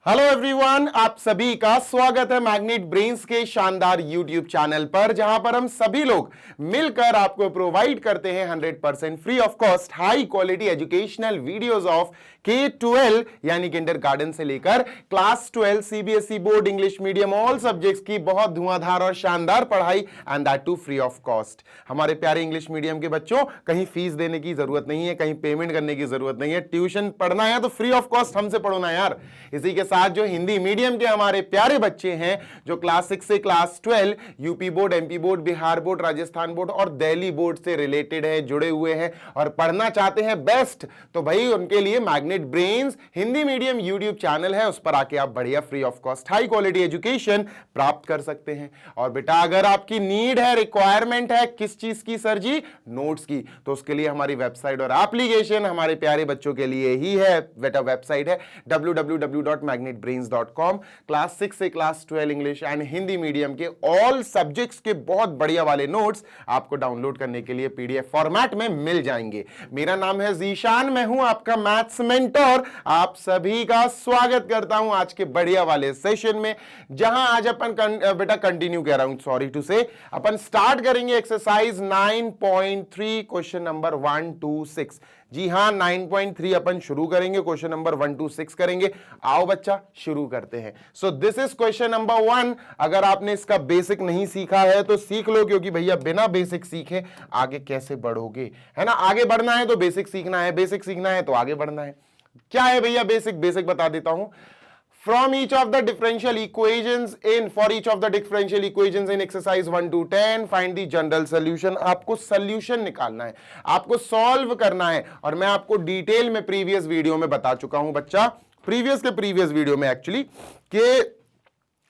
Hello everyone, आप सभी का स्वागत है मैग्नेट ब्रेन्स के शानदार यूट्यूब चैनल पर, जहां पर हम सभी लोग मिलकर आपको प्रोवाइड करते हैं 100% free of cost high quality educational videos of K-12 यानी किंडरगार्टन से लेकर class 12 CBSE board English medium all subjects की बहुत धुआंधार और शानदार पढ़ाई and that too free of cost. हमारे प्यारे इंग्लिश मीडियम के बच्चों, कहीं फीस देने की जरूरत नहीं है, कहीं पेमेंट करने की जरूरत नहीं है। ट्यूशन पढ़ना है तो फ्री ऑफ कॉस्ट हमसे पढ़ो ना यार। इसी के साथ जो हिंदी मीडियम के हमारे प्यारे बच्चे हैं जो क्लास 6 से class 12 UP board, MP board, Bihar board, Rajasthan board और दिल्ली बोर्ड से रिलेटेड है, जुड़े हुए हैं और पढ़ना चाहते हैं बेस्ट, तो भाई उनके लिए magnet Brains Hindi medium YouTube channel है, उस पर आके आप बढ़िया free of cost high quality education प्राप्त कर सकते हैं। और बेटा अगर आपकी नीड है, रिक्वायरमेंट है किस चीज की सर जी? नोट्स की, तो उसके लिए हमारी वेबसाइट और एप्लीकेशन हमारे प्यारे बच्चों के लिए ही है। बेटा वेबसाइट है www.magnetbrains.com। क्लास 6 से class 12 English and Hindi medium के ऑल सब्जेक्ट्स के बहुत बढ़िया वाले नोट्स आपको डाउनलोड करने के लिए पीडीएफ फॉर्मेट में मिल जाएंगे। मेरा नाम है जीशान, मैं हूं आपका मैथ्स मेंटर। आप सभी का स्वागत करता हूं आज के बढ़िया वाले सेशन में, जहां आज अपन बेटा कंटिन्यू कह रहा हूं, सॉरी टू से, अपन स्टार्ट करेंगे एक्सरसाइज 9.3 क्वेश्चन नंबर 1 to 6। जी हां, 9.3 अपन शुरू करेंगे, क्वेश्चन नंबर 1 to 6 करेंगे। आओ बच्चा शुरू करते हैं। So this is question number 1। अगर आपने इसका बेसिक नहीं सीखा है तो सीख लो, क्योंकि भैया बिना बेसिक सीखे आगे कैसे बढ़ोगे, है ना। आगे बढ़ना है तो बेसिक सीखना है, बेसिक सीखना है तो आगे बढ़ना है। क्या है भैया बेसिक? बेसिक बता देता हूं। From each of the differential equations for each of the differential equations in exercise 1 to 10, find the general solution। आपको solution निकालना है, आपको solve करना है। और मैं आपको डिटेल में प्रीवियस वीडियो में बता चुका हूं बच्चा, प्रीवियस वीडियो में एक्चुअली, कि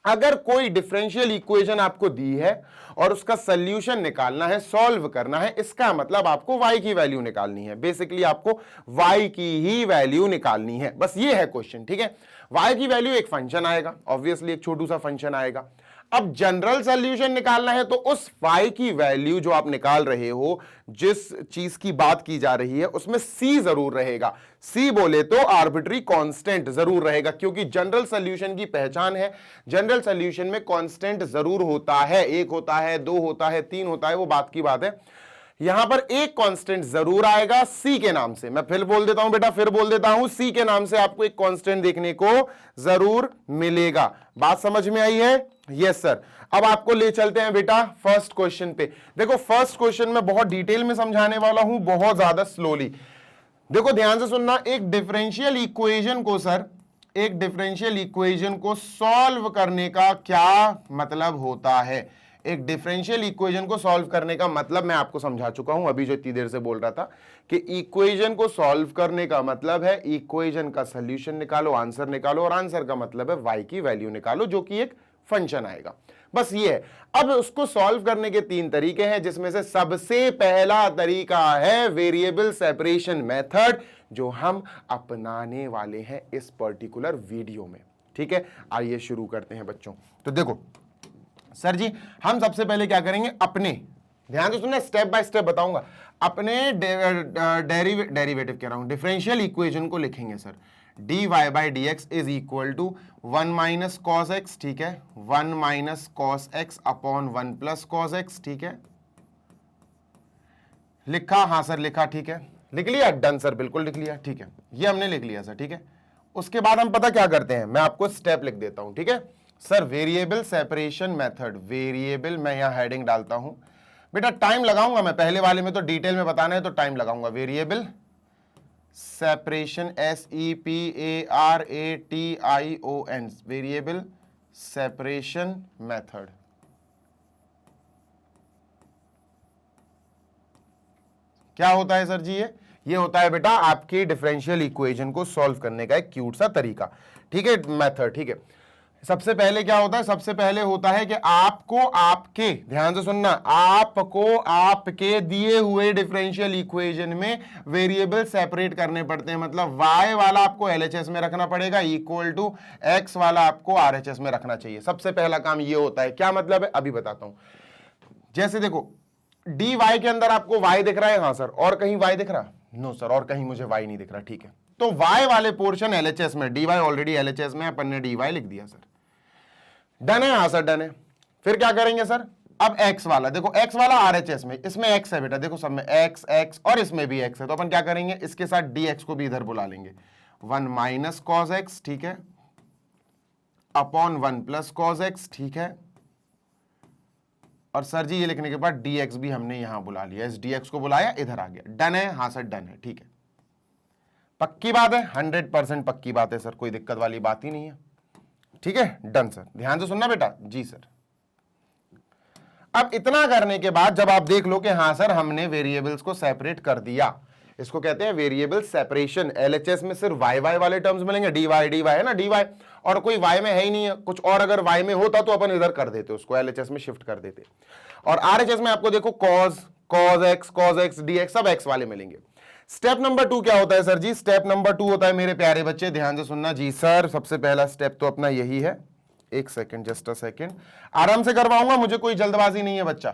अगर कोई डिफरेंशियल इक्वेशन आपको दी है और उसका सॉल्यूशन निकालना है, सॉल्व करना है, इसका मतलब आपको y की वैल्यू निकालनी है। बेसिकली आपको y की ही वैल्यू निकालनी है, बस ये है क्वेश्चन, ठीक है। y की वैल्यू एक फंक्शन आएगा, ऑब्वियसली एक छोटू सा फंक्शन आएगा। अब जनरल सॉल्यूशन निकालना है तो उस y की वैल्यू जो आप निकाल रहे हो, जिस चीज की बात की जा रही है, उसमें c जरूर रहेगा। c बोले तो आर्बिट्री कांस्टेंट जरूर रहेगा, क्योंकि जनरल सॉल्यूशन की पहचान है, जनरल सॉल्यूशन में कांस्टेंट जरूर होता है। 1 होता है, 2 होता है, 3 होता है, वो बात की बात है। यहां पर एक कांस्टेंट जरूर आएगा c के नाम से। मैं फिर बोल देता हूं बेटा, फिर बोल देता हूं, c के नाम से आपको एक कांस्टेंट देखने को जरूर मिलेगा। बात समझ में आई है? Yes sir. अब आपको ले चलते हैं बेटा फर्स्ट क्वेश्चन पे। देखो फर्स्ट क्वेश्चन में बहुत डिटेल में समझाने वाला हूं, बहुत ज्यादा स्लोली। देखो ध्यान से सुनना। एक डिफरेंशियल इक्वेशन को सर, एक डिफरेंशियल इक्वेशन को सॉल्व करने का क्या मतलब होता है? एक डिफरेंशियल इक्वेशन को सॉल्व करने का मतलब मैं आपको समझा चुका हूं अभी, जो इतनी देर से बोल रहा था कि इक्वेशन को सॉल्व करने का मतलब है इक्वेशन का सॉल्यूशन निकालो, आंसर निकालो, और आंसर का मतलब है y की वैल्यू निकालो, जो कि एक फंक्शन आएगा। बस ये है। अब उसको सॉल्व करने के 3 तरीके हैं, जिसमें से सबसे पहला तरीका है वेरिएबल सेपरेशन मेथड, जो हम अपनाने वाले हैं इस पर्टिकुलर वीडियो में, ठीक है। आइए शुरू करते हैं बच्चों। तो देखो सर जी, हम सबसे पहले क्या करेंगे, अपने, ध्यान से सुनना, स्टेप बाय स्टेप बताऊंगा, अपने डेरिवेटिव कह रहा हूं, डिफरेंशियल इक्वेशन को लिखेंगे sir. dy by d x is equal to 1 minus cos x, ठीक है, 1 minus cos x upon 1 plus cos x, ठीक है। लिखा? हाँ सर लिखा, ठीक है। लिख लिया? डन सर, बिल्कुल लिख लिया, ठीक है, ये हमने लिख लिया सर, ठीक है। उसके बाद हम पता क्या करते हैं, मैं आपको स्टेप लिख देता हूं, ठीक है sir. Variable separation method, variable, मैं यहां हेडिंग डालता हूं बेटा, टाइम लगाऊंगा मैं, पहले वाले में तो डिटेल में बताना है तो टाइम लगाऊंगा। Variable separation, SEPARATION, variable separation method. क्या होता है सर जी? ये होता है बेटा आपकी डिफरेंशियल इक्वेशन को सॉल्व करने का एक क्यूट सा तरीका, ठीक है, मेथड, ठीक है। सबसे पहले क्या होता है? सबसे पहले होता है कि आपको आपके, ध्यान से सुनना, आपको आपके दिए हुए डिफरेंशियल इक्वेशन में वेरिएबल सेपरेट करने पड़ते हैं। मतलब y वाला आपको LHS में रखना पड़ेगा, इक्वल टू x वाला आपको RHS में रखना चाहिए। सबसे पहला काम ये होता है। क्या मतलब है अभी बताता हूं। जैसे देखो dy के अंदर आपको y दिख रहा है, हाँ सर, और कहीं y दिख रहा? नो सर, और कहीं मुझे y नहीं दिख रहा, ठीक है। तो y वाले पोर्शन LHS में, dy ऑलरेडी LHS में, अपन ने dy लिख दिया सर। डन है? हाँ सर डन है। फिर क्या करेंगे सर, अब x वाला देखो, x वाला RHS में, इसमें x है बेटा, देखो सब में x x और इसमें भी x है, तो अपन क्या करेंगे, इसके साथ dx को भी इधर बुला लेंगे, 1 माइनस कॉस x, ठीक है, अपॉन 1 प्लस कॉस x, ठीक है, और सर जी ये लिखने के बाद dx भी हमने यहां बुला लिया, इस dx को बुलाया, इधर आ गया। डन है? हाँ सर डन है, ठीक है, पक्की बात है, 100% पक्की बात है सर, कोई दिक्कत वाली बात ही नहीं है, ठीक है, डन सर। ध्यान से सुनना बेटा, जी सर। अब इतना करने के बाद जब आप देख लो कि हाँ सर हमने वेरिएबल्स को सेपरेट कर दिया, इसको कहते हैं वेरिएबल सेपरेशन। एलएचएस में सिर्फ वाई वाई वाले टर्म्स मिलेंगे, डी वाई है ना, डी वाई, और कोई वाई में है ही नहीं है कुछ, और अगर वाई में होता तो अपन इधर कर देते, उसको एलएचएस में शिफ्ट कर देते। और आरएचएस में आपको देखो कॉज एक्स डी एक्स सब एक्स वाले मिलेंगे। स्टेप नंबर 2 क्या होता है सर जी? स्टेप नंबर 2 होता है मेरे प्यारे बच्चे, ध्यान से सुनना। जी सर, सबसे पहला स्टेप तो अपना यही है, एक सेकेंड, जस्ट अ सेकेंड, आराम से करवाऊंगा, मुझे कोई जल्दबाजी नहीं है बच्चा,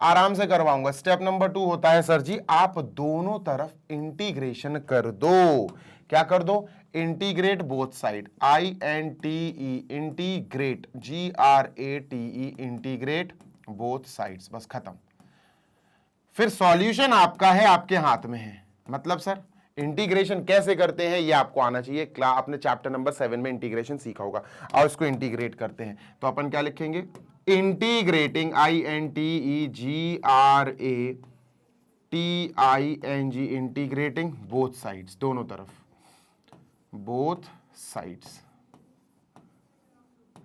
आराम से करवाऊंगा। स्टेप नंबर 2 होता है सर जी, आप दोनों तरफ इंटीग्रेशन कर दो। क्या कर दो? Integrate both side, INTE, integrate, GRATE, integrate both sides, बस खत्म। फिर सॉल्यूशन आपका है, आपके हाथ में है। मतलब सर इंटीग्रेशन कैसे करते हैं ये आपको आना चाहिए, आपने चैप्टर नंबर 7 में इंटीग्रेशन सीखा होगा। और इसको इंटीग्रेट करते हैं तो अपन क्या लिखेंगे? Integrating, INTEGRATING, integrating both sides, दोनों तरफ, बोथ साइड्स।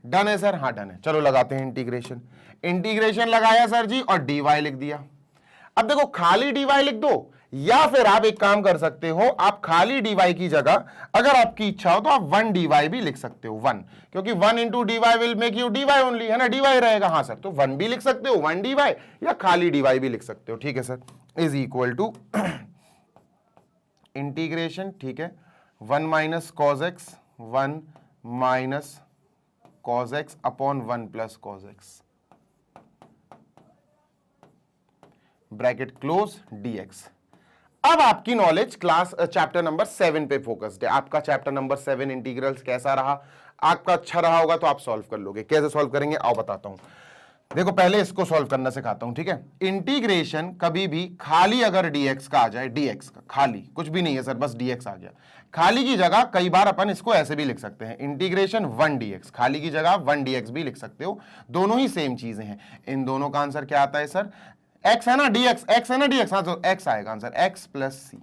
डन है सर? हाँ डन है। चलो लगाते हैं इंटीग्रेशन। इंटीग्रेशन लगाया सर जी और dy लिख दिया। अब देखो खाली dy लिख दो, या फिर आप एक काम कर सकते हो, आप खाली dy की जगह अगर आपकी इच्छा हो तो आप 1 dy भी लिख सकते हो, 1, क्योंकि 1 into dy will make you dy only, है ना, dy रहेगा। हाँ सर, तो 1 भी लिख सकते हो, 1 dy, या खाली dy भी लिख सकते हो, ठीक है sir, is equal to integration, ठीक है, 1 minus cos x, 1 minus cos x upon 1 plus cos x, bracket close, dx। अब आपकी नॉलेज क्लास चैप्टर नंबर 7 पे फोकस्ड है। आपका चैप्टर नंबर 7 इंटीग्रल्स कैसा रहा? आपका अच्छा रहा होगा तो आप सॉल्व कर लोगे। कैसे सॉल्व करेंगे आओ बताता हूं। देखो पहले इसको सॉल्व करना सिखाता हूं, ठीक है। इंटीग्रेशन कभी भी खाली अगर dx का आ जाए, dx का खाली कुछ भी नहीं है सर, बस dx आ गया, खाली की जगह कई बार अपन इसको ऐसे भी लिख सकते हैं, इंटीग्रेशन 1 dx, खाली की जगह 1 dx भी लिख सकते हो, दोनों ही सेम चीजें हैं। इन दोनों का आंसर क्या आता है सर? x है ना dx, x है ना dx, हाँ तो x आएगा आंसर, x प्लस सी।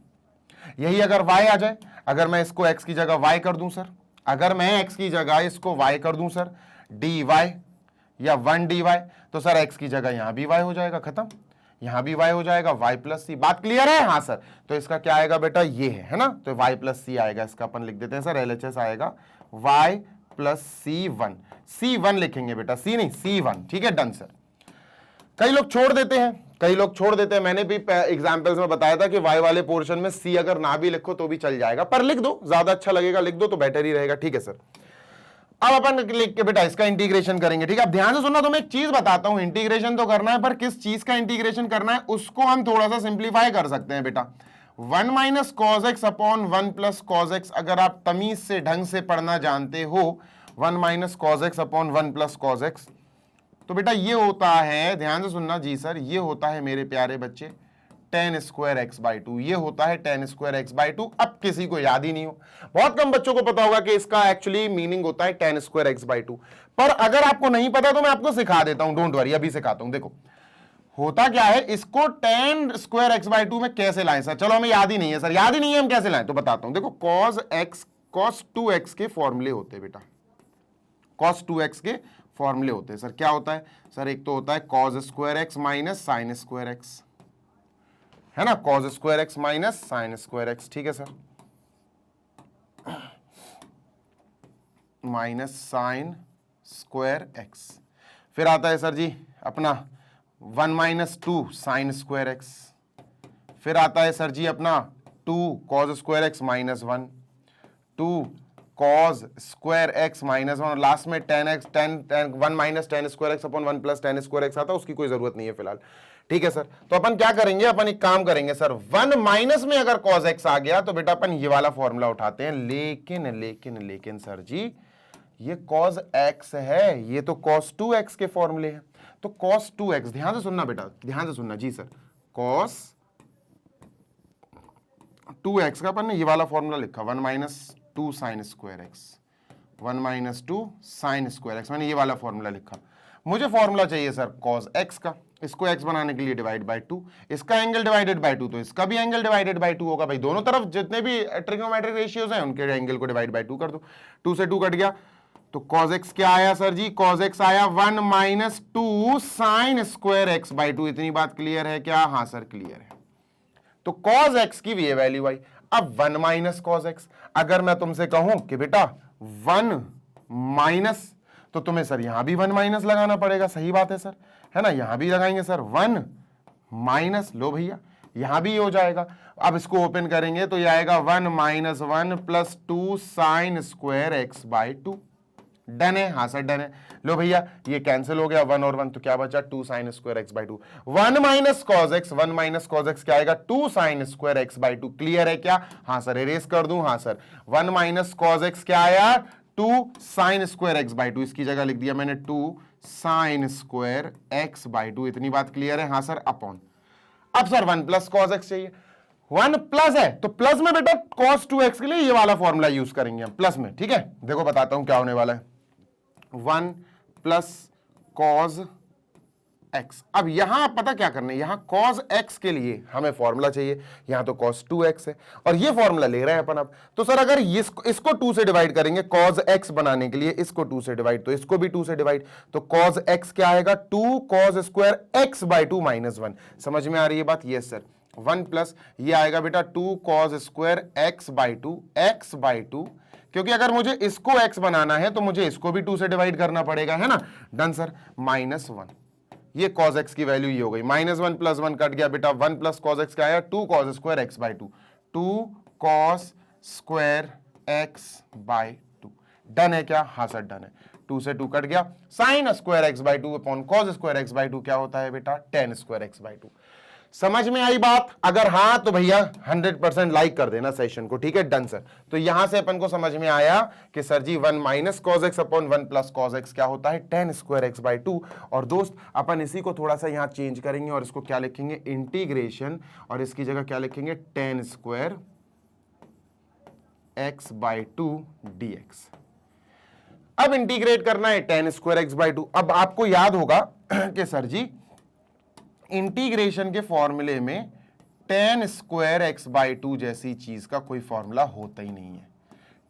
यही अगर y आ जाए, अगर मैं इसको x की जगह y कर दूं सर, अगर मैं x की जगह इसको y कर दूं सर, dy या 1 dy, तो सर x की जगह यहां भी y हो जाएगा, खत्म, यहां भी y हो जाएगा, y प्लस सी। बात क्लियर है? हाँ सर, तो इसका क्या आएगा बेटा? ये है ना, तो y प्लस सी आएगा, इसका अपन लिख देते हैं सर, LHS आएगा y प्लस C1, C1 लिखेंगे बेटा, C नहीं C1, ठीक है, डन सर। कई लोग छोड़ देते हैं, कई लोग छोड़ देते हैं, मैंने भी एग्जाम्पल्स में बताया था कि y वाले पोर्शन में c अगर ना भी लिखो तो भी चल जाएगा, पर लिख दो, ज्यादा अच्छा लगेगा, लिख दो तो बेटर ही रहेगा, ठीक है सर। अब अपन लिख के बेटा इसका इंटीग्रेशन करेंगे, ठीक है। अब ध्यान से सुनना, तो मैं एक चीज बताता हूं, इंटीग्रेशन तो करना है, पर किस चीज का इंटीग्रेशन करना है उसको हम थोड़ा सा सिंप्लीफाई कर सकते हैं बेटा। 1 minus cos x upon 1 plus cos x, अगर आप तमीज से ढंग से पढ़ना जानते हो, 1 minus cos x upon 1 plus cos x, तो बेटा ये होता है, ध्यान से सुनना जी सर, ये होता है मेरे प्यारे बच्चे tan स्क्वायर एक्स बाई 2, ये होता है tan स्क्वायर एक्स बाई 2। अब किसी को याद ही नहीं हो, बहुत कम बच्चों को पता होगा कि इसका एक्चुअली मीनिंग होता है tan स्क्वायर एक्स बाई 2, पर अगर आपको नहीं पता तो मैं आपको सिखा देता हूं, डोंट वरी, अभी सिखाता हूं। देखो होता क्या है, इसको tan स्क्वायर एक्स बाई 2 में कैसे लाएं सर? चलो हमें याद ही नहीं है सर, याद ही नहीं है हम कैसे लाएं, तो बताता हूं। देखो cos 2x के फॉर्मूले होते हैं बेटा, cos 2x के फॉर्मूले होते हैं सर। क्या होता है सर? एक तो होता है cos square x minus sign square x, है ना, cos square x minus sign square x, ठीक है sir, minus sign square x. फिर आता है सर जी अपना 1 माइनस 2 साइन स्क्वायर एक्स। फिर आता है सर जी अपना 2 cos square x minus 1, 2 cos square x minus 1, और लास्ट में 1 minus tan square x upon 1 plus tan square x आता है, उसकी कोई जरूरत नहीं है फिलहाल। ठीक है सर, तो अपन क्या करेंगे, अपन एक काम करेंगे सर, 1 माइनस में अगर cos x आ गया तो बेटा अपन ये वाला फॉर्मूला उठाते हैं, लेकिन लेकिन लेकिन सर जी ये cos x है, ये तो cos 2x के फॉर्मूले हैं, तो cos 2x, ध्यान से सुनना बेटा, ध्यान से सुनना जी सर, cos 2x का अपन ने ये वाला फॉर्मूला लिखा 1 minus 2 sine square x, 1 minus 2 sine square x, मैंने ये वाला फॉर्मूला लिखा। मुझे फॉर्मूला चाहिए सर cos x का, इसको x बनाने के लिए डिवाइड बाय 2, इसका एंगल डिवाइडेड बाय 2, तो इसका भी एंगल डिवाइडेड बाय 2 होगा भाई, दोनों तरफ जितने भी ट्रिग्नोमेट्रिक रेशियोज हैं उनके एंगल को डिवाइड बाय 2 कर दो, 2 से 2 कट गया, तो cos x क्या आया सर जी, cos x आया 1 minus 2 sine square x by 2, इतनी बात क्लियर है क्या? हाँ सर क्लियर है। तो cos x की ये वैल्यू आई, अब 1 माइनस cos x, अगर मैं तुमसे कहूं कि बेटा 1 माइनस, तो तुम्हें सर यहां भी 1 माइनस लगाना पड़ेगा, सही बात है सर, है ना, यहां भी लगाएंगे सर 1 माइनस, लो भैया यहां भी हो जाएगा। अब इसको ओपन करेंगे तो ये आएगा 1 minus 1 plus 2 sine square x by 2, done है? हाँ सर डन है। लो भैया ये कैंसिल हो गया, 1 और 1, तो क्या बचा 2 sine square x by 2, 1 minus cos x, 1 minus cos x क्या आएगा 2 sine square x by 2, clear है क्या? हाँ सर, इरेज कर दूं? हाँ सर, 1 माइनस कॉस एक्स क्या आया 2 साइन स्क्वायर एक्स बाय 2, इसकी जगह लिख दिया मैंने 2 साइन स्क्वायर एक्स बाय 2, इतनी बात क्लियर है? हाँ सर, अपॉन, अब सर 1 प्लस कॉस एक्स चाहिए, 1 प्लस है तो प्लस में बेटा cos 2x के लिए ये वाला फॉर्मूला यूज करेंगे हम प्लस में, ठीक है? देखो बताता हूं क्या होने वाला है, 1 प्लस cos x। अब यहां पता क्या करना है, यहां cos x के लिए हमें फॉर्मूला चाहिए, यहां तो cos 2x है और ये फॉर्मूला ले रहे हैं अपन अब, तो सर अगर इसको 2 से डिवाइड करेंगे cos x बनाने के लिए, इसको 2 से डिवाइड, तो इसको भी 2 से डिवाइड, तो cos x क्या आएगा 2 cos square x by 2 minus 1, समझ में आ रही है बात? यस सर, 1 प्लस ये आएगा बेटा 2 cos स्क्वायर x बाय 2, क्योंकि अगर मुझे इसको x बनाना है तो मुझे इसको भी 2 से डिवाइड करना पड़ेगा, है ना? डन सर, माइनस 1, ये cos x की वैल्यू ये हो गई, माइनस 1 प्लस 1 कट गया बेटा, 1 प्लस cos x क्या आया 2 cos square x by 2, 2 cos square x by 2, done है क्या? हाँ सर डन है, 2 से 2 कट गया, sine square x by 2 upon cos square x by 2 क्या होता है बेटा? tan square x by 2। समझ में आई बात? अगर हाँ तो भैया 100% लाइक कर देना सेशन को, ठीक है? Done sir. तो यहां से अपन को समझ में आया कि sir ji 1 minus cos x upon 1 plus cos x क्या होता है? tan square x by 2। और दोस्त अपन इसी को थोड़ा सा यहां चेंज करेंगे और इसको क्या लिखेंगे? इंटीग्रेशन, और इसकी जगह क्या लिखेंगे? tan square x by 2 dx। अब इंटीग्रेट करना है tan स्क्वायर एक्स बाय 2। अब आपको याद होगा कि सर जी इंटीग्रेशन के फॉर्मूले में tan स्क्वायर एक्स बाय 2 जैसी चीज का कोई फॉर्मूला होता ही नहीं है।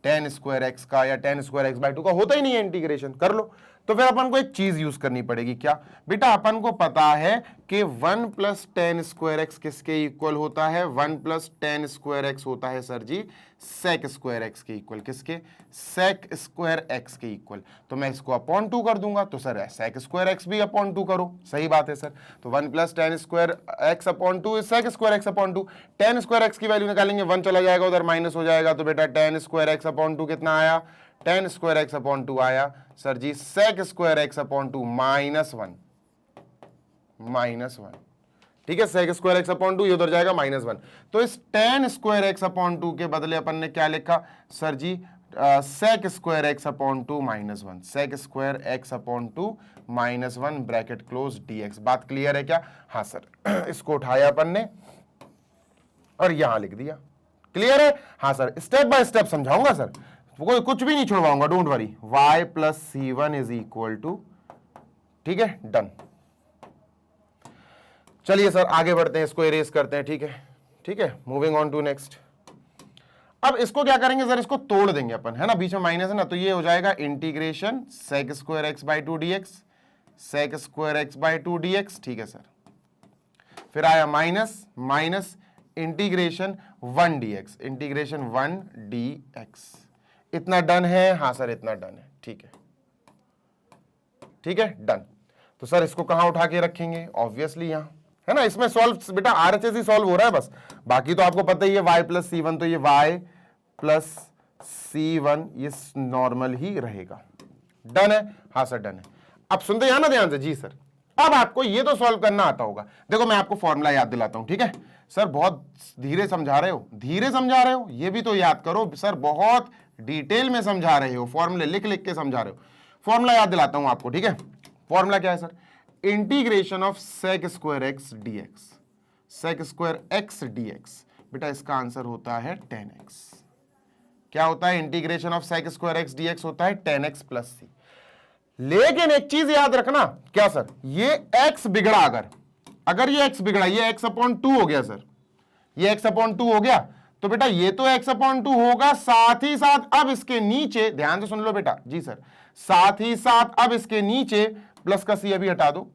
tan स्क्वायर एक्स का या tan स्क्वायर एक्स बाय 2 का होता ही नहीं है इंटीग्रेशन, कर लो। तो फिर अपन को एक चीज यूज करनी पड़ेगी, क्या बेटा? अपन को पता है कि 1 प्लस tan स्क्वायर एक्स किसके इक्वल होता है? 1 प्लस tan स्क्वायर एक्स होता है सर जी sec स्क्वायर एक्स के इक्वल। किसके? sec स्क्वायर एक्स के इक्वल। तो मैं इसको अपॉन 2 कर दूंगा, तो सर sec स्क्वायर एक्स भी अपॉन 2 करो, सही बात है सर। तो 1 plus tan square x upon 2 sec square x upon 2। tan square x की वैल्यू निकालेंगे, 1 चला जाएगा उधर, माइनस हो जाएगा, तो बेटा tan स्क्वायर एक्स अपॉन 2 कितना आया? tan स्क्वायर एक्स अपॉन 2 आया सर जी sec square x upon 2 minus 1, ठीक है? sec स्क्वायर एक्स अपॉन 2 ये उधर जाएगा माइनस 1। तो इस tan स्क्वायर एक्स अपॉन 2 के बदले अपन ने क्या लिखा सर जी? sec square x upon 2 minus 1, sec square x upon 2 minus 1 bracket close dx। बात क्लियर है क्या? हाँ सर। इसको उठाया अपन ने और यहां लिख दिया, क्लियर है? हाँ सर, स्टेप बाय स्टेप समझाऊंगा सर, कोई कुछ भी नहीं छुड़वाऊंगा, don't worry. y plus c1 is equal to, ठीक है? डन। चलिए सर आगे बढ़ते हैं, इसको इरेज करते हैं, ठीक है? ठीक है, मूविंग ऑन टू नेक्स्ट। अब इसको क्या करेंगे सर? इसको तोड़ देंगे अपन, है ना? बीच में माइनस है ना, तो ये हो जाएगा integration sec square x by 2 dx, sec square x by 2 dx, ठीक है सर। फिर आया minus integration 1 dx, integration 1 dx। इतना डन है? हाँ सर इतना डन है, ठीक है, ठीक है, डन। तो सर इसको कहां उठा के रखेंगे? ऑब्वियसली यहां, है ना? इसमें सॉल्व बेटा RHS ही सॉल्व हो रहा है बस, बाकी तो आपको पता ही है y प्लस c1, तो ये y प्लस c1 ये नॉर्मल ही रहेगा। डन है? हाँ सर डन है। अब सुनते हैं ना ध्यान से जी सर, अब आपको ये तो सॉल्व करना आता होगा। देखो मैं आपको फॉर्मूला याद दिलाता हूं, ठीक है सर? बहुत धीरे समझा रहे हो, धीरे समझा रहे हो, ये भी तो याद करो सर, बहुत डिटेल में समझा रहे हो, फॉर्मूले लिख लिख के समझा रहे हो। फॉर्मूला याद दिलाता हूं आपको, ठीक है? फॉर्मूला क्या है sir? Integration of sec square x dx, sec square x dx. बेटा इसका आंसर होता है 10x। क्या होता है? Integration of sec square x dx होता है 10x प्लस सी। लेकिन एक चीज याद रखना, क्या सर? ये x बिगड़ा, अगर ये x बिगड़ा, ये x/2 हो गया सर, ये x/2 हो गया, तो बेटा ये तो x/2 होगा, साथ ही साथ अब इसके नीचे, ध्यान से सुन लो बेटा, जी सर, साथ ही साथ अब इसके नीचे प्लस का सी अभी हटा दो,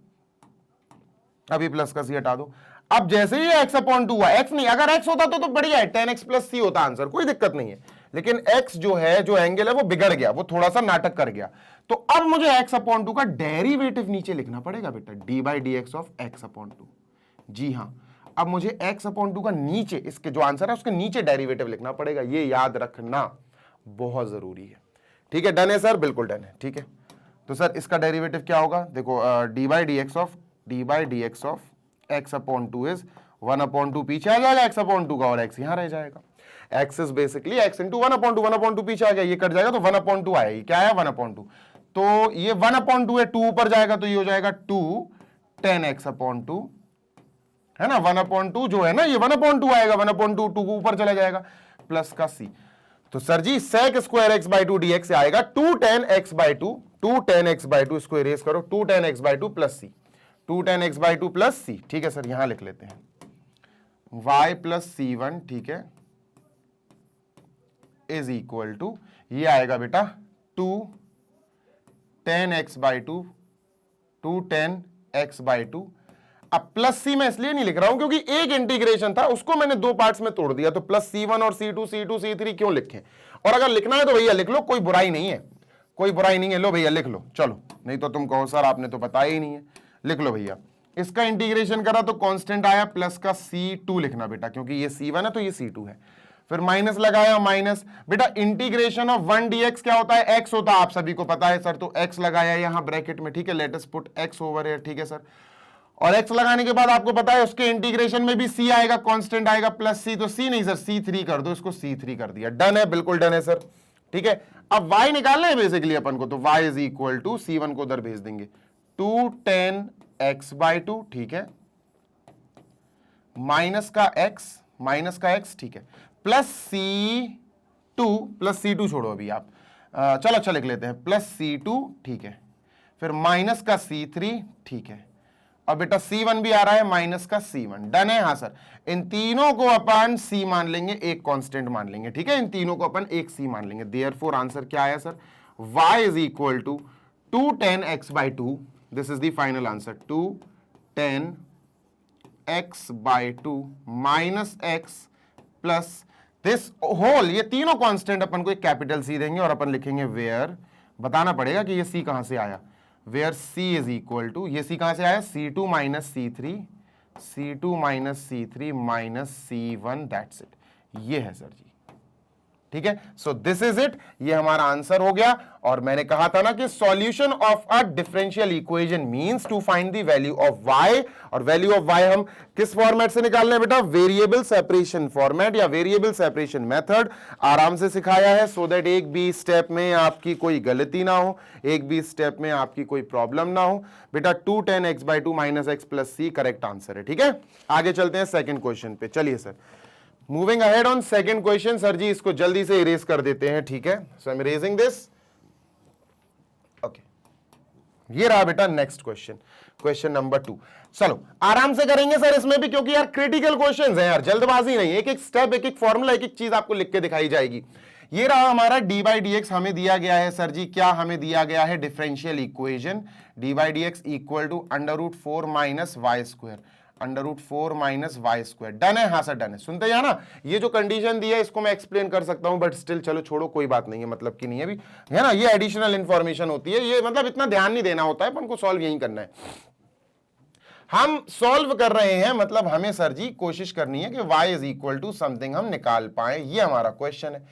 अभी प्लस का सी हटा दो। अब जैसे ही x/2 हुआ, x नहीं, अगर x होता तो बढ़िया है, 10x प्लस सी होता आंसर, कोई दिक्कत नहीं है। लेकिन x जो है, जो एंगल है वो बिगड़ गया, वो थोड़ा सा नाटक कर गया, तो अब मुझे x/2 का डेरिवेटिव नीचे लिखना पड़ेगा बेटा, d/dx ऑफ x/2। जी हां, अब मुझे x/2 का नीचे, इसके जो आंसर है उसके नीचे डेरिवेटिव लिखना पड़ेगा, ये याद रखना बहुत जरूरी है। ठीक है, डन है सर? बिल्कुल डन है। ठीक है, तो सर इसका डेरिवेटिव क्या होगा? देखो d/dx ऑफ x/2 इज 1/2, पीछे आ जाएगा x/2 का, और x यहां रह जाएगा। x is basically x into 1/2, 1/2 पीछे आ गया, ये कट जाएगा तो 1/2 आएगी। क्या है? 1/2। तो ये 1/2 है, 2 ऊपर जाएगा तो ये हो जाएगा 2 10x/2, है ना? 1/2 जो है ना, ये 1/2 आएगा, 1/2 2 ऊपर चला जाएगा, प्लस का c। तो सर जी sec स्क्वायर x/2 dx से आएगा 2 10x/2, 2 10x/2, इसको इरेज करो, 2 10x/2 plus c, 2 10x/2 plus c। ठीक है सर, यहां लिख लेते हैं y प्लस c1, ठीक है, इज इक्वल टू, ये आएगा बेटा 2 10x/2, 2 10x/2। अब प्लस सी मैं इसलिए नहीं लिख रहा हूं क्योंकि एक इंटीग्रेशन था, उसको मैंने दो पार्ट्स में तोड़ दिया, तो प्लस c1 और c2 c3 क्यों लिखें? और अगर लिखना है तो भैया लिख लो, कोई बुराई नहीं है, कोई बुराई नहीं है। लो भैया लिख लो, चलो, नहीं तो तुम कहो सर आपने तो बताया ही नहीं है। लिख लो भैया, इसका इंटीग्रेशन करा तो कांस्टेंट आया, प्लस का c2 लिखना बेटा, क्योंकि ये c1 है तो ये c2 है, फिर माइनस लगाया, माइनस। बेटा इंटीग्रेशन ऑफ 1 dx क्या होता है? x होता है, आप सभी को पता है सर, तो x लगाया यहां ब्रैकेट में, ठीक है, let us put x over here, ठीक है सर। और x लगाने के बाद आपको पता है उसके इंटीग्रेशन में भी c आएगा, कांस्टेंट आएगा, प्लस c, तो c नहीं सर c3 कर दो, इसको c3 कर दिया। डन है? बिल्कुल डन है सर। ठीक है, अब y निकालना है बेसिकली अपन को, तो y is equal to c1 को उधर भेज देंगे, 2 10x/2, ठीक है, माइनस का x, ठीक है, प्लस c2 छोड़ो अभी आप, चलो अच्छा लिख लेते हैं, प्लस c2, ठीक है, फिर माइनस का c3, ठीक है, और बेटा c1 भी आ रहा है, माइनस का c1। डन है? हाँ सर, इन तीनों को अपन c मान लेंगे, एक कांस्टेंट मान लेंगे, ठीक है, इन तीनों को अपन एक c मान लेंगे। देयरफॉर आंसर क्या आया sir? y is equal to 2 10x/2, this is the final answer, 2 10x/2 minus x plus this whole, ये तीनों कांस्टेंट अपन को एक कैपिटल C देंगे, और अपन लिखेंगे वेयर, बताना पड़ेगा कि ये C कहां से आया, where C is equal to, ये C कहां से आया? C2 minus C3, C2 minus C3 minus C1, that's it. ये है सर जी, ठीक है। सो दिस इज इट, ये हमारा आंसर हो गया। और मैंने कहा था ना कि solution of a differential equation means to find the value of y, और वैल्यू ऑफ y हम किस फॉर्मेट से निकालने हैं बेटा? वेरिएबल सेपरेशन फॉर्मेट या वेरिएबल सेपरेशन मेथड। आराम से सिखाया है, सो दैट एक भी स्टेप में आपकी कोई गलती ना हो, एक भी स्टेप में आपकी कोई प्रॉब्लम ना हो। बेटा 2 10x/2 minus x plus c correct answer है, ठीक है। आगे चलते हैं सेकेंड क्वेश्चन पे, चलिए sir, moving ahead on second question. Sir ji इसको जल्दी से इरेज कर देते हैं, ठीक है, so I am erasing this. Okay, ये रहा बेटा नेक्स्ट क्वेश्चन, क्वेश्चन नंबर 2। चलो आराम से करेंगे सर इसमें भी, क्योंकि यार क्रिटिकल क्वेश्चंस हैं यार, जल्दबाजी नहीं, एक एक स्टेप, एक एक फॉर्मूला, एक एक चीज आपको लिख के दिखाई जाएगी। ये रहा हमारा d/dx, हमें दिया गया है सर जी, क्या हमें दिया गया है? Differential equation d/dx equal to √4 minus y square, √4 minus y square. Done है? हाँ सर डन है। सुनते हैं ना, ये जो कंडीशन दी है इसको मैं एक्सप्लेन कर सकता हूं, बट स्टिल चलो छोड़ो, कोई बात नहीं है, मतलब कि नहीं है अभी, है ना, ये एडिशनल इंफॉर्मेशन होती है, ये मतलब इतना ध्यान नहीं देना होता है, अपन को सॉल्व यही करना है। हम सॉल्व कर रहे हैं, मतलब हमें सर जी कोशिश करनी है कि y is equal to something हम निकाल पाए, ये हमारा क्वेश्चन है,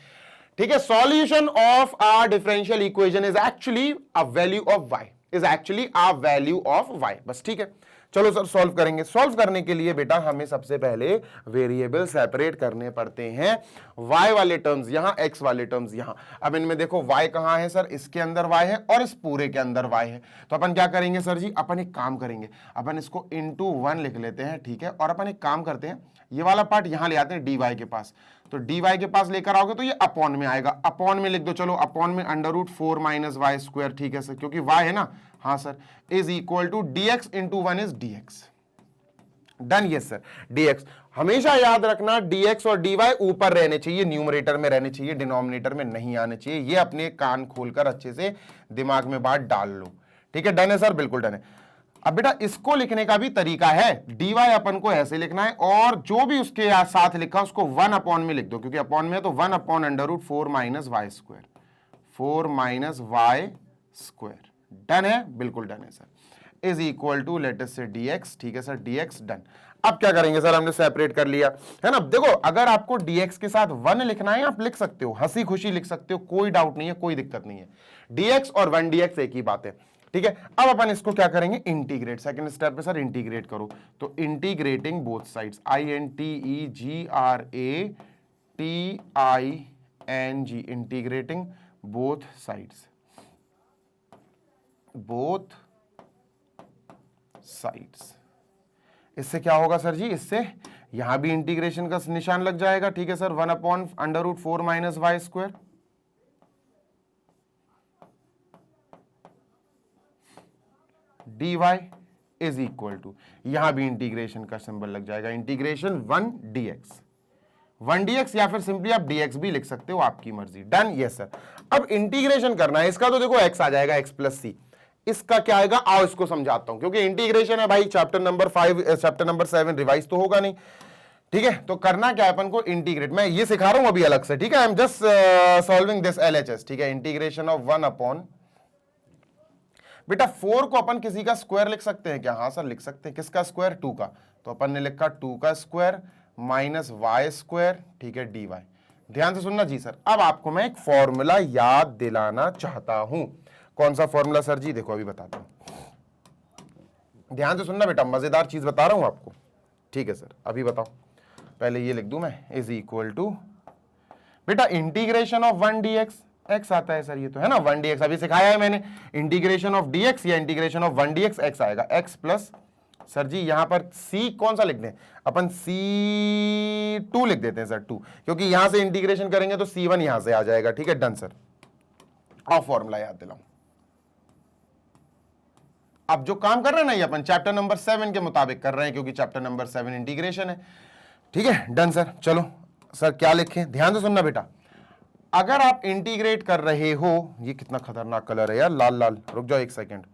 ठीक है। Solution of our differential equation is actually a value of y, is actually a value of y। बस ठीक है, चलो सर सॉल्व करेंगे। सॉल्व करने के लिए बेटा हमें सबसे पहले वेरिएबल सेपरेट करने पड़ते हैं, y वाले टर्म्स यहां, x वाले टर्म्स यहां। अब इनमें देखो y कहां है सर, इसके अंदर y है और इस पूरे के अंदर y है। तो अपन क्या करेंगे सर जी, अपन एक काम करेंगे, अपन इसको इंटू 1 लिख लेते हैं, ठीक है। और अपन एक काम करते हैं, ये वाला पार्ट यहां ले आते हैं dy के पास। तो dy के पास लेकर आओगे तो ये अपॉन में आएगा, अपॉन में लिख दो, चलो अपॉन में √4 - y², ठीक है सर, क्योंकि y है ना, हाँ sir, is equal to dx into 1 is dx। Done, yes sir, dx। हमेशा याद रखना dx और dy ऊपर रहने चाहिए, न्यूमरेटर में रहने चाहिए, डिनोमिनेटर में नहीं आने चाहिए। ये अपने कान खोलकर अच्छे से दिमाग में बात डाल लो, ठीक है। डन है सर, बिल्कुल डन है। अब बेटा इसको लिखने का भी तरीका है, dy अपन को ऐसे लिखना है और जो भी उसके साथ लिखा उसको 1 अपॉन में लिख दो, क्योंकि अपॉन में है तो 1 अपॉन √4 - y², 4 - y²। डन है, बिल्कुल डन है sir, is equal to let us say dx, ठीक है सर, dx डन। अब क्या करेंगे सर, हमने सेपरेट कर लिया है ना। देखो अगर आपको dx के साथ 1 लिखना है आप लिख सकते हो, हंसी खुशी लिख सकते हो, कोई डाउट नहीं है, कोई दिक्कत नहीं है। dx और 1dx एक ही बात है, ठीक है। अब अपन इसको क्या करेंगे, इंटीग्रेट। सेकंड स्टेप पे सर इंटीग्रेट करो, तो integrating both sides, INTEGRATING, integrating both sides, both sides. इससे क्या होगा सर जी, इससे यहां भी इंटीग्रेशन का निशान लग जाएगा, ठीक है sir. 1 upon √4 - y², dy is equal to, यहां भी इंटीग्रेशन का सिंबल लग जाएगा, इंटीग्रेशन 1dx या फिर सिंपली आप dx भी लिख सकते हो, आपकी मर्जी। Done, yes sir. अब इंटीग्रेशन करना है इसका, तो देखो x आ जाएगा, x + c। इसका क्या आएगा, आओ इसको समझाता हूं, क्योंकि इंटीग्रेशन है भाई, chapter number 5 chapter number 7 revise तो होगा नहीं, ठीक है। तो करना क्या है अपन को, इंटीग्रेट, मैं ये सिखा रहा हूं अभी अलग से, ठीक है। I am just solving this LHS, ठीक है। इंटीग्रेशन ऑफ 1 अपॉन, बेटा 4 को अपन किसी का स्क्वायर लिख सकते हैं क्या, हाँ सर लिख सकते हैं। किसका स्क्वायर, 2 का, तो अपन ने लिखा 2 का स्क्वायर माइनस y², ठीक है, dy। ध्यान से सुनना जी सर। अब आपको मैं एक फॉर्मूला याद दिलाना चाहता हूं। कौन सा फॉर्मूला सर जी, देखो अभी बताता हूं, ध्यान से सुनना बेटा, मजेदार चीज बता रहा हूं आपको, ठीक है सर। अभी बताओ, पहले ये लिख दूं मैं, इज इक्वल टू, बेटा इंटीग्रेशन ऑफ 1dx, x आता है सर, ये तो है ना 1dx, अभी सिखाया है मैंने। इंटीग्रेशन ऑफ dx या इंटीग्रेशन ऑफ 1dx, x आएगा, x प्लस, सर जी यहां पर c कौन सा लिख दें, अपन c2 लिख देते हैं सर, 2, क्योंकि यहां से इंटीग्रेशन करेंगे तो c1 यहां से आ जाएगा, ठीक है। Done sir. और फॉर्मूला याद दिलाऊं, अब जो काम कर रहे हैं ना ये अपन चैप्टर नंबर 7 के मुताबिक कर रहे हैं, क्योंकि चैप्टर नंबर 7 इंटीग्रेशन है, ठीक है। Done sir. चलो सर क्या लिखें, ध्यान से सुनना बेटा, अगर आप इंटीग्रेट कर रहे हो, ये कितना खतरनाक कलर है यार, लाल लाल, रुक जाओ एक सेकेंड,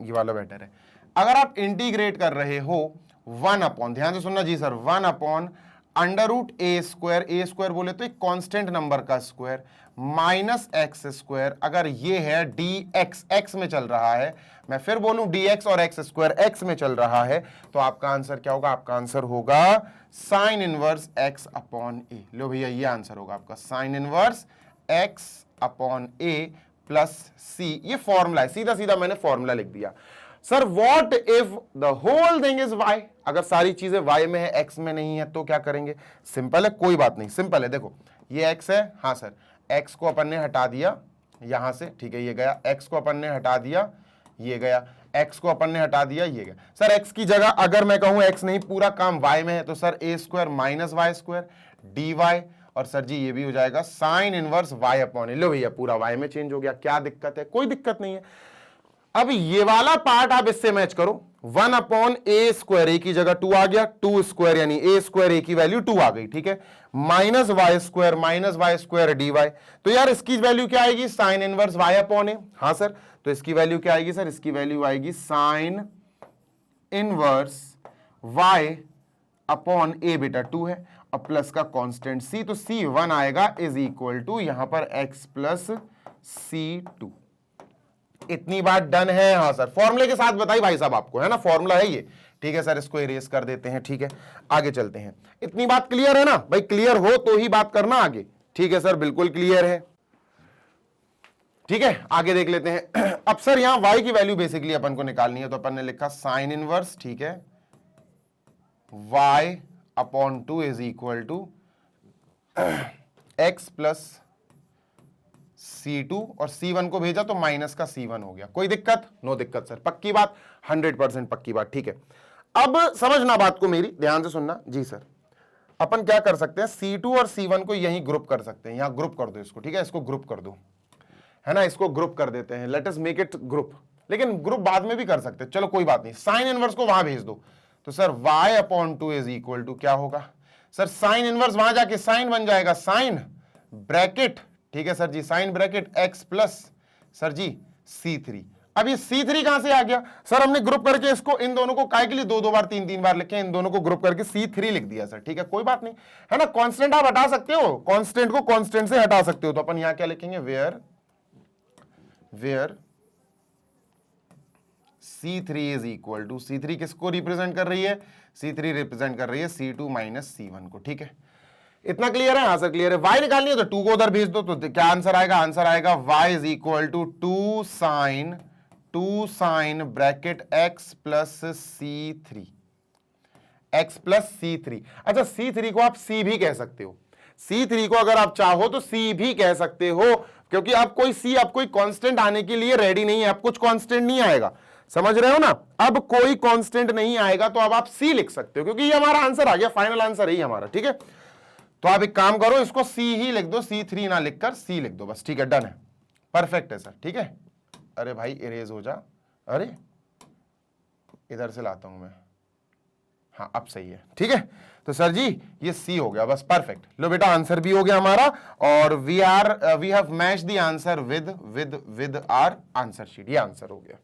ये वाला बेटर है। अगर आप इंटीग्रेट कर रहे हो 1 अपॉन, ध्यान से सुनना जी सर, 1 अपॉन √a², a² बोले तो एक कांस्टेंट नंबर का स्क्वायर, माइनस x², अगर ये है dx, x में चल रहा है, मैं फिर बोलूं dx और x² x में चल रहा है, तो आपका आंसर क्या होगा, आपका आंसर होगा sine inverse x upon a। लो भैया ये आंसर होगा आपका, sine inverse x upon a plus c। ये फॉर्मूला है, सीधा सीधा मैंने फॉर्मूला लिख दिया। Sir what if the whole thing is y, अगर सारी चीजें y में है x में नहीं है तो क्या करेंगे, सिंपल है, कोई बात नहीं, सिंपल है। देखो ये x है, हाँ सर, x को अपन ने हटा दिया यहां से, ठीक है, ये गया, x को अपन ने हटा दिया, ये गया, x को अपन ने हटा दिया, ये गया। सर x की जगह अगर मैं कहूं x नहीं, पूरा काम y में है, तो sir a² minus y² dy, और सर जी ये भी हो जाएगा साइन इनवर्स y अपॉन ए। लो भैया पूरा y में चेंज हो गया, क्या दिक्कत है, कोई दिक्कत नहीं है। अब ये वाला पार्ट आप इससे मैच करो, 1 अपॉन a² a की जगह 2 आ गया, 2² यानी a² a की वैल्यू 2 आ गई, ठीक है, माइनस y² dy, तो यार इसकी वैल्यू क्या आएगी, साइन इनवर्स y अपॉन ए। हाँ सर, तो इसकी वैल्यू क्या आएगी सर, इसकी वैल्यू आएगी साइन इनवर्स y अपॉन ए, बेटा 2 है, और प्लस का कांस्टेंट c, तो c1 आएगा इज इक्वल टू यहां पर x प्लस c2। इतनी बात डन है, हाँ सर, फॉर्मूले के साथ बताई भाई साहब आपको, है ना, फॉर्मूला है ये, ठीक है सर। इसको इरेज कर देते हैं, ठीक है, आगे चलते हैं। इतनी बात क्लियर है ना भाई, क्लियर हो तो ही बात करना आगे, ठीक है सर, बिल्कुल क्लियर है। ठीक है, आगे देख लेते हैं। अब सर यहां y की वैल्यू बेसिकली अपन को निकालनी है, तो अपन ने लिखा साइन इनवर्स, ठीक है, y अपॉन 2 is equal to x plus C2 और C1 को भेजा तो माइनस का C1 हो गया। कोई दिक्कत? नो दिक्कत सर, पक्की बात, 100% पक्की बात। ठीक है, अब समझना बात को, मेरी ध्यान से सुनना जी सर। अपन क्या कर सकते हैं, C2 और C1 को यहीं ग्रुप कर सकते हैं, यहां ग्रुप कर दो इसको, ठीक है, इसको ग्रुप कर दो, है ना, इसको ग्रुप कर देते हैं, let us make it group, लेकिन ग्रुप बाद में भी कर सकते हैं, चलो कोई बात नहीं। साइन इनवर्स को वहां भेज दो, तो सर y अपॉन 2 इज इक्वल टू क्या होगा सर, साइन इनवर्स वहां जाके साइन बन जाएगा, साइन ब्रैकेट, ठीक है sir ji, sine bracket x plus sir ji C3। अब ये C3 कहां से आ गया सर, हमने ग्रुप करके इसको, इन दोनों को काय के लिए 2-2 बार 3-3 बार लिखे, इन दोनों को ग्रुप करके C3 लिख दिया सर। ठीक है, कोई बात नहीं, है ना, कांस्टेंट आप हटा सकते हो, कांस्टेंट को कांस्टेंट से हटा सकते हो, तो अपन यहां क्या लिखेंगे, where C3 is equal to, C3 किसको रिप्रेजेंट कर रही है, C3 रिप्रेजेंट कर रही है C2 माइनस C1 को। ठीक है, इतना क्लियर है? हाँ सर क्लियर है। y निकालनी है तो 2 को उधर भेज दो, तो क्या आंसर आएगा, आंसर आएगा y is equal to 2 sine bracket x plus C3, x plus C3। अच्छा, C3 को आप C भी कह सकते हो, C3 को अगर आप चाहो तो C भी कह सकते हो, क्योंकि अब कोई C, अब कोई कांस्टेंट आने के लिए रेडी नहीं है, अब कुछ कांस्टेंट नहीं आएगा, समझ रहे हो ना, अब कोई कांस्टेंट नहीं आएगा, तो अब आप C लिख सकते हो, क्योंकि ये हमारा आंसर आ गया, फाइनल आंसर ही हमारा। ठीक है, तो आप एक काम करो, इसको C ही लिख दो, C3 ना लिखकर C लिख दो बस। ठीक है, डन है, परफेक्ट है सर। ठीक है, अरे भाई इरेज हो जा, अरे इधर से लाता हूं मैं, हाँ अब सही है। ठीक है, तो सर जी ये C हो गया बस, परफेक्ट। लो बेटा, आंसर भी हो गया हमारा, और we have matched the answer with our answer sheet, ये आंसर हो गया,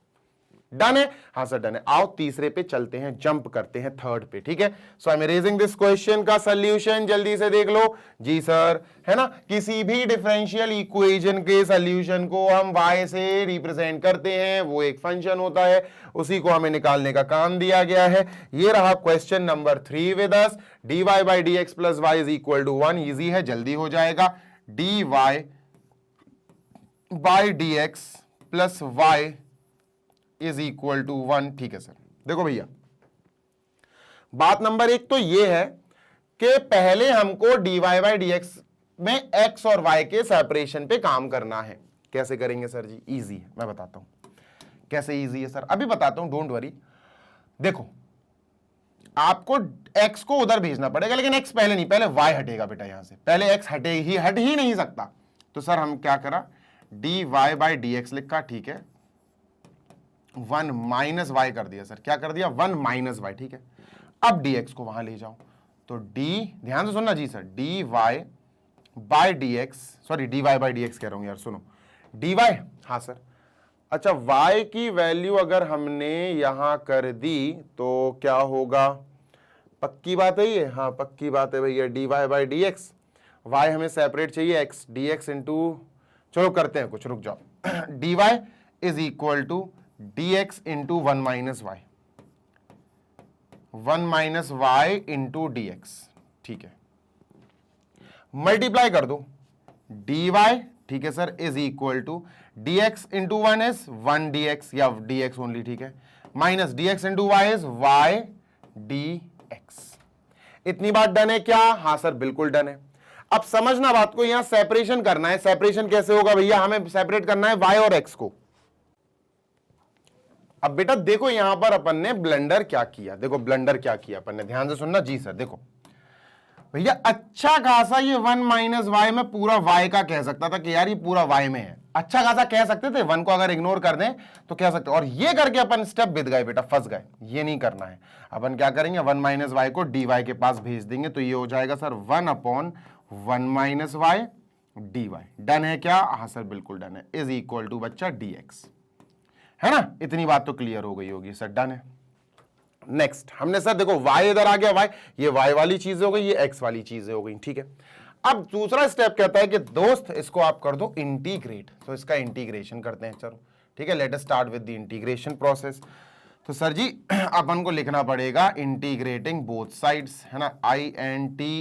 डन है। हाँ सर डन है। आओ तीसरे पे चलते हैं, जंप करते हैं थर्ड पे। ठीक है, so I am raising this question का सॉल्यूशन, जल्दी से देख लो जी सर, है ना, किसी भी डिफरेंशियल इक्वेशन के सॉल्यूशन को हम y से रिप्रेजेंट करते हैं, वो एक फंक्शन होता है, उसी को हमें निकालने का काम दिया गया है। ये रहा question number 3 with us, dy by dx प्लस y is equal to 1, easy है, जल्दी हो जाएगा, dy by dx प्लस y इज इक्वल टू 1। ठीक है सर, देखो भैया, बात नंबर 1 तो ये है कि पहले हमको dy बाई dx में x और y के सेपरेशन पे काम करना है। कैसे करेंगे सर जी? इजी है, मैं बताता हूं कैसे इजी है सर, अभी बताता हूं, डोंट वरी। देखो, आपको x को उधर भेजना पड़ेगा, लेकिन x पहले नहीं, पहले y हटेगा बेटा, यहां से पहले x हट ही नहीं सकता। तो सर हम क्या करा, dy बाई dx लिखा, ठीक है, 1 माइनस वाई कर दिया सर, क्या कर दिया, 1 माइनस वाई। ठीक है, अब dx को वहां ले जाओ, तो d, ध्यान से सुनना जी sir, dy by dx, sorry dy by dx कह रहा हूं यार, सुनो, dy, हाँ सर, अच्छा y की वैल्यू अगर हमने यहां कर दी तो क्या होगा, पक्की बात है ये, हाँ पक्की बात है भैया, dy बाय dx, y हमें सेपरेट चाहिए, x dx इंटू, चलो करते हैं कुछ, रुक जाओ, dy is equal to dx into 1 minus y, 1 minus y into dx। ठीक है, मल्टीप्लाई कर दो, dy, ठीक है sir, is equal to dx into 1 is 1 dx या dx ओनली, ठीक है, minus dx into y is y dx। इतनी बात डन है क्या? हाँ सर बिल्कुल डन है। अब समझना बात को, यहां सेपरेशन करना है, सेपरेशन कैसे होगा भैया, हमें सेपरेट करना है y और x को। अब बेटा देखो, यहां पर अपन ने ब्लंडर क्या किया, देखो ब्लंडर क्या किया अपन ने, ध्यान से सुनना जी सर। देखो भैया, अच्छा खासा ये 1 माइनस वाई में पूरा y का कह सकता था कि यार ये पूरा y में है, अच्छा खासा कह सकते थे, 1 को अगर इग्नोर कर दें तो कह सकते, और ये करके अपन स्टेप बित गए बेटा, फंस गए, ये नहीं करना है। अपन क्या करेंगे, 1 माइनस वाई को dy के पास भेज देंगे, तो ये हो जाएगा sir 1 upon 1 minus y dy। Done है क्या? हाँ सर बिल्कुल डन है, इज इक्वल टू बच्चा dx, है ना, इतनी बात तो क्लियर हो गई होगी सर, डन है। नेक्स्ट हमने सर देखो y इधर आ गया, y, ये y वाली चीजें हो गई, ये x वाली चीजें हो गई, ठीक है। अब दूसरा स्टेप कहता है कि दोस्त इसको आप कर दो इंटीग्रेट, तो इसका इंटीग्रेशन करते हैं, चलो ठीक है, let us start with the integration process. तो सर जी अपन को लिखना पड़ेगा इंटीग्रेटिंग बोथ साइड्स, है ना, INTEGRATING,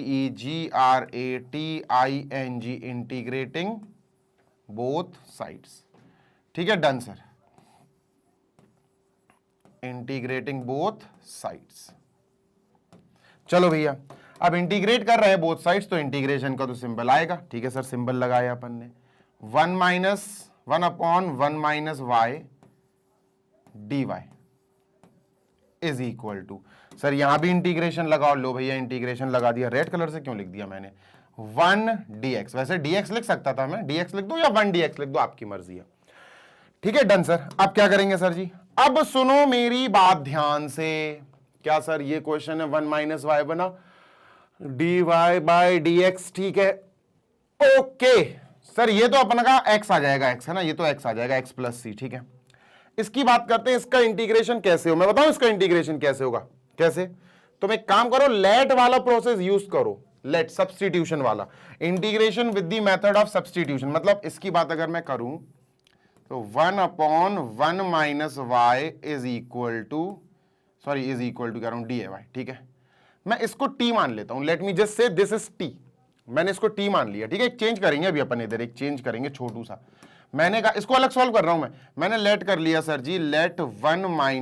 इंटीग्रेटिंग बोथ साइड्स। ठीक है, done sir. Integrating both sides. चलो भैया, अब इंटीग्रेट कर रहे हैं बोथ साइड्स, तो इंटीग्रेशन का तो सिंबल आएगा। ठीक है सर, सिंबल लगाया अपन ने, 1 - 1/1 y dy is equal to, sir यहां भी इंटीग्रेशन लगाओ। लो भैया, इंटीग्रेशन लगा दिया। रेड कलर से क्यों लिख दिया मैंने? 1 dx, वैसे dx लिख सकता था मैं, dx लिख दो या 1 dx लिख दो, आपकी मर्जी है। ठीक है, डन सर। अब क्या करेंगे सर जी? अब सुनो मेरी बात ध्यान से। क्या सर ये क्वेश्चन है 1 - y बना dy बाय dx, ठीक है, ओके सर। ये तो अपना का x आ जाएगा, x है ना, ये तो x आ जाएगा, x + c, ठीक है। इसकी बात करते हैं, इसका इंटीग्रेशन कैसे हो, मैं बताऊं इसका इंटीग्रेशन कैसे होगा। कैसे? तुम एक काम करो, लेट वाला प्रोसेस यूज करो, लेट सब्स्टिट्यूशन वाला, integration with the method of substitution. मतलब इसकी बात अगर मैं करूं तो 1/1 - y इज इक्वल टू कह रहा हूं dy, ठीक है। मैं इसको t मान लेता हूं, late me just say this is t, मैंने इसको t मान लिया, ठीक है। एक चेंज करेंगे अभी अपन, इधर एक चेंज करेंगे छोटू सा। मैंने कहा इसको अलग सॉल्व कर रहा हूं मैंने लेट कर लिया sir ji, let 1 - y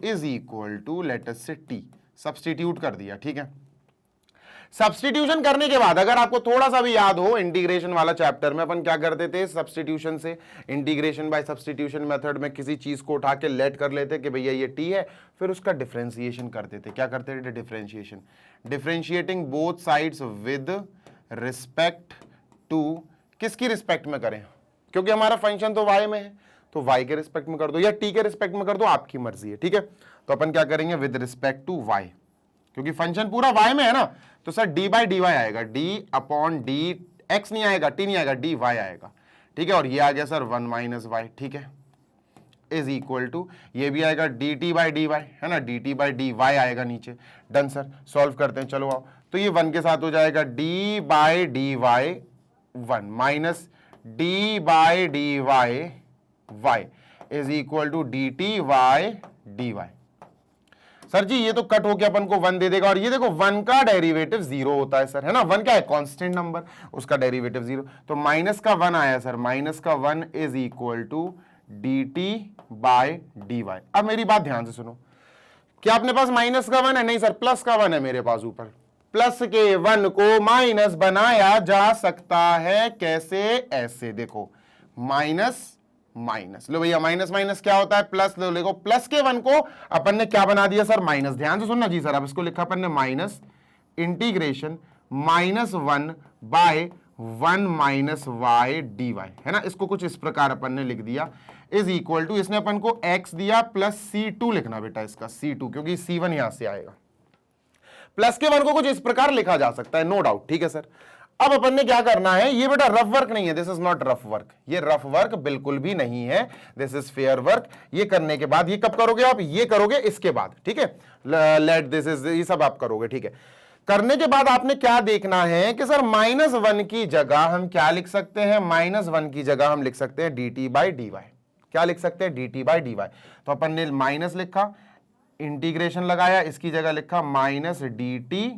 is equal to let us say t, substitute कर दिया, ठीक है। सब्स्टिट्यूशन करने के बाद अगर आपको थोड़ा सा भी याद हो, इंटीग्रेशन वाला चैप्टर में अपन क्या करते थे, सब्स्टिट्यूशन से, इंटीग्रेशन बाय सब्स्टिट्यूशन मेथड में किसी चीज को उठा के लेट कर लेते कि भैया ये t है, फिर उसका डिफरेंशिएशन करते थे। क्या करते थे? Differentiation, differentiating both sides with respect to, किसकी रिस्पेक्ट में करें? क्योंकि हमारा फंक्शन तो y में है, तो y के रिस्पेक्ट में कर दो या t के रिस्पेक्ट में कर दो, आपकी मर्जी है, ठीक है। तो अपन क्या करेंगे? विद रिस्पेक्ट टू y, क्योंकि फंक्शन पूरा y में है ना, तो सर d/dy आएगा, d/d, x नहीं आएगा, t नहीं आएगा, dy आएगा, ठीक है। और ये आ गया सर 1 - y, ठीक है, इज इक्वल टू, ये भी आएगा dt/dy, है ना, dt/dy आएगा नीचे। डन सर, सॉल्व करते हैं, चलो आओ। तो ये 1 के साथ हो जाएगा d/dy 1 minus d/dy y is equal to dt/dy। Sir ji ये तो कट होके अपन को 1 दे देगा, और ये देखो 1 का डेरिवेटिव 0 होता है सर, है ना। 1 क्या है? कांस्टेंट नंबर, उसका डेरिवेटिव 0, तो माइनस का 1 आया सर, माइनस का 1 इज इक्वल टू dt/dy। अब मेरी बात ध्यान से सुनो, क्या अपने पास माइनस का 1 है? नहीं सर, प्लस का 1 है मेरे पास ऊपर। प्लस के 1 को माइनस बनाया जा सकता है, कैसे? ऐसे देखो, माइनस माइनस, लो भैया माइनस माइनस क्या होता है? प्लस। लो देखो, प्लस के 1 को अपन ने क्या बना दिया सर? माइनस। ध्यान से सुनना जी सर, अब इसको लिखा अपन ने minus integration -1 bye 1 - y dy, है ना। इसको कुछ इस प्रकार अपन ने लिख दिया, इज इक्वल टू, इसने अपन को x दिया प्लस c2 लिखना बेटा, इसका c2, क्योंकि c1 यहां से आएगा। प्लस के 1 को कुछ इस प्रकार लिखा जा सकता है, नो डाउट, ठीक है सर। अब अपन ने क्या करना है, ये बेटा रफ वर्क नहीं है, this is not rough work, ये रफ वर्क बिल्कुल भी नहीं है, दिस इज फेयर वर्क। ये करने के बाद, ये कब करोगे आप? ये करोगे इसके बाद, ठीक है। लेट दिस इज, ये सब आप करोगे, ठीक है। करने के बाद आपने क्या देखना है कि सर -1 की जगह हम क्या लिख सकते हैं? -1 की जगह हम लिख सकते हैं dt/dy। क्या लिख सकते हैं? dt/dy। तो अपन ने माइनस लिखा, इंटीग्रेशन लगाया, इसकी जगह लिखा -dt/dy।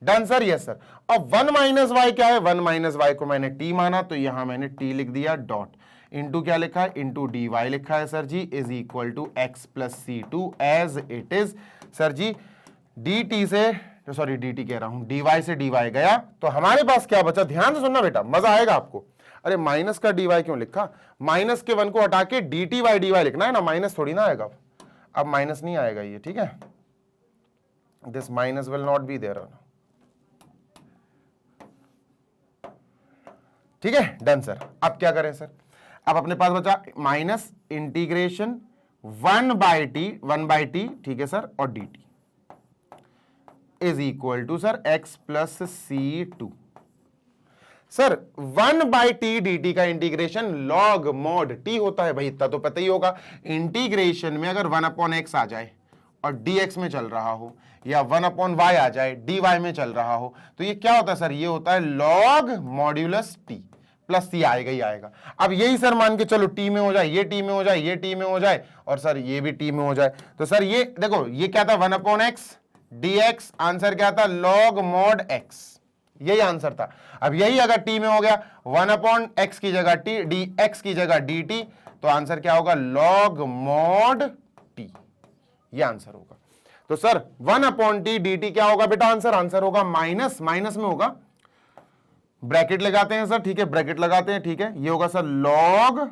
Done sir, yes sir. अब 1 - y क्या है? 1 - y को मैंने t माना, तो यहां मैंने t लिख दिया, डॉट, इंटू क्या लिखा है? इंटू dy लिखा है sir ji, is equal to x + c2 as it is. Sir ji dt से, सॉरी dt कह रहा हूं, dy से dy गया, तो हमारे पास क्या बचा? ध्यान से सुनना बेटा, मजा आएगा आपको। अरे माइनस का dy क्यों लिखा? माइनस के 1 को हटा के dt/dy लिखना है ना, माइनस थोड़ी ना आएगा। अब माइनस नहीं आएगा ये, ठीक है, this minus will not be there, ठीक है। Done sir. अब क्या करें सर? अब अपने पास बचा माइनस इंटीग्रेशन 1/t, ठीक है सर, और dt is equal to sir x + c2। Sir 1/t dt का इंटीग्रेशन log mod t होता है भाई, इतना तो पता ही होगा। इंटीग्रेशन में अगर 1/x आ जाए और dx में चल रहा हो, या 1/y आ जाए dy में चल रहा हो, तो ये क्या होता है सर? ये होता है log modulus t, plus c आएगा ही आएगा। अब यही सर मान के चलो t में हो जाए, ये t में हो जाए, ये t में हो जाए, और सर ये भी t में हो जाए, तो सर ये देखो, ये क्या था? 1/x dx, आंसर क्या था? log mod x, यही आंसर था। अब यही अगर टी में हो गया 1/x की जगह टी, डी एक्स की जगह डी टी, तो आंसर क्या होगा, log mod टी, ये आंसर होगा। तो सर 1/t dt क्या होगा बेटा आंसर, आंसर होगा माइनस, माइनस में होगा, ब्रैकेट लगाते हैं सर, ठीक है, ब्रैकेट लगाते हैं, ठीक है, ये होगा सर log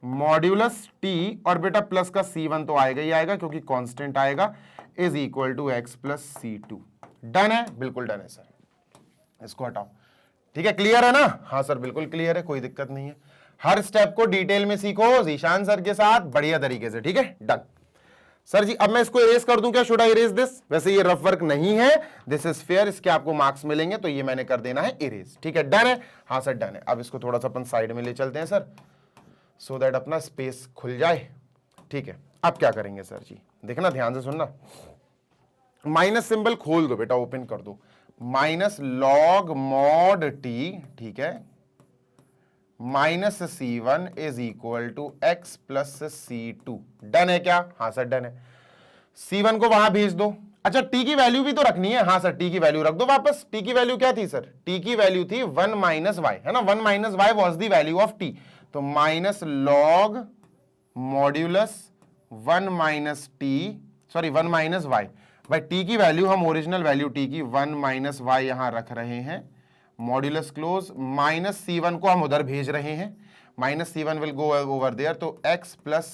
मॉड्यूलस टी, और बेटा प्लस का c1 तो आएगा ही आएगा क्योंकि कांस्टेंट आएगा, is equal to x plus c2। Done है, बिल्कुल डन है सर, इसको हटाओ, ठीक है, क्लियर है ना, हाँ सर बिल्कुल क्लियर है, कोई दिक्कत नहीं है। हर स्टेप को डिटेल में सीखो जीशान सर के साथ बढ़िया तरीके से, ठीक है, डन। सर जी अब मैं इसको इरेज कर दूं क्या, शुड आई इरेज दिस, वैसे ये रफ वर्क नहीं है, दिस इज फेयर, इसके आपको मार्क्स मिलेंगे, तो ये मैंने कर देना है इरेज, ठीक है, डन है, हाँ सर डन है। अब इसको थोड़ा सा अपन साइड में ले चलते हैं सर, सो दैट अपना स्पेस खुल जाए, ठीक है। अब क्या करेंगे सर जी, देखना ध्यान से सुनना, माइनस सिंबल खोल दो बेटा, ओपन कर दो, माइनस लॉग मॉड टी, ठीक है, minus c1 is equal to x plus c2। Done है क्या, हाँ सर डन है। c1 को वहां भेज दो, अच्छा t की वैल्यू भी तो रखनी है, हाँ सर t की वैल्यू रख दो वापस। t की वैल्यू क्या थी सर, t की वैल्यू थी 1 माइनस वाई, है ना, 1 minus y was the value of t, तो minus log modulus 1 minus t, sorry 1 minus y, भाई t की वैल्यू हम ओरिजिनल वैल्यू t की 1 माइनस वाई यहां रख रहे हैं, मॉड्यूलस क्लोज, माइनस c1 को हम उधर भेज रहे हैं, minus c1 will go over there, तो x plus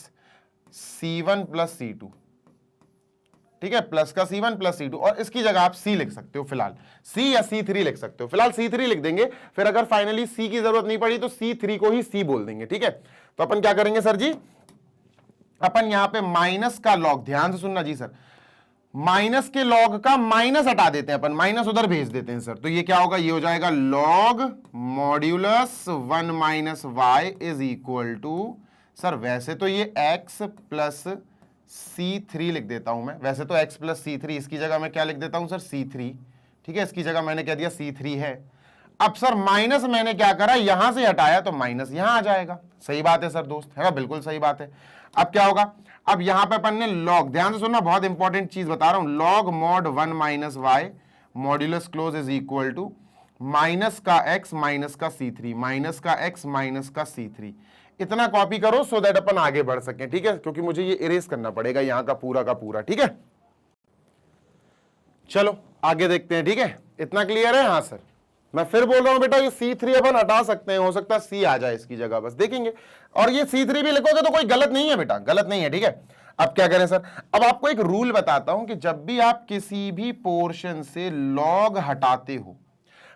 c1 plus c2, ठीक है, प्लस का c1 प्लस c2, और इसकी जगह आप c लिख सकते हो फिलहाल, c या c3 लिख सकते हो, फिलहाल c3 लिख देंगे, फिर अगर फाइनली c की जरूरत नहीं पड़ी तो c3 को ही c बोल देंगे, ठीक है। तो अपन क्या करेंगे सर जी, अपन यहां पे माइनस का लॉग, ध्यान से सुनना जी सर, माइनस के लॉग का माइनस हटा देते हैं अपन, माइनस उधर भेज देते हैं सर, तो ये क्या होगा, ये हो जाएगा log modulus 1 minus y is equal to, sir वैसे तो ये x प्लस c3 लिख देता हूं मैं, वैसे तो x प्लस c3, इसकी जगह मैं क्या लिख देता हूं सर c3, ठीक है, इसकी जगह मैंने कह दिया c3 है। अब सर माइनस मैंने क्या करा, यहां से हटाया तो माइनस यहां आ जाएगा, सही बात है सर दोस्त, है ना, बिल्कुल सही बात है। अब क्या होगा, अब यहां पे अपन ने लॉग, ध्यान से सुनना, बहुत इंपॉर्टेंट चीज बता रहा हूं, log mod 1 minus y modulus close is equal to minus का x माइनस का c3, माइनस का x माइनस का c3, इतना कॉपी करो सो दैट अपन आगे बढ़ सकें, ठीक है, क्योंकि मुझे ये इरेज करना पड़ेगा यहां का पूरा, ठीक है। चलो आगे देखते हैं, ठीक है, इतना क्लियर है, हाँ सर। मैं फिर बोल रहा हूं बेटा, ये c3 अपन हटा सकते हैं, हो सकता है c आ जाए इसकी जगह, बस देखेंगे, और ये c3 भी लिखोगे तो कोई गलत नहीं है बेटा, गलत नहीं है, ठीक है। अब क्या करें सर, अब आपको एक रूल बताता हूं कि जब भी आप किसी भी पोर्शन से लॉग हटाते हो,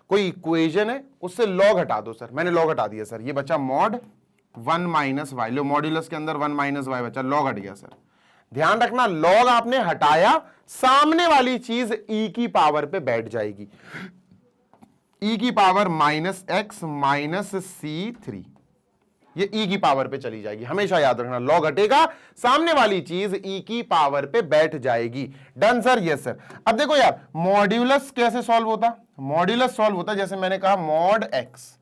कोई इक्वेशन है उससे लॉग हटा दो सर, मैंने लॉग हटा दिया सर, ये बचा मॉड 1 माइनस वाई, लो मॉड्यूलस के अंदर 1 माइनस वाई बचा, लॉग हट गया सर। ध्यान रखना, लॉग आपने हटाया, सामने वाली चीज e की पावर पे बैठ जाएगी, e की power minus x minus c3, ये e की पावर पे चली जाएगी, हमेशा याद रखना, लॉग हटेगा, सामने वाली चीज e की पावर पे बैठ जाएगी। Done sir, yes sir. अब देखो यार, मॉड्यूलस कैसे सॉल्व होता, मॉड्यूलस सॉल्व होता जैसे मैंने कहा मॉड x,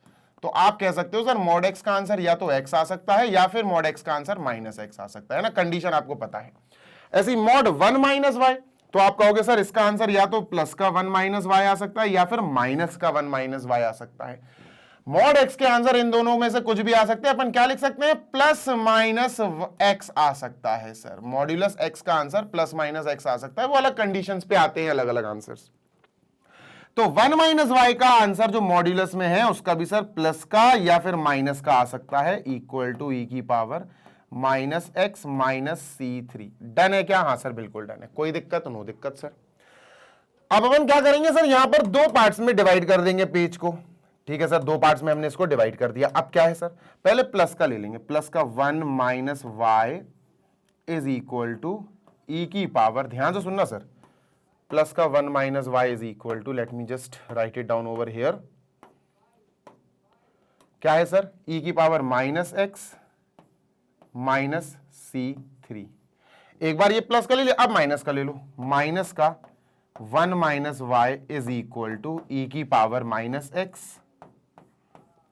तो आप कह सकते हो सर मॉड x का आंसर या तो x आ सकता है या फिर मॉड x का आंसर माइनस x आ सकता है ना, कंडीशन आपको पता है। ऐसी मॉड 1 माइनस वाई, तो आप कहोगे सर इसका आंसर या तो प्लस का 1 माइनस वाई आ सकता है या फिर माइनस का 1 माइनस वाई आ सकता है। मॉड x के आंसर इन दोनों में से कुछ भी आ सकते हैं, अपन क्या लिख सकते हैं, प्लस माइनस x आ सकता है सर, मॉड्यूलस x का आंसर प्लस माइनस x आ सकता है, वो अलग कंडीशंस पे आते हैं अलग अलग आंसर्स। तो 1 माइनस वाई का आंसर जो मॉड्यूलस में है उसका भी सर प्लस का या फिर माइनस का आ सकता है, इक्वल टू e की power minus x minus c3। Done है क्या, हाँ सर बिल्कुल डन है, कोई दिक्कत, नो दिक्कत सर। अब अपन क्या करेंगे सर, यहां पर दो पार्ट्स में डिवाइड कर देंगे पेज को, ठीक है सर, दो पार्ट्स में हमने इसको डिवाइड कर दिया। अब क्या है सर, पहले प्लस का ले लेंगे, प्लस का 1 minus y is equal to e की पावर, ध्यान से सुनना सर, प्लस का 1 minus y is equal to, let me just write it down over here, क्या है सर, e की power minus x minus c3। एक बार ये प्लस का ले लिया, अब माइनस का ले लो, माइनस का 1 minus y is equal to e की power minus x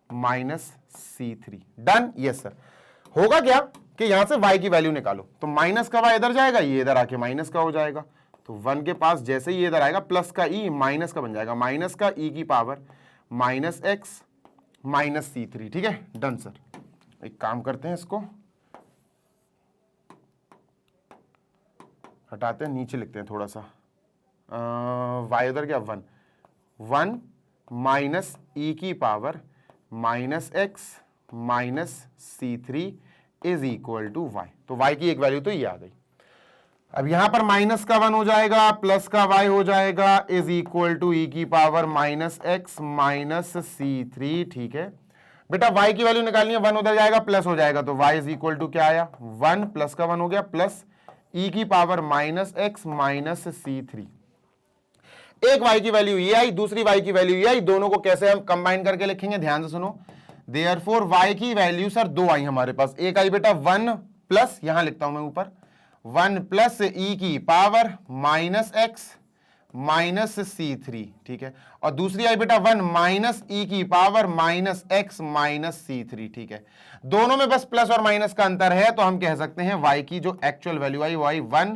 minus c3। Done, yes sir. होगा क्या कि यहां से y की वैल्यू निकालो, तो माइनस का y इधर जाएगा, ये इधर आके माइनस का हो जाएगा, तो 1 के पास जैसे ही इधर आएगा प्लस का ई माइनस का बन जाएगा, माइनस का ई की power minus x minus C3। ठीक है, डन सर। एक काम करते हैं, इसको हटाते हैं, नीचे लिखते हैं थोड़ा सा, y उधर क्या 1 माइनस ई की power minus x minus C3 is equal to y। तो y की एक वैल्यू तो ये आ गई। अब यहां पर माइनस का 1 हो जाएगा, प्लस का y हो जाएगा, इज इक्वल टू ई की power minus x minus C3। ठीक है बेटा, y की वैल्यू निकालनी है, 1 उधर जाएगा प्लस हो जाएगा, तो y इज इक्वल टू क्या आया 1 प्लस का 1 हो गया प्लस ई की power minus x minus C3। एक y की वैल्यू ये आई, दूसरी y की वैल्यू ये आई, दोनों को कैसे हम कंबाइन करके लिखेंगे, ध्यान से सुनो। देयरफॉर y की वैल्यू सर दो आई हमारे पास, एक आई बेटा 1 प्लस, यहां लिखता हूं मैं ऊपर 1 प्लस ई की power minus x minus C3। ठीक है, और दूसरी आई बेटा 1 माइनस ई की power minus x minus C3। ठीक है, दोनों में बस प्लस और माइनस का अंतर है, तो हम कह सकते हैं y की जो एक्चुअल वैल्यू आई वो आई 1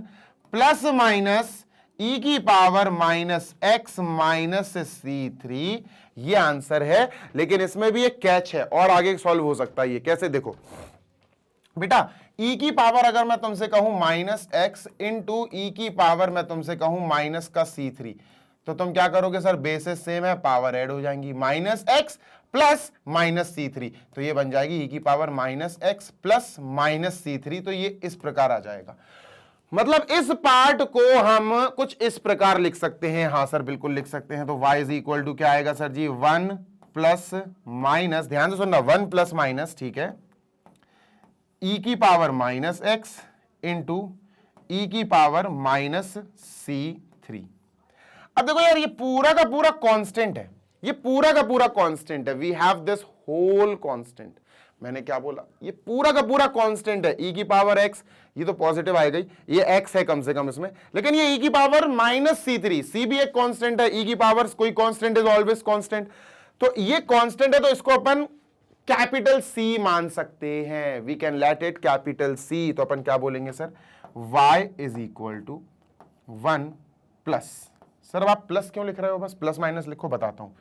प्लस माइनस ई की power minus x minus C3। ये आंसर है, लेकिन इसमें भी एक कैच है और आगे सॉल्व हो सकता है। ये कैसे, देखो बेटा, e की पावर अगर मैं तुमसे कहूं माइनस एक्स इंटू ई की पावर मैं तुमसे कहूं माइनस का C3, तो तुम क्या करोगे सर, बेसिस सेम है, पावर ऐड हो जाएंगी, minus x plus minus C3, तो ये बन जाएगी ई की power minus x plus minus C3। तो ये इस प्रकार आ जाएगा। मतलब इस पार्ट को हम कुछ इस प्रकार लिख सकते हैं। हाँ सर बिल्कुल लिख सकते हैं। तो y इज इक्वल टू क्या आएगा सर जी, 1 प्लस माइनस, ध्यान से सुनना, 1 प्लस माइनस, ठीक है, ई की power minus x into e की पावर माइनस C3। अब देखो यार, ये पूरा का पूरा कांस्टेंट है, ये पूरा का पूरा कांस्टेंट है। We have this whole constant. मैंने क्या बोला, ये पूरा का पूरा कांस्टेंट है। ई की पावर एक्स, ये तो पॉजिटिव आ गई, ये एक्स है कम से कम इसमें, लेकिन ये ई की पावर माइनस C3, सी भी एक कांस्टेंट है। ई की पावर कोई कांस्टेंट इज ऑलवेज कांस्टेंट, तो ये कांस्टेंट है, तो इसको अपन कैपिटल C मान सकते हैं। We can let it capital C। तो अपन क्या बोलेंगे sir, y is equal to 1 plus, sir अब आप प्लस क्यों लिख रहे हो, बस प्लस माइनस लिखो, बताता हूं।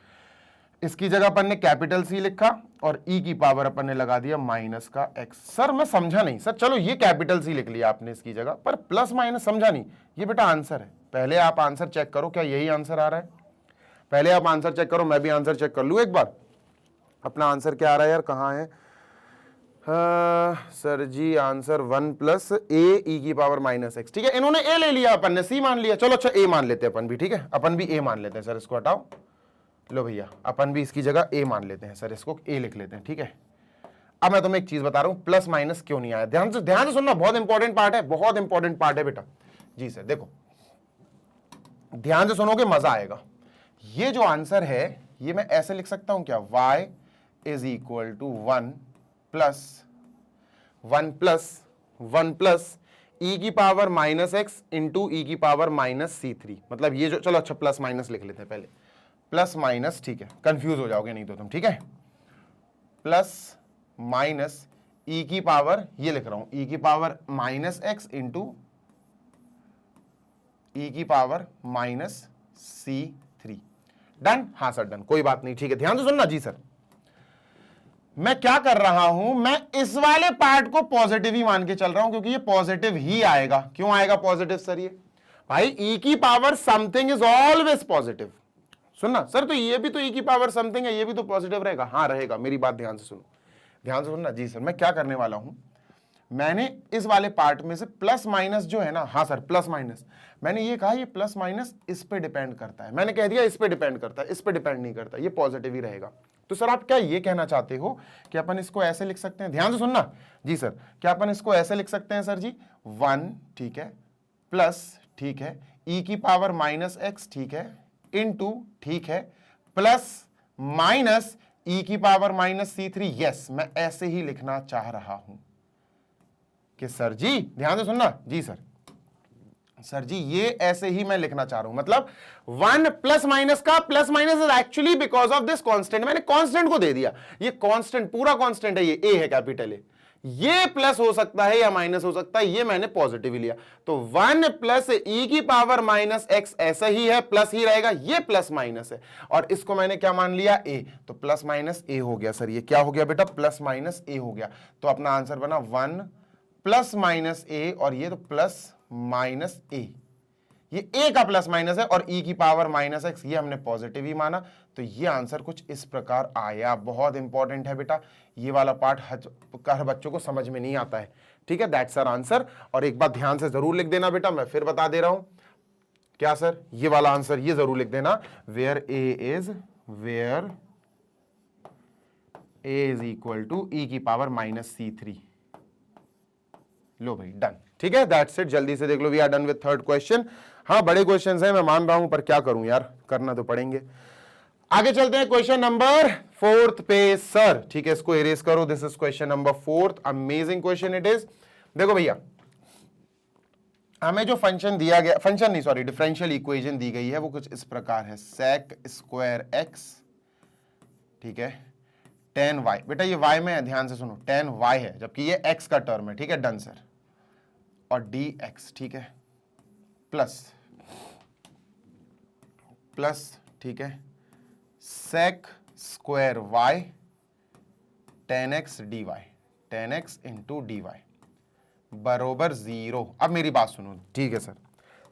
इसकी जगह अपन ने कैपिटल C लिखा और e की पावर अपन ने लगा दिया माइनस का x। सर मैं समझा नहीं सर, चलो ये कैपिटल C लिख लिया आपने इसकी जगह, पर प्लस माइनस समझा नहीं। ये बेटा आंसर है, पहले आप आंसर चेक करो, क्या यही आंसर आ रहा है, पहले आप आंसर चेक करो, मैं भी आंसर चेक कर लूं एक बार। अपना आंसर क्या आ रहा है यार, कहाँ है सर जी, आंसर 1 प्लस ए ई की पावर माइनस एक्स। ठीक है, इन्होंने ए ले लिया, अपन ने C मान लिया, चलो अच्छा ए मान लेते हैं अपन भी। ठीक है, अपन भी ए मान लेते हैं सर, इसको हटाओ, लो भैया अपन भी इसकी जगह ए मान लेते हैं सर, इसको ए लिख लेते हैं। ठीक है, अब मैं तुम्हें एक चीज बता रहा हूं, प्लस माइनस क्यों नहीं आया, ध्यान से सुनना, बहुत इंपॉर्टेंट पार्ट है, बहुत इंपॉर्टेंट पार्ट है बेटा। जी सर, देखो ध्यान से सुनोगे मजा आएगा। ये जो आंसर है ये मैं ऐसे लिख सकता हूं क्या, y is equal to 1 plus e की power minus x into e की पावर माइनस C3। मतलब ये जो, चलो अच्छा प्लस माइनस लिख लेते हैं पहले, प्लस माइनस, ठीक है, कंफ्यूज हो जाओगे नहीं तो तुम। ठीक है, प्लस माइनस ई की पावर, ये लिख रहा हूं, ई की power minus x into e की पावर माइनस C3। डन, हाँ सर डन, कोई बात नहीं। ठीक है, ध्यान से सुनना जी सर, मैं क्या कर रहा हूं, मैं इस वाले पार्ट को पॉजिटिव ही मान के चल रहा हूं, क्योंकि ये पॉजिटिव ही आएगा। क्यों आएगा पॉजिटिव सर, ये भाई ई की power something is always positive. सुनना सर, तो ये भी तो ई की पावर समथिंग है, ये भी तो पॉजिटिव रहेगा। हाँ रहेगा, मेरी बात ध्यान से सुनो, ध्यान से सुनना जी सर। मैं क्या करने वाला हूं, मैंने इस वाले पार्ट में से प्लस माइनस जो है ना, हाँ सर प्लस माइनस, मैंने ये कहा ये प्लस माइनस इस पे डिपेंड करता है, मैंने कह दिया इस पे डिपेंड करता है, इस पे डिपेंड नहीं करता, ये पॉजिटिव ही रहेगा। तो सर आप क्या ये कहना चाहते हो कि अपन इसको ऐसे लिख सकते हैं, ध्यान से सुनना जी सर, क्या अपन इसको ऐसे लिख सकते हैं सर जी, 1 ठीक है प्लस, ठीक है, ई की पावर माइनस एक्स, ठीक है, इनटू, ठीक है, प्लस माइनस ई की पावर माइनस C3। यस, मैं ऐसे ही लिखना चाह रहा हूं कि सर जी, ध्यान से सुनना जी सर जी ये ऐसे ही मैं लिखना चाह रहा हूं। मतलब 1 प्लस माइनस का plus minus is actually because of this constant, मैंने कांस्टेंट को दे दिया, ये कांस्टेंट पूरा कांस्टेंट है, ये ए है कैपिटल ए, ये प्लस हो सकता है या माइनस हो सकता है, ये मैंने पॉजिटिव लिया। तो 1 प्लस ई की पावर माइनस एक्स ऐसा ही है, प्लस ही रहेगा, ये प्लस माइनस है, और इसको मैंने क्या मान लिया, ए, तो प्लस माइनस ए हो गया सर। ये क्या हो गया बेटा, प्लस माइनस ए हो गया। तो अपना आंसर बना 1 प्लस माइनस ए, और ये तो प्लस माइनस ए, ये ए का प्लस माइनस है, और ई की पावर माइनस एक्स ये हमने पॉजिटिव ही माना। तो ये आंसर कुछ इस प्रकार आया। बहुत इंपॉर्टेंट है बेटा, ये वाला पार्ट हर बच्चों को समझ में नहीं आता है, ठीक है। That's our answer. और एक बात ध्यान से जरूर लिख देना बेटा, मैं फिर बता दे रहा हूं, क्या सर, ये वाला आंसर ये जरूर लिख देना, where a is equal to e की पावर माइनस C3। लो भाई, डन, ठीक है, दैट्स इट। जल्दी से देख लो, we are done with third question. हाँ, बड़े क्वेश्चंस हैं, मैं मान रहा हूं, पर क्या करूं यार, करना तो पड़ेंगे। आगे चलते हैं क्वेश्चन नंबर 4 पे सर, ठीक है, इसको इरेज करो। This is question number 4, amazing question it is. देखो भैया, हमें जो फंक्शन दिया गया, फंक्शन नहीं सॉरी, डिफरेंशियल इक्वेशन दी गई है, वो कुछ इस प्रकार है, sec स्क्वायर एक्स, ठीक है, tan y। बेटा ये y में है, ध्यान से सुनो, tan y है, जबकि ये x का टर्म है, ठीक है, डन सर, और dx, ठीक है, प्लस, ठीक है, sec square y tan x into dy बरोबर 0। अब मेरी बात सुनो, ठीक है सर।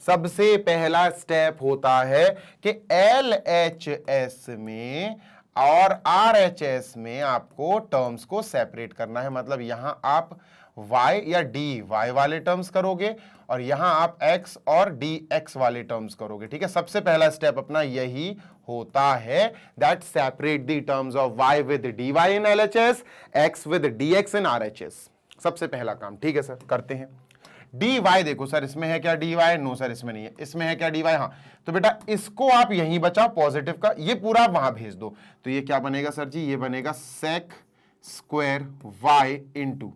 सबसे पहला स्टेप होता है कि LHS में और RHS में आपको टर्म्स को सेपरेट करना है। मतलब यहां आप y या dy वाले टर्म्स करोगे, और यहां आप x और dx वाले टर्म्स करोगे, ठीक है। सबसे पहला स्टेप अपना यही होता है, that separate the terms of y with dy in LHS, x with dx in RHS। सबसे पहला काम, ठीक है सर, करते हैं। dy देखो सर, इसमें है क्या dy, नो सर इसमें नहीं है, इसमें है क्या dy, हाँ, तो बेटा इसको आप यहीं बचा पॉजिटिव का, ये पूरा वहां भेज दो। तो ये क्या बनेगा सर जी, ये बनेगा sec square y into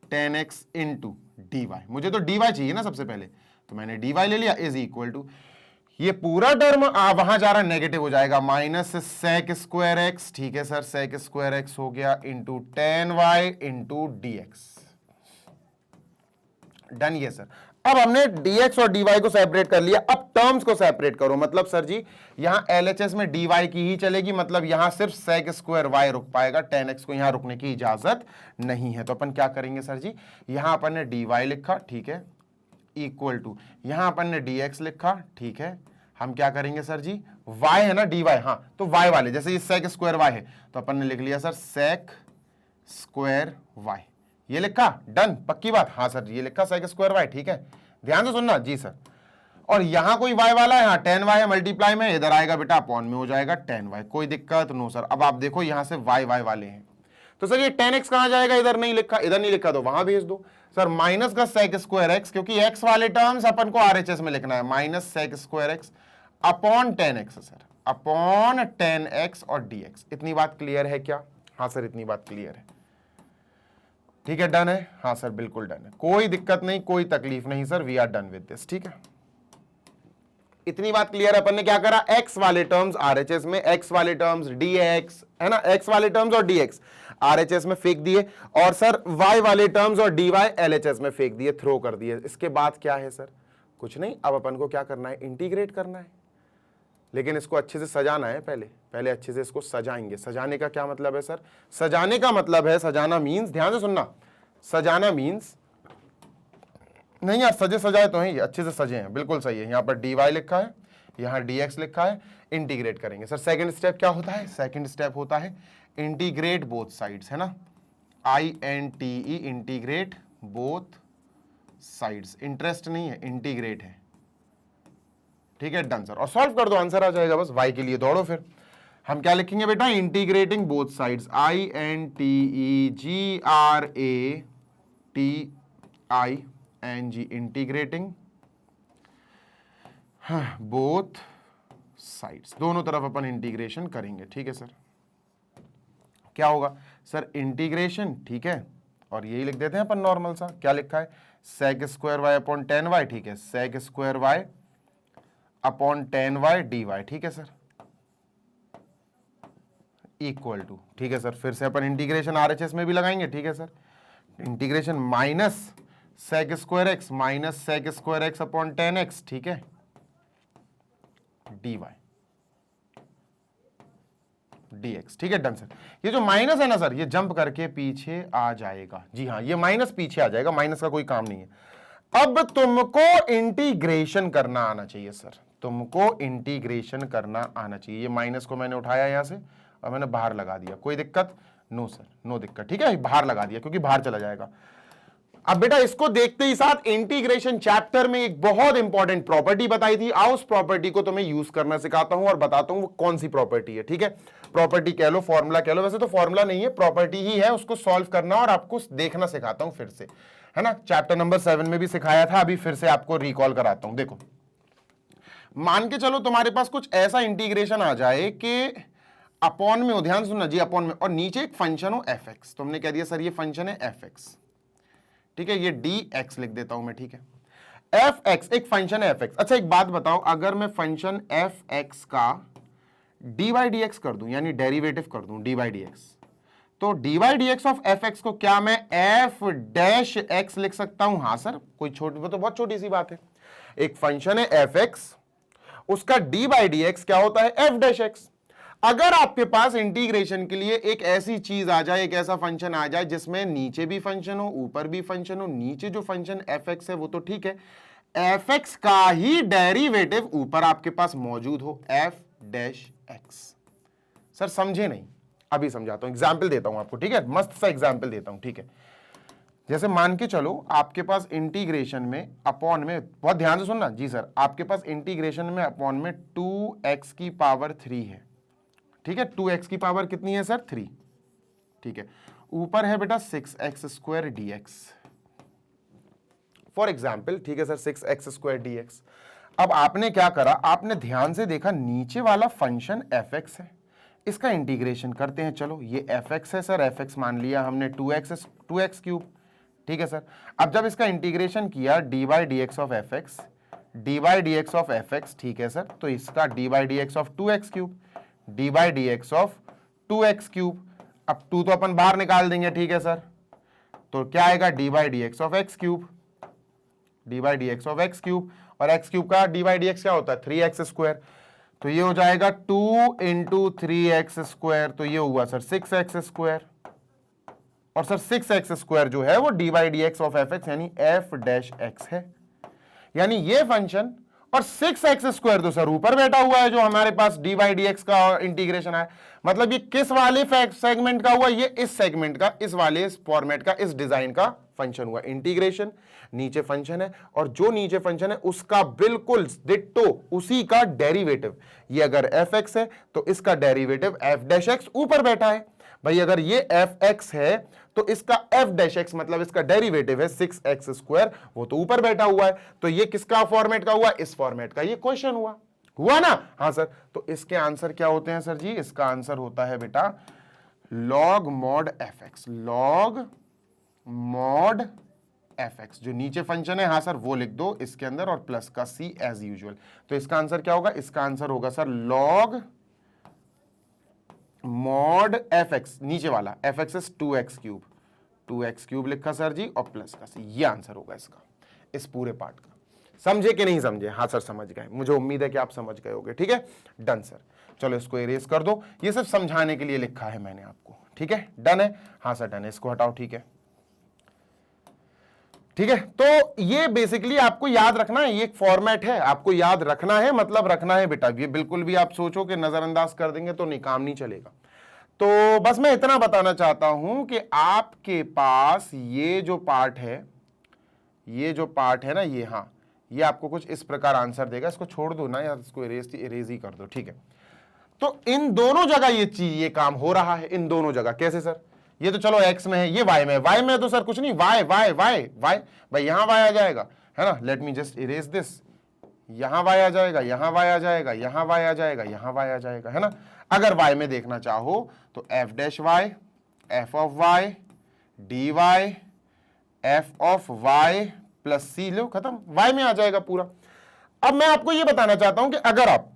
tan x into dy। मुझे तो dy चाहिए ना सबसे पहले, तो मैंने dy ले लिया, इज इक्वल टू, ये पूरा टर्म वहां जा रहा है, नेगेटिव हो जाएगा, माइनस sec स्क्वायर एक्स, ठीक है सर, sec स्क्वायर एक्स हो गया into tan y into dx। Done, ये सर। अब हमने dx और dy को सेपरेट कर लिया, अब टर्म्स को सेपरेट करो। मतलब सर जी, यहां LHS में dy की ही चलेगी, मतलब यहां सिर्फ sec स्क्वायर y रुक पाएगा, tan x को यहां रुकने की इजाजत नहीं है। तो अपन क्या करेंगे सर जी, यहां अपन ने dy लिखा, ठीक है, इक्वल टू, यहां अपन ने dx लिखा, ठीक है, हम क्या करेंगे सर जी, y है ना dy, हाँ, तो y वाले, जैसे ये sec स्क्वायर y है, तो अपन ने लिख लिया सर sec स्क्वायर y, ये लिखा, डन, पक्की बात, हाँ सर ये लिखा sec स्क्वायर y, ठीक है, ध्यान से सुनना जी सर। और यहां कोई y वाला है, हाँ tan y है, मल्टीप्लाई में इधर आएगा बेटा, अपॉन में हो जाएगा tan y, कोई दिक्कत नो सर। अब आप देखो यहां से y वाले हैं, तो सर ये tan x कहां जाएगा, इधर नहीं लिखा, इधर नहीं लिखा, तो वहां भेज दो सर, माइनस का sec स्क्वायर x, क्योंकि x वाले टर्म्स अपन को RHS में लिखना है, minus sec square x upon tan x sir, upon tan x और dx। इतनी बात क्लियर है क्या? हाँ सर इतनी बात क्लियर है, ठीक है, डन है, हाँ सर बिल्कुल डन है, कोई दिक्कत नहीं, कोई तकलीफ नहीं sir, we are done with this, ठीक है। इतनी बात क्लियर है। अपन ने क्या करा, x वाले टर्म्स RHS में, x वाले टर्म्स dx है ना, x वाले टर्म्स और dx RHS में फेंक दिए, और सर y वाले टर्म्स और dy LHS में फेंक दिए, थ्रो कर दिए। इसके बाद क्या है सर, कुछ नहीं, अब अपन को क्या करना है, इंटीग्रेट करना है, लेकिन इसको अच्छे से सजाना है, पहले अच्छे से इसको सजाएंगे। सजाने का क्या मतलब है सर, सजाने का मतलब है, सजाना मीन्स, ध्यान से सुनना, सजाना मीन्स, नहीं यार सजे सजाए तो हैं ये, अच्छे से सजे हैं, बिल्कुल सही है। यहां पर dy लिखा है, यहां dx लिखा है, इंटीग्रेट करेंगे। सर सेकंड स्टेप क्या होता है, सेकंड स्टेप होता है इंटीग्रेट बोथ साइड्स, है ना, INTE, integrate both sides, interest नहीं है, इंटीग्रेट है, ठीक है, डन सर। और सॉल्व कर दो, आंसर आ जाएगा, बस y के लिए दौड़ो। फिर हम क्या लिखेंगे बेटा, integrating both sides, INTEGRATING, integrating both sides, दोनों तरफ अपन इंटीग्रेशन करेंगे, ठीक है सर। क्या होगा सर, इंटीग्रेशन, ठीक है, और यही लिख देते हैं अपन नॉर्मल सा, क्या लिखा है, sec square y upon tan y, ठीक है, sec square y upon tan y dy, ठीक है सर, इक्वल टू, ठीक है सर। फिर से अपन इंटीग्रेशन RHS में भी लगाएंगे, ठीक है sir, integration minus sec square x minus sec square x upon 10x, ठीक है, dy dx, ठीक है, डन सर। ये जो माइनस है ना सर, ये जंप करके पीछे आ जाएगा। जी हाँ, ये माइनस पीछे आ जाएगा, माइनस का कोई काम नहीं है। अब तुमको इंटीग्रेशन करना आना चाहिए सर, तुमको इंटीग्रेशन करना आना चाहिए। ये माइनस को मैंने उठाया यहां से और मैंने बाहर लगा दिया, कोई दिक्कत? नो सर, नो दिक्कत, ठीक है, बाहर लगा दिया क्योंकि बाहर चला जाएगा। अब बेटा इसको देखते ही साथ इंटीग्रेशन चैप्टर में एक बहुत इंपॉर्टेंट प्रॉपर्टी बताई थी, आओ उस प्रॉपर्टी को तुम्हें यूज करना सिखाता हूं और बताता हूं वो कौन सी प्रॉपर्टी है, ठीक है। प्रॉपर्टी कह लो, फॉर्मूला कह लो, वैसे तो फॉर्मूला नहीं है, प्रॉपर्टी ही है, उसको सॉल्व करना और आपको देखना सिखाता हूं फिर से, है ना। चैप्टर नंबर 7 में भी सिखाया था, अभी फिर से आपको रिकॉल कराता हूं। देखो, मान के चलो तुम्हारे पास कुछ ऐसा इंटीग्रेशन आ जाए कि अपॉन में हो, ध्यान सुनना जी, अपॉन में, और नीचे एक फंक्शन हो एफ एक्स। तुमने कह दिया सर ये फंक्शन है एफ एक्स, ठीक है, ये डी एक्स लिख देता हूं मैं, ठीक है। एफ एक्स एक फंक्शन है एफ एक्स। अच्छा एक बात बताओ, अगर मैं फंक्शन एफ एक्स का डी बाई डी एक्स कर दूं, यानी डेरिवेटिव कर दूं डी बाई डी एक्स, तो d by d x of F x को क्या मैं एफ डैश एक्स लिख सकता हूं? हाँ सर, कोई छोटी, वो तो बहुत छोटी सी बात है। एक फंक्शन है एफ एक्स, उसका डी बाई डी एक्स क्या होता है? F dash x. अगर आपके पास इंटीग्रेशन के लिए एक ऐसी चीज आ जाए, एक ऐसा फंक्शन आ जाए जिसमें नीचे भी फंक्शन हो, ऊपर भी फंक्शन हो, नीचे जो फंक्शन एफ एक्स है वो तो ठीक है, एफ एक्स का ही डेरिवेटिव ऊपर आपके पास मौजूद हो, एफ डैश एक्स। सर समझे नहीं? अभी समझाता हूं, एग्जाम्पल देता हूं आपको, ठीक है, मस्त सा एग्जाम्पल देता हूं, ठीक है। जैसे मान के चलो आपके पास इंटीग्रेशन में अपॉन में, बहुत ध्यान से सुनना जी सर, आपके पास इंटीग्रेशन में अपॉन में 2x की पावर 3 है, ठीक है, 2x की पावर कितनी है सर? 3, ठीक है, ऊपर है बेटा 6x square dx, for example, ठीक है सर, 6x स्क्वायर dx। अब आपने क्या करा, आपने ध्यान से देखा नीचे वाला फंक्शन fx है, इसका इंटीग्रेशन करते हैं। चलो ये fx है सर, fx मान लिया हमने 2x क्यूब, ठीक है सर। अब जब इसका इंटीग्रेशन किया D by d x of F x, d by d x of F x, ठीक है सर, तो इसका D by d x of 2x cube, D by d x of 2x cube. अब 2 तो अपन बाहर निकाल देंगे, ठीक है सर, तो क्या आएगा? D by d x of x cube, D by d x of x cube, और एक्स क्यूब का डी बाई डी एक्स क्या होता है? 3x स्क्वायर, तो ये हो जाएगा 2 इंटू 3x स्क्वायर, तो ये हुआ सर 6x स्क्वायर, और सर 6x स्क्वायर जो है वो D by d x of F x यानी एफ डैश एक्स है। यानी ये फंक्शन और 6x स्क्वायर तो सर ऊपर बैठा हुआ है जो हमारे पास डी बाई डी एक्स का इंटीग्रेशन है। मतलब ये किस वाले सेगमेंट का हुआ? ये इस सेगमेंट का, इस वाले फॉर्मेट का, इस डिजाइन का फंक्शन हुआ। इंटीग्रेशन, नीचे फंक्शन है और जो नीचे फंक्शन है उसका बिल्कुल डिट्टो उसी का डेरिवेटिव। ये अगर एफ एक्स है तो इसका डेरिवेटिव एफ डैश एक्स ऊपर बैठा है। भाई अगर ये एफ एक्स है तो इसका एफ डैश एक्स मतलब इसका डेरिवेटिव है 6x स्क्वायर, वो तो ऊपर बैठा हुआ है। तो ये किसका फॉर्मेट का हुआ? इस फॉर्मेट का ये क्वेश्चन हुआ ना? हाँ सर। तो इसके आंसर क्या होते हैं सर जी? इसका आंसर होता है बेटा log mod f x, log mod f x. जो नीचे फंक्शन है हाँ सर वो लिख दो इसके अंदर और प्लस का सी एज यूजुअल। तो इसका आंसर क्या होगा? इसका आंसर होगा sir log mod f x, नीचे वाला F x is 2x cube, 2x cube लिखा सर जी और प्लस का सी। ये आंसर होगा इसका, इस पूरे पार्ट का। समझे कि नहीं समझे? हाँ सर समझ गए, मुझे उम्मीद है कि आप समझ गए होगे। ठीक है, डन सर। चलो इसको इरेज कर दो, ये सिर्फ समझाने के लिए लिखा है मैंने आपको। ठीक है, डन है? हाँ सर डन है, इसको हटाओ। ठीक है, ठीक है। तो ये बेसिकली आपको याद रखना है, ये एक फॉर्मेट है, आपको याद रखना है, मतलब रखना है बेटा। ये बिल्कुल भी आप सोचो कि नजरअंदाज कर देंगे तो नहीं, काम नहीं चलेगा। तो बस मैं इतना बताना चाहता हूं कि आपके पास ये जो पार्ट है, ये जो पार्ट है ना, ये हाँ, ये आपको कुछ इस प्रकार आंसर देगा। इसको छोड़ दो ना यार, इसको इरेज ही कर दो। ठीक है, तो इन दोनों जगह ये काम हो रहा है, इन दोनों जगह। कैसे सर? ये तो चलो x में है, ये y में है। y में तो सर कुछ नहीं, y भाई यहां y आ जाएगा, है ना। Late me just erase this. यहां y आ जाएगा, यहां y आ जाएगा, यहां y आ जाएगा, यहां y आ जाएगा, है ना। अगर y में देखना चाहो तो f dash y, f of y, dy, f of y plus c, लो खत्म, y में आ जाएगा पूरा। अब मैं आपको ये बताना चाहता हूं कि अगर आप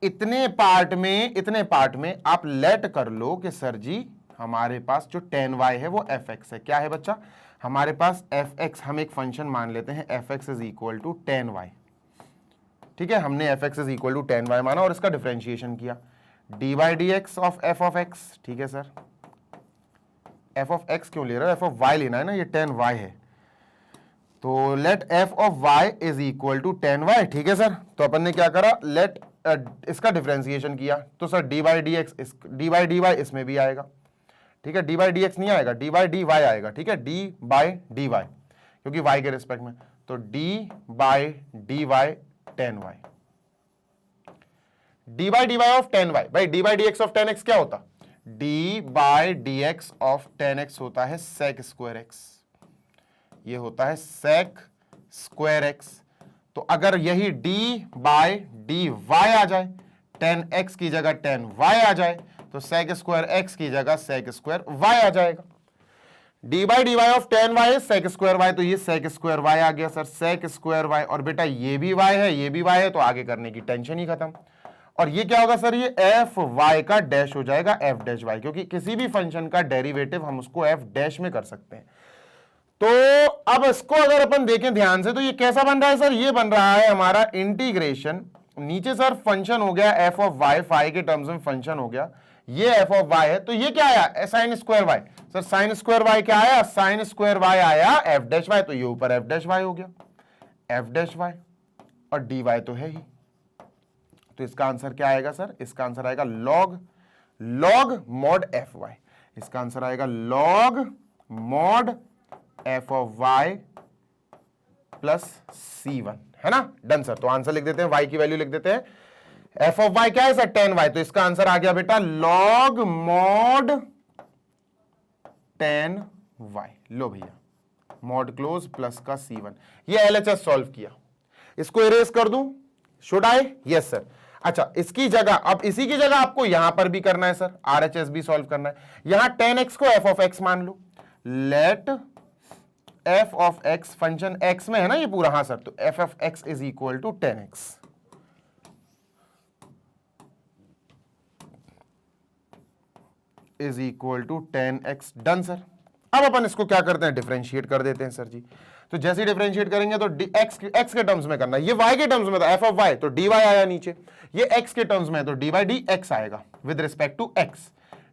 इतने पार्ट में आप लेट कर लो कि सर जी हमारे पास जो tan y है वो fx है। क्या है बच्चा, हमारे पास fx, हम एक फंक्शन मान लेते हैं fx is equal to tan y। ठीक है, हमने fx is equal to tan y माना और इसका डिफरेंशिएशन किया, dy dx of f of x। ठीक है सर, f ऑफ x क्यों ले रहे हो, f ऑफ y लेना है ना, ये tan y है, तो let f of y is equal to tan y। ठीक है सर, तो अपन ने क्या करा, लेट इसका डिफरेंशिएशन किया, तो sir dy dx dy dy इसमें भी आएगा। ठीक है, dy dx नहीं आएगा, dy dy आएगा। ठीक है, d बाय dy क्योंकि y के रिस्पेक्ट में, तो d by dy tan y, d by dy of tan y। भाई d by dx of tan x क्या होता, d by dx of tan x होता है sec स्क्वायर x, ये होता है sec स्क्वायर x। तो अगर यही d बाय dy आ जाए, tan x की जगह tan y आ जाए, तो sec स्क्वायर x की जगह sec स्क्वायर y आ जाएगा। d by dy of tan y sec square y, तो ये sec स्क्वायर y आ गया सर, sec स्क्वायर y। और बेटा ये भी y है, ये भी y है, तो आगे करने की टेंशन ही खत्म। और ये क्या होगा सर, ये एफ वाई का डैश हो जाएगा एफ डैश वाई, क्योंकि किसी भी फंक्शन का डेरिवेटिव हम उसको एफ डैश में कर सकते हैं। तो अब इसको अगर अपन देखें ध्यान से, तो ये कैसा बन रहा है सर, ये बन रहा है हमारा इंटीग्रेशन, नीचे सर फंक्शन हो गया एफ ऑफ वाई, फाई के टर्म्स में फंक्शन हो गया, ये एफ ऑफ वाई है, तो ये क्या आया, sine square y. Sir sine square y क्या आया, साइन स्क्वायर वाई आया एफ डैश वाई, तो ये ऊपर एफ डैश वाई हो गया, एफ डैश वाई, और डी वाई तो है ही। तो इसका आंसर क्या आएगा सर, इसका आंसर आएगा लॉग मॉड एफ वाई। इसका आंसर आएगा log mod f of y plus c1, है ना, डन सर। तो आंसर लिख देते हैं, y की वैल्यू लिख देते हैं, एफ ऑफ वाई क्या है सर, tan y, तो इसका आंसर आ गया बेटा लॉग मॉड tan y। लो भैया, मॉड क्लोज प्लस का c1, ये LHS सॉल्व किया, इसको इरेज कर दूं, शुड आई, यस सर। अच्छा, इसकी जगह, अब इसी की जगह आपको यहां पर भी करना है सर, RHS भी सॉल्व करना है। यहां tan x को f ऑफ x मान लो, let f of x, function x में है ना ये पूरा, हाँ सर, तो f of x is equal to tan x, is equal to tan x, done sir. अब अपन इसको क्या करते हैं, डिफरेंशिएट कर देते हैं सर जी। तो जैसे ही डिफरेंशिएट करेंगे तो x के टर्म्स में करना है, ये y के टर्म्स में था f ऑफ y, तो dy आया नीचे, ये x के टर्म्स में है तो dy dx आएगा with respect to x,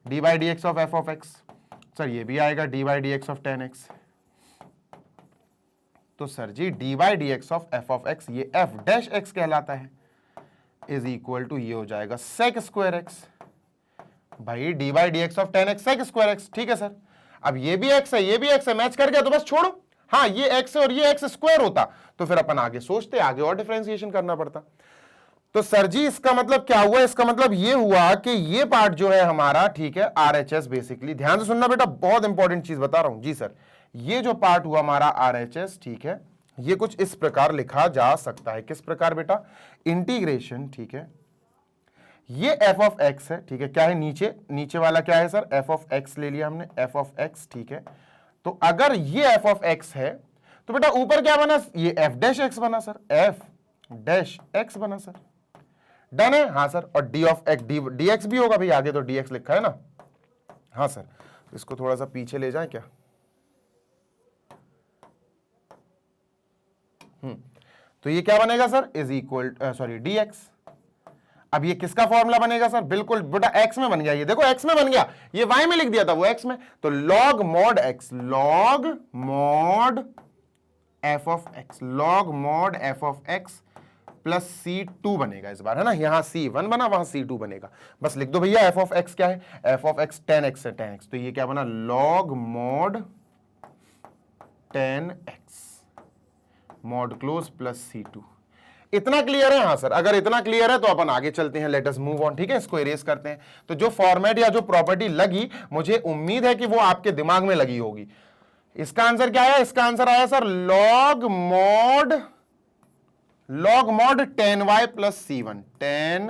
dy dx of f of x, sir ये भी आएगा dy dx of tan x। तो sir ji dy dx of f of x, ये f डैश x कहलाता है, इज इक्वल टू ये हो जाएगा sec स्क्वायर x। भाई dy dx of tan x sec square x, ठीक है सर। अब ये भी x है, ये भी x है, मैच कर गया तो बस छोड़ो, हाँ ये x है और ये x स्क्वायर होता तो फिर अपन आगे सोचते, आगे और डिफरेंशिएशन करना पड़ता। तो सर जी इसका मतलब क्या हुआ, इसका मतलब ये हुआ कि ये पार्ट जो है हमारा, ठीक है, RHS बेसिकली, ध्यान से सुनना बेटा, बहुत इंपॉर्टेंट चीज बता रहा हूं जी सर, ये जो पार्ट हुआ हमारा RHS, ठीक है, ये कुछ इस प्रकार लिखा जा सकता है, किस प्रकार बेटा, इंटीग्रेशन, ठीक है, ये f ऑफ x है, ठीक है, क्या है नीचे वाला क्या है सर, f ऑफ x ले लिया हमने, f ऑफ x, ठीक है। तो अगर ये f ऑफ x है तो बेटा ऊपर क्या बना, ये f डैश x बना सर, f डैश x बना सर, डन है, हाँ सर। और d ऑफ x dx भी होगा भाई, आगे तो dx लिखा है ना, हाँ सर। इसको थोड़ा सा पीछे ले जाएं क्या, तो ये क्या बनेगा sir, is equal sorry dx। अब ये किसका फॉर्मूला बनेगा सर, बिल्कुल बेटा x में बन गया, ये देखो x में बन गया, ये y में लिख दिया था वो x में, तो log mod x, log mod f of x, log mod f of x plus c2 बनेगा इस बार, है ना, यहां c1 बना, वहां c2 बनेगा, बस लिख दो भैया f of x क्या है, f of x tan x है, tan x, तो ये क्या बना, log mod tan x mod close plus c2। इतना क्लियर है, हाँ सर, अगर इतना क्लियर है तो अपन आगे चलते हैं, लेट अस मूव ऑन, ठीक है, इसको इरेज करते हैं। तो जो फॉर्मेट या जो प्रॉपर्टी लगी, मुझे उम्मीद है कि वो आपके दिमाग में लगी होगी। इसका आंसर क्या आया, इसका आंसर आया sir log mod tan y plus c1, tan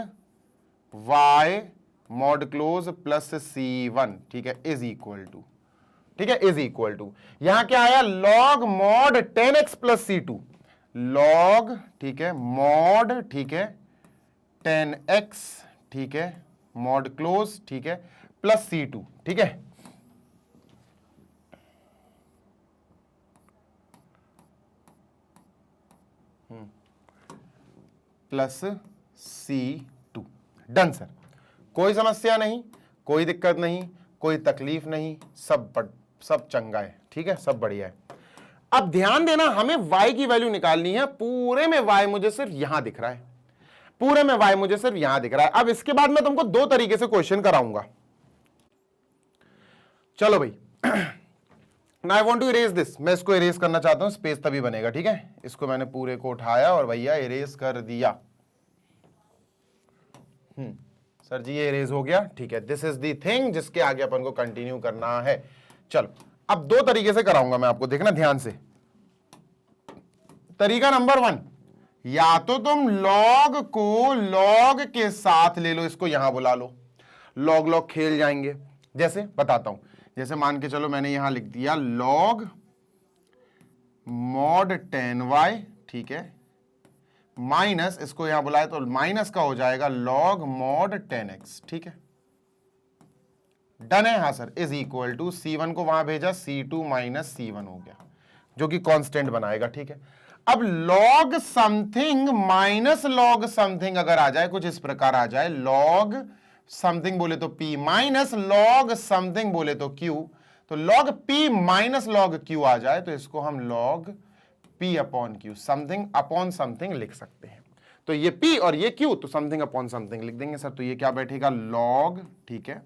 y mod close plus c1, ठीक है, इज इक्वल टू, ठीक है, इज इक्वल टू, यहां क्या आया, log mod tan x plus c2, log, ठीक है, मॉड, ठीक है, tan x, ठीक है, मॉड क्लोज, ठीक है, प्लस c2, ठीक है। Plus C2। डन सर, कोई समस्या नहीं, कोई दिक्कत नहीं, कोई तकलीफ नहीं, सब चंगा है, ठीक है, सब बढ़िया है। अब ध्यान देना, हमें y की वैल्यू निकालनी है। पूरे में y मुझे सिर्फ यहां दिख रहा है, पूरे में y मुझे सिर्फ यहां दिख रहा है। अब इसके बाद मैं तुमको दो तरीके से क्वेश्चन कराऊंगा। चलो भाई, now I want to erase this. मैं इसको इरेज करना चाहता हूं, स्पेस तभी बनेगा, ठीक है। इसको मैंने पूरे को उठाया और भैया इरेज कर दिया। सर जी ये इरेज हो गया, ठीक है। दिस इज दी थिंग जिसके आगे अपन को कंटिन्यू करना है। चलो, अब दो तरीके से कराऊंगा मैं आपको, देखना ध्यान से। तरीका नंबर 1, या तो तुम लॉग को लॉग के साथ ले लो, इसको यहां बुला लो, लॉग लॉग खेल जाएंगे। जैसे बताता हूं, जैसे मान के चलो मैंने यहां लिख दिया लॉग मॉड 10y, ठीक है, माइनस, इसको यहां बुलाए तो माइनस का हो जाएगा लॉग मॉड 10x, ठीक है। डन है, हाँ sir, is equal to C1 को वहां भेजा, C2 माइनस C1 हो गया, जो कि कांस्टेंट बनाएगा, ठीक है। अब log something minus log something अगर आ जाए, कुछ इस प्रकार आ जाए, लॉग समथिंग बोले तो P माइनस लॉग समथिंग बोले तो Q, तो log P minus log Q आ जाए तो इसको हम log P upon Q, something upon something लिख सकते हैं। तो ये P और ये Q, तो समथिंग अपॉन समथिंग लिख देंगे सर। तो ये क्या बैठेगा, लॉग, ठीक है,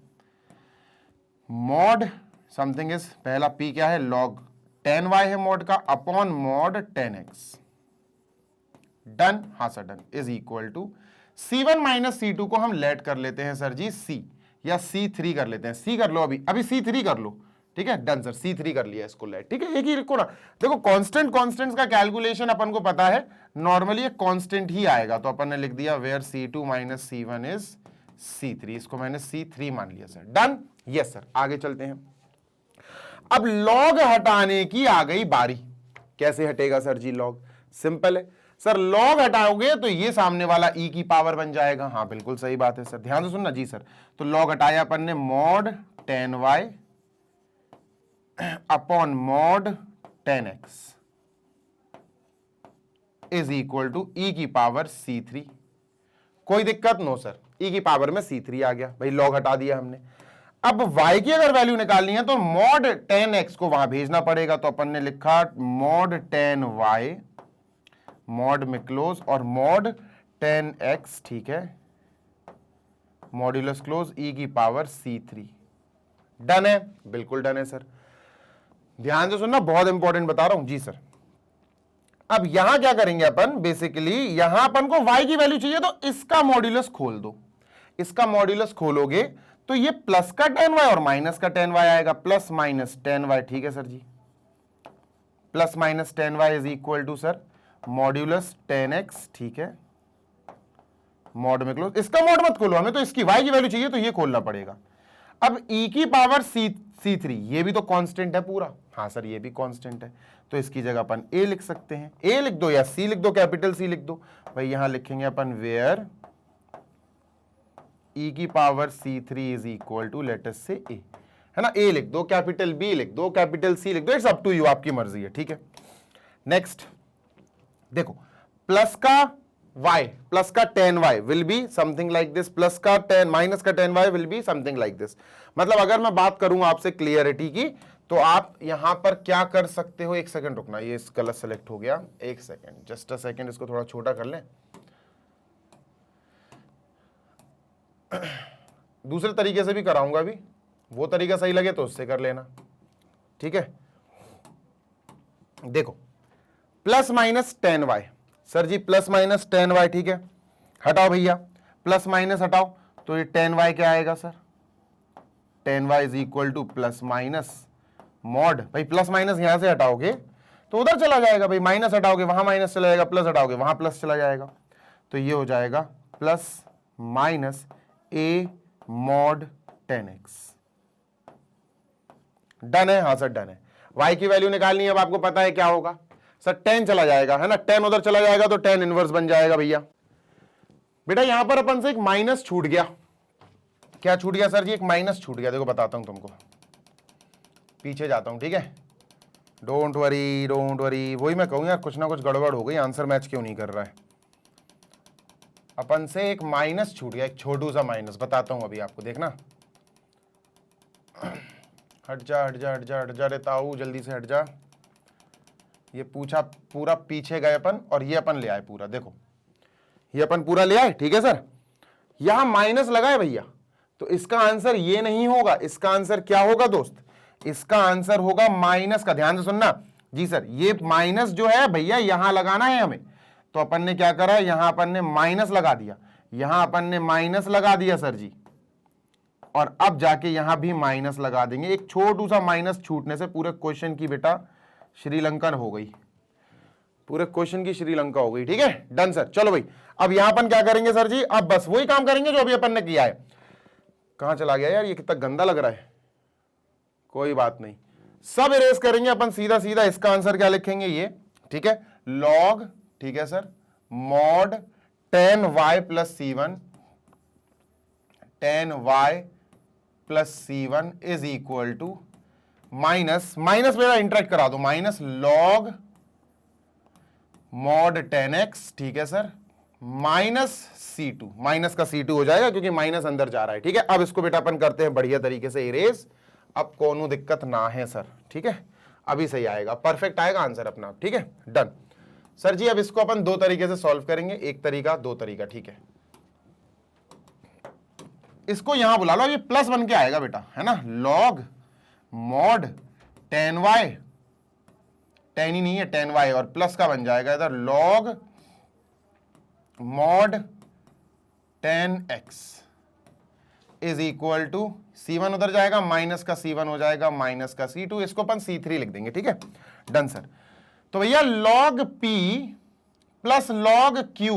मॉड समथिंग इज, पहला P क्या है, लॉग 10y है मॉड का, अपॉन मॉड 10x। डन, हाँ sir done, is equal to C1 minus C2 को हम लेट कर लेते हैं सर जी C, या C3 कर लेते हैं। C कर लो, अभी C3 कर लो, ठीक है। डन सर, C3 कर लिया इसको लेट, ठीक है। एक ही रखो ना, देखो कांस्टेंट्स का कैलकुलेशन अपन को पता है, नॉर्मली एक कांस्टेंट ही आएगा, तो अपन ने लिख दिया where C2 minus C1 is C3, इसको मैंने C3 मान लिया सर। डन, यस सर, आगे चलते हैं। अब लॉग हटाने की आ गई बारी। कैसे हटेगा सर जी लॉग? सिंपल है सर, लॉग हटाओगे तो ये सामने वाला e की पावर बन जाएगा। हाँ बिल्कुल सही बात है सर, ध्यान से सुनना जी सर। तो लॉग हटाया अपन ने, mod 10y upon mod 10x is equal to e की पावर C3। कोई दिक्कत? नो सर, e की पावर में C3 आ गया भाई, लॉग हटा दिया हमने। अब y की अगर वैल्यू निकालनी है तो मॉड 10x को वहां भेजना पड़ेगा, तो अपन ने लिखा मॉड 10y मॉड में क्लोज और मॉड 10x, ठीक है, मॉड्यूलस क्लोज e की पावर C3। डन है, बिल्कुल डन है सर। ध्यान से सुनना, बहुत इंपॉर्टेंट बता रहा हूं जी सर। अब यहां क्या करेंगे अपन, बेसिकली यहां अपन को y की वैल्यू चाहिए, तो इसका मॉड्यूलस खोल दो। इसका मॉड्यूलस खोलोगे तो ये प्लस का 10y और माइनस का 10y आएगा, प्लस माइनस 10y, ठीक है sir ji. Plus minus 10y is equal to sir modulus 10x, ठीक है, मॉड में क्लोज। इसका मॉड मत खोलो, हमें तो इसकी y की वैल्यू चाहिए, तो ये खोलना पड़ेगा। अब e की पावर C3, ये भी तो कांस्टेंट है पूरा। हाँ सर, ये भी कांस्टेंट है, तो इसकी जगह अपन a लिख सकते हैं। a लिख दो या c लिख दो, कैपिटल C लिख दो भाई। यहां लिखेंगे अपन वेयर e की power C3 is equal to let us say a, है ना। a लिख दो, कैपिटल B लिख दो, कैपिटल C लिख दो, इट्स अप टू यू, आपकी मर्जी है, ठीक है। नेक्स्ट देखो, प्लस का y, प्लस का 10y will be something like this, plus का 10 माइनस का 10y will be something like this. मतलब अगर मैं बात करूं आपसे क्लियरिटी की, तो आप यहां पर क्या कर सकते हो, एक सेकंड रुकना, ये गलत सेलेक्ट हो गया, एक सेकंड, जस्ट अ सेकंड, इसको थोड़ा छोटा कर लें। दूसरे तरीके से भी कराऊंगा, अभी वो तरीका सही लगे तो उससे कर लेना, ठीक है। देखो, plus minus 10y, sir ji plus minus 10y, ठीक है, हटाओ भैया, प्लस माइनस हटाओ, तो ये 10y क्या आएगा sir, 10y is equal to plus minus mod, भाई प्लस माइनस यहां से हटाओगे तो उधर चला जाएगा भाई, माइनस हटाओगे वहां माइनस चला जाएगा, प्लस हटाओगे वहां प्लस चला जाएगा, तो ये हो जाएगा plus minus a mod 10x। Done है, हाँ सर डन है। y की वैल्यू निकालनी है, अब आपको पता है क्या होगा सर, 10 चला जाएगा, है ना, 10 उधर चला जाएगा तो 10 इनवर्स बन जाएगा भैया। बेटा यहां पर अपन से एक माइनस छूट गया, क्या छूट गया सर जी, एक माइनस छूट गया। देखो बताता हूं तुमको, पीछे जाता हूं, ठीक है, डोंट वरी, वही मैं कहूं यार, कुछ ना कुछ गड़बड़ हो गई, आंसर मैच क्यों नहीं कर रहा है। अपन से एक माइनस छूट गया, एक छोटू सा माइनस, बताता हूं अभी आपको, देखना। हट जा हट जा हट जा हट जा रे ताऊ, जल्दी से हट जा। ये पूछा पूरा पीछे गए अपन और ये अपन ले आए पूरा, देखो ये अपन पूरा ले आए, ठीक है सर। यहां माइनस लगा है भैया, तो इसका आंसर ये नहीं होगा, इसका आंसर क्या होगा दोस्त, इसका आंसर होगा माइनस का। ध्यान से सुनना जी सर, ये माइनस जो है भैया यहां लगाना है हमें, तो अपन ने क्या करा, यहां अपन ने माइनस लगा दिया, यहां अपन ने माइनस लगा दिया सर जी, और अब जाके यहां भी माइनस लगा देंगे। एक छोटू सा माइनस छूटने से पूरे क्वेश्चन की बेटा श्रीलंकन हो गई, पूरे क्वेश्चन की श्रीलंका हो गई, ठीक है डन सर। चलो भाई अब यहां अपन क्या करेंगे सर जी, अब बस वही काम करेंगे जो अभी अपन ने किया है। कहां चला गया यार, ये कितना गंदा लग रहा है, कोई बात नहीं, सब इरेज करेंगे अपन सीधा सीधा। इसका आंसर क्या लिखेंगे ये, ठीक है, लॉग, ठीक है sir, mod 10y plus C1, 10y plus C1 is equal to minus, minus मेरा इंटरेक्ट करा दो, माइनस लॉग मॉड 10x, ठीक है सर, माइनस C2, माइनस का C2 हो जाएगा क्योंकि माइनस अंदर जा रहा है, ठीक है। अब इसको बेटा अपन करते हैं बढ़िया तरीके से इरेज, अब कोनो दिक्कत ना है सर, ठीक है, अभी सही आएगा, परफेक्ट आएगा आंसर अपना, ठीक है डन सर जी। अब इसको अपन दो तरीके से सॉल्व करेंगे, एक तरीका दो तरीका, ठीक है। इसको यहां बुला लो, ये प्लस बन के आएगा बेटा, है ना, लॉग मॉड 10y, 10 ही नहीं है 10y, और प्लस का बन जाएगा इधर log mod 10x is equal to C1 उधर जाएगा, माइनस का C1 हो जाएगा, माइनस का C2, इसको अपन C3 लिख देंगे, ठीक है डन सर। तो भैया log P plus log Q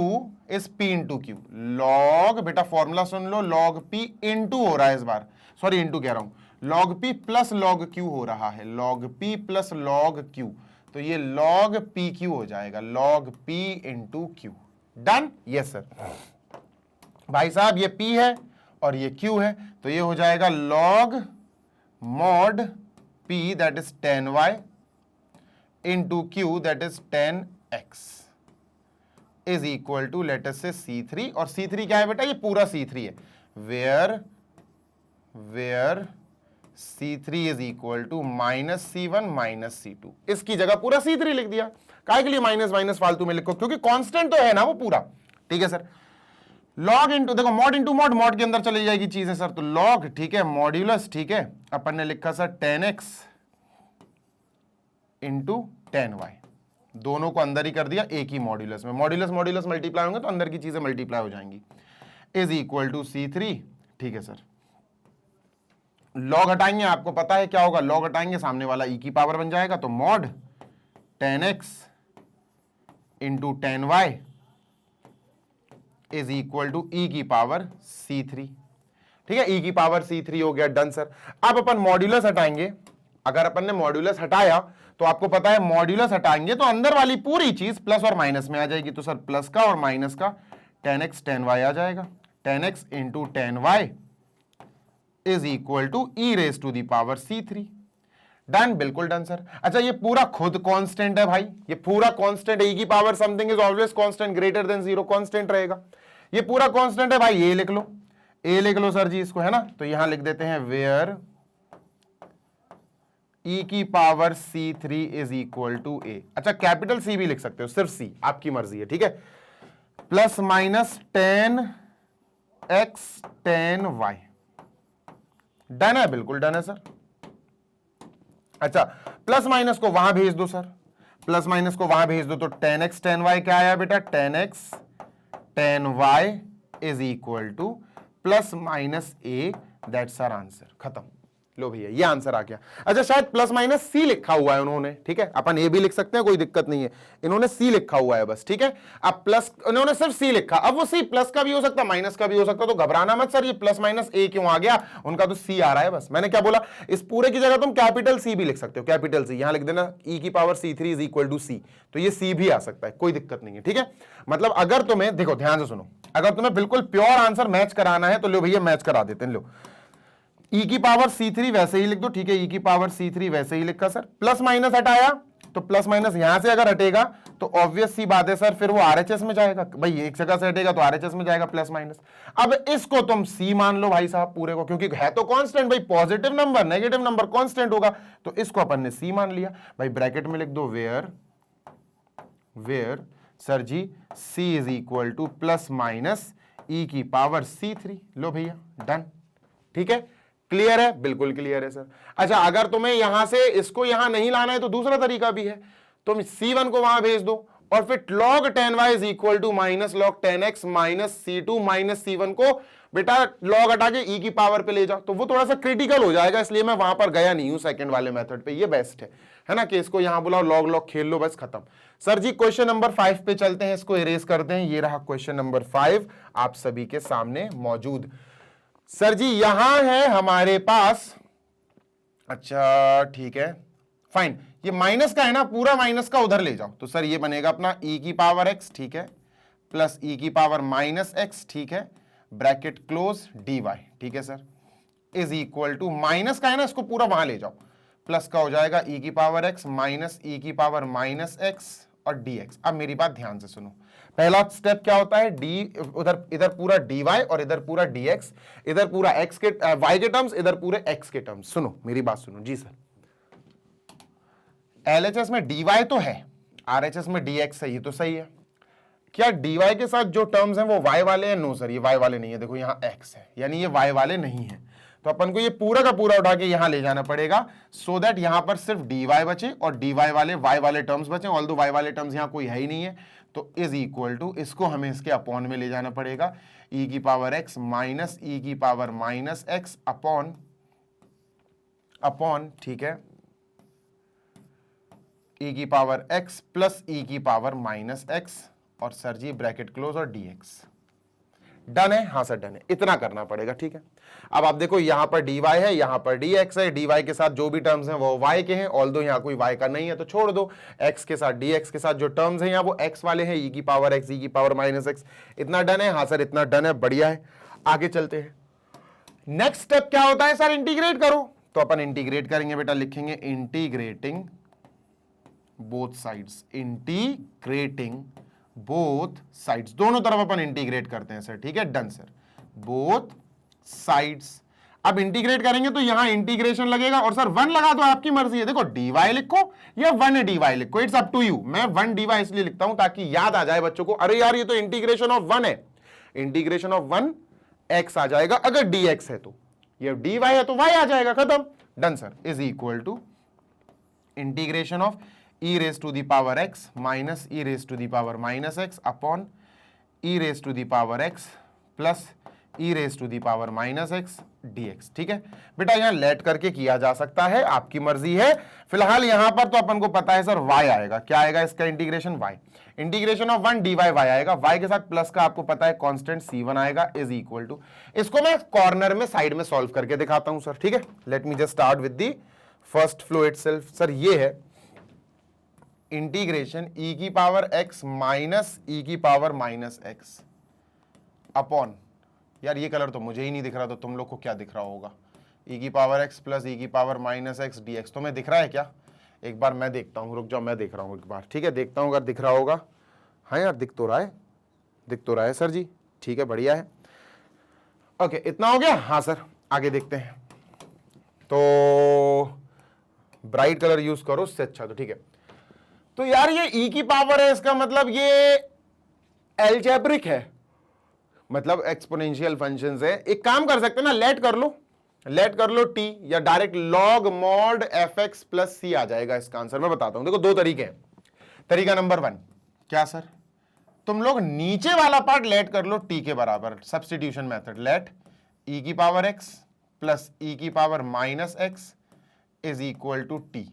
is P into Q, log बेटा फॉर्मूला सुन लो, log P इंटू हो रहा है इस बार, सॉरी इंटू कह रहा हूं, log P plus log Q हो रहा है, log P plus log Q, तो ये log PQ हो जाएगा, log P into Q, done, yes sir. भाई साहब ये P है और ये Q है, तो ये हो जाएगा log mod P that is 10y into Q that is 10x is equal to let us say C3, और C3 क्या है बेटा, ये पूरा C3 है, where C3 is equal to minus C1 minus C2, इसकी जगह पूरा C3 लिख दिया। काहे के लिए माइनस माइनस फालतू में लिखो, क्योंकि कांस्टेंट तो है ना वो पूरा, ठीक है सर। लॉग इंटू, देखो मॉड इंटू मॉड, मॉड के अंदर चली जाएगी चीजें सर, तो लॉग, ठीक है, मॉड्यूलस, ठीक है, अपन ने लिखा सर 10x इंटू 10y, दोनों को अंदर ही कर दिया एक ही मॉड्यूलस में, मॉड्यूलस मॉड्यूलस मल्टीप्लाई होंगे तो अंदर की चीजें मल्टीप्लाई हो जाएंगी, इज इक्वल टू C3, ठीक है सर। लॉग हटाएंगे, आपको पता है क्या होगा, लॉग हटाएंगे सामने वाला e की पावर बन जाएगा, तो mod 10x into 10y is equal to e की पावर C3, ठीक है, e की पावर C3 हो गया, डन सर। अब अपन मॉड्यूलस हटाएंगे, अगर अपन ने मॉड्यूलस हटाया तो आपको पता है मॉड्यूलस हटाएंगे तो अंदर वाली पूरी चीज प्लस और माइनस में आ जाएगी, तो सर प्लस का और माइनस का 10x 10y आ जाएगा, 10x into 10y is equal to e raise to the power C3, done, बिल्कुल डन सर। अच्छा ये पूरा खुद कांस्टेंट है भाई, ये पूरा कांस्टेंट है, e की power something is always constant, greater than 0 constant रहेगा, ये पूरा कांस्टेंट है भाई, ये लिख लो, ए लिख लो सर जी इसको, है ना, तो यहां लिख देते हैं वेयर e की power C3 is equal to a। अच्छा कैपिटल C भी लिख सकते हो, सिर्फ C, आपकी मर्जी है, ठीक है, plus minus 10x 10y, done है, बिल्कुल डन है सर। अच्छा प्लस माइनस को वहां भेज दो सर, प्लस माइनस को वहां भेज दो, तो 10x 10y क्या आया बेटा, 10x 10y is equal to plus minus a, that's our answer, खत्म। लो भैया ये आंसर आ गया। अच्छा शायद प्लस माइनस सी लिखा हुआ है उन्होंने, ठीक है, अपन ए भी लिख सकते हैं, कोई दिक्कत नहीं है, इन्होंने सी लिखा हुआ है बस, ठीक है। अब प्लस इन्होंने सिर्फ सी लिखा, अब वो सी प्लस का भी हो सकता, माइनस का भी हो सकता, तो घबराना मत सर, ये प्लस माइनस ए क्यों आ गया, उनका तो सी आ रहा है बस। मैंने क्या बोला, इस पूरे की जगह तुम कैपिटल सी भी लिख सकते हो, कैपिटल सी, यहां लिख देना ई की power C3 is equal to c, तो ये सी भी आ सकता है, कोई दिक्कत नहीं है, ठीक है। मतलब अगर तुम्हें, देखो ध्यान से सुनो, अगर तुम्हें बिल्कुल प्योर आंसर मैच कराना है तो लो भैया मैच करा देते हैं, लो e की पावर C3 वैसे ही लिख दो, ठीक है, e की पावर C3 वैसे ही लिखा सर, प्लस माइनस हटाया तो प्लस माइनस यहां से अगर हटेगा तो ऑब्वियस सी बात है सर, फिर वो आरएचएस में जाएगा। भाई एक जगह से हटेगा तो आरएचएस में जाएगा प्लस माइनस। अब इसको तुम सी मान लो भाई साहब पूरे को, क्योंकि है तो कांस्टेंट भाई, positive number negative number constant होगा, तो इसको अपन ने सी मान लिया। भाई ब्रैकेट में लिख दो where sir ji c is equal to plus minus e की पावर c3। लो भैया डन। ठीक है, क्लियर है? बिल्कुल क्लियर है सर। अच्छा, अगर तुम्हें यहां से इसको यहां नहीं लाना है तो दूसरा तरीका भी है, तुम c1 को वहां भेज दो और फिर log 10y is equal to minus log 10x minus c2 minus c1 को बेटा log हटा के e की पावर पे ले जाओ। तो वो थोड़ा सा क्रिटिकल हो जाएगा, इसलिए मैं वहां पर गया नहीं हूं सेकंड वाले मेथड पे। ये बेस्ट है ना, कि इसको यहां बुलाओ log खेल लो, बस खत्म। सर जी क्वेश्चन नंबर 5 पे चलते हैं, इसको इरेज करते हैं। ये रहा क्वेश्चन नंबर 5 आप सभी के सामने मौजूद। सर जी यहां है हमारे पास, अच्छा ठीक है फाइन, ये माइनस का है ना, पूरा माइनस का उधर ले जाओ। तो सर ये बनेगा अपना e की पावर x, ठीक है, प्लस e की पावर माइनस x, ठीक है, ब्रैकेट क्लोज dy, ठीक है sir, is equal to minus का है ना, इसको पूरा वहां ले जाओ, प्लस का हो जाएगा e की पावर x माइनस e की पावर माइनस x और dx। अब मेरी बात ध्यान से सुनो, पहला स्टेप क्या होता है, d उधर इधर पूरा dy और इधर पूरा dx, इधर पूरा x के y के टर्म्स, इधर पूरे x के टर्म्स। सुनो मेरी बात सुनो जी सर, LHS में dy तो है, RHS में dx है, ये तो सही है। क्या dy के साथ जो टर्म्स हैं वो y वाले हैं? नो सर, ये y वाले नहीं है, देखो यहाँ x है, यानी ये y वाले नहीं है। तो अपन को ये पूरा का पूरा उठा के यहां ले जाना पड़ेगा, सो दैट यहां पर सिर्फ dy बचे और dy वाले y वाले टर्म्स बचे, ऑल्दो y वाले टर्म्स यहां कोई है ही नहीं है। तो इज इक्वल टू, इसको हमें इसके अपॉन में ले जाना पड़ेगा, e की पावर x माइनस e की पावर माइनस x अपॉन, ठीक है, e की पावर x प्लस e की पावर माइनस x और सर जी ब्रैकेट क्लोज और dx। डन है? हाँ सर डन है, इतना करना पड़ेगा। ठीक है, अब आप देखो यहां पर dy है, यहां पर dx है, dy के साथ जो भी टर्म्स हैं वो y के हैं, ऑल्दो यहां कोई y का नहीं है तो छोड़ दो। x के साथ dx के साथ जो टर्म्स हैं यहां वो x वाले हैं, e की पावर x, e की पावर माइनस x। इतना डन है? हाँ सर इतना डन है, बढ़िया है। आगे चलते हैं, नेक्स्ट स्टेप क्या होता है सर, इंटीग्रेट करो। तो अपन इंटीग्रेट करेंगे बेटा, लिखेंगे integrating both sides, integrating both sides, दोनों तरफ अपन इंटीग्रेट करते हैं सर। ठीक है डन सर, बोथ साइड्स। अब इंटीग्रेट करेंगे तो यहां इंटीग्रेशन लगेगा और सर 1 लगा दो, आपकी मर्जी है। देखो dy लिखो या 1 dy लिखो, इट्स अप टू यू। मैं 1 dy इसलिए लिखता हूं ताकि याद आ जाए बच्चों को, अरे यार ये तो इंटीग्रेशन ऑफ 1 है, इंटीग्रेशन ऑफ 1 x आ जाएगा, अगर dx है तो, ये dy है तो y आ जाएगा, खत्म। Done sir, is equal to integration of e raise to the power x minus e raise to the power minus x upon e raise to the power x plus e raise to the power minus x dx। ठीक है बेटा, यहां late करके किया जा सकता है, आपकी मर्जी है। फिलहाल यहां पर तो अपन को पता है सर y आएगा, क्या आएगा इसका integration, y, integration of 1 dy y आएगा, y के साथ प्लस का आपको पता है कांस्टेंट c1 आएगा, इज इक्वल टू, इसको मैं कॉर्नर में साइड में सॉल्व करके दिखाता हूं सर। ठीक है, late me just start with the first flow itself. Sir ये है इंटीग्रेशन e की पावर x माइनस e की पावर माइनस x अपॉन, यार ये कलर तो मुझे ही नहीं दिख रहा, तो तुम लोग को क्या दिख रहा होगा, e की पावर x प्लस e की पावर माइनस x dx। तुम्हें दिख रहा है क्या? एक बार मैं देखता हूं, रुक जाओ मैं देख रहा हूं एक बार। ठीक है, देखता हूं अगर दिख रहा होगा। हाँ यार दिख तो रहा है, दिख तो रहा है सर जी। ठीक है, बढ़िया है। ओके, इतना हो गया। हाँ सर, आगे देखते हैं। तो ब्राइट कलर यूज करो, उससे अच्छा। तो ठीक है, तो यार ये e की पावर है, इसका मतलब ये एल्जेब्रिक है, मतलब एक्सपोनेंशियल फंक्शंस है। एक काम कर सकते हैं ना, लेट कर लो t, या direct log mod fx plus c आ जाएगा इसका आंसर। मैं बताता हूं, देखो दो तरीके हैं। तरीका नंबर 1 क्या सर, तुम लोग नीचे वाला पार्ट लेट कर लो t के बराबर, सब्स्टिट्यूशन मेथड, लेट e की पावर x प्लस e की power minus x is equal to t,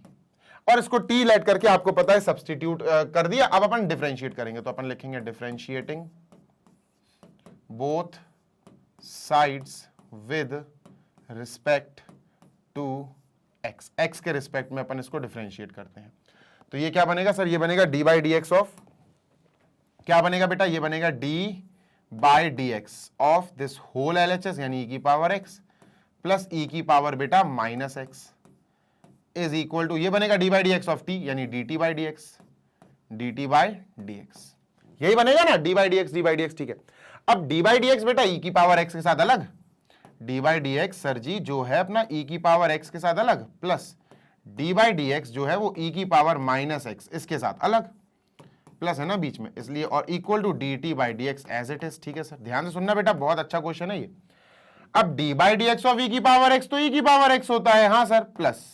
और इसको t लेट करके आपको पता है सब्स्टिट्यूट कर दिया। अब अपन डिफरेंशिएट करेंगे, तो अपन लिखेंगे differentiating both sides with respect to x, x के रिस्पेक्ट में अपन इसको डिफरेंशिएट करते हैं। तो ये क्या बनेगा सर, ये बनेगा d by d x of, क्या बनेगा बेटा, ये बनेगा d by d x of this whole LHS यानी e की पावर x प्लस e की पावर बेटा minus x is equal to, ये बनेगा d by d x of t, यानी d t by d x, d t by d x, यही बनेगा ना, d by d x, d by d x, ठीक है। अब डी बाई डी एक्स बेटा ई की पावर एक्स के साथ अलग, d by d x sir ji जो है अपना ई की पावर एक्स के साथ अलग, plus d by d x जो है वो ई की पावर माइनस एक्स इसके साथ अलग, प्लस है ना बीच में, इसलिए, और equal to d t by d x as it is, ठीक है सर। ध्यान से सुनना बेटा, बहुत अच्छा क्वेश्चन है ये। अब d by d x of e की पावर एक्स तो ई की पावर एक्स होता है, हाँ sir, plus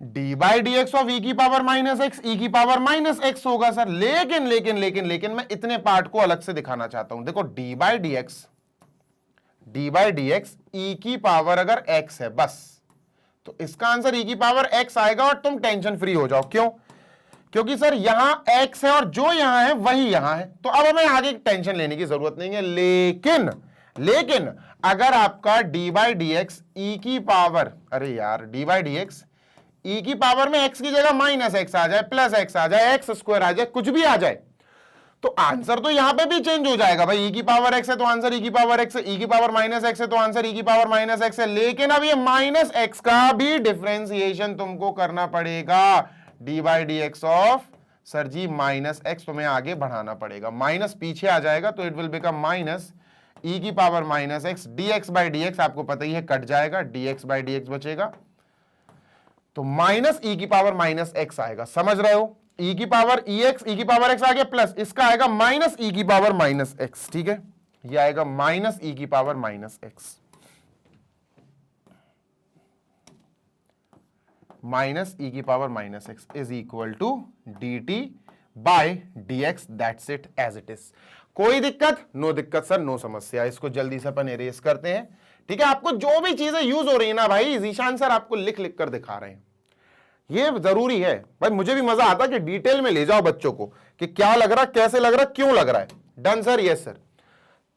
d by d x of e की पावर माइनस एक्स, ई की पावर माइनस एक्स होगा सर। लेकिन लेकिन लेकिन लेकिन मैं इतने पार्ट को अलग से दिखाना चाहता हूं। देखो D by d x e की पावर अगर एक्स है बस, तो इसका आंसर ई की पावर एक्स आएगा और तुम टेंशन फ्री हो जाओ। क्यों? क्योंकि सर यहां एक्स है और जो यहां है वही यहां है, तो अब हमें आगे टेंशन लेने की जरूरत नहीं है। लेकिन अगर आपका D by d x e की पावर, अरे यार D by d x e की पावर में एक्स की जगह माइनस एक्स आ जाए, प्लस एक्स आ जाए, एक्स स्क्वायर आ जाए, कुछ भी आ जाए, तो आंसर तो यहां पे भी चेंज हो जाएगा भाई। ई की पावर एक्स है तो आंसर ई की पावर एक्स है, ई की पावर माइनस एक्स है तो आंसर ई की पावर माइनस एक्स है। लेकिन अब ये माइनस एक्स का भी डिफरेंशिएशन तुमको करना पड़ेगा। D by d x of sir ji minus x तुम्हें आगे बढ़ाना पड़ेगा, माइनस पीछे आ जाएगा तो it will become minus e की power minus x, d x by d x आपको पता ही है कट जाएगा, d x by d x बचेगा, तो माइनस ई की पावर माइनस एक्स आएगा। समझ रहे हो? ई की पावर ई एक्स, ई की पावर एक्स आ गया, प्लस इसका आएगा माइनस ई की पावर माइनस एक्स, ठीक है, ये आएगा माइनस ई की power minus x, minus e की power minus x is equal to d t by d x, that's it as it is. कोई दिक्कत? नो दिक्कत सर, नो समस्या। इसको जल्दी से अपन इरेज करते हैं, ठीक है। आपको जो भी चीजें यूज हो रही है ना भाई, जीशान सर आपको लिख लिख कर दिखा रहे हैं, ये जरूरी है भाई। मुझे भी मजा आता कि डिटेल में ले जाओ बच्चों को कि क्या लग रहा, कैसे लग रहा, क्यों लग रहा है। Done sir? Yes sir.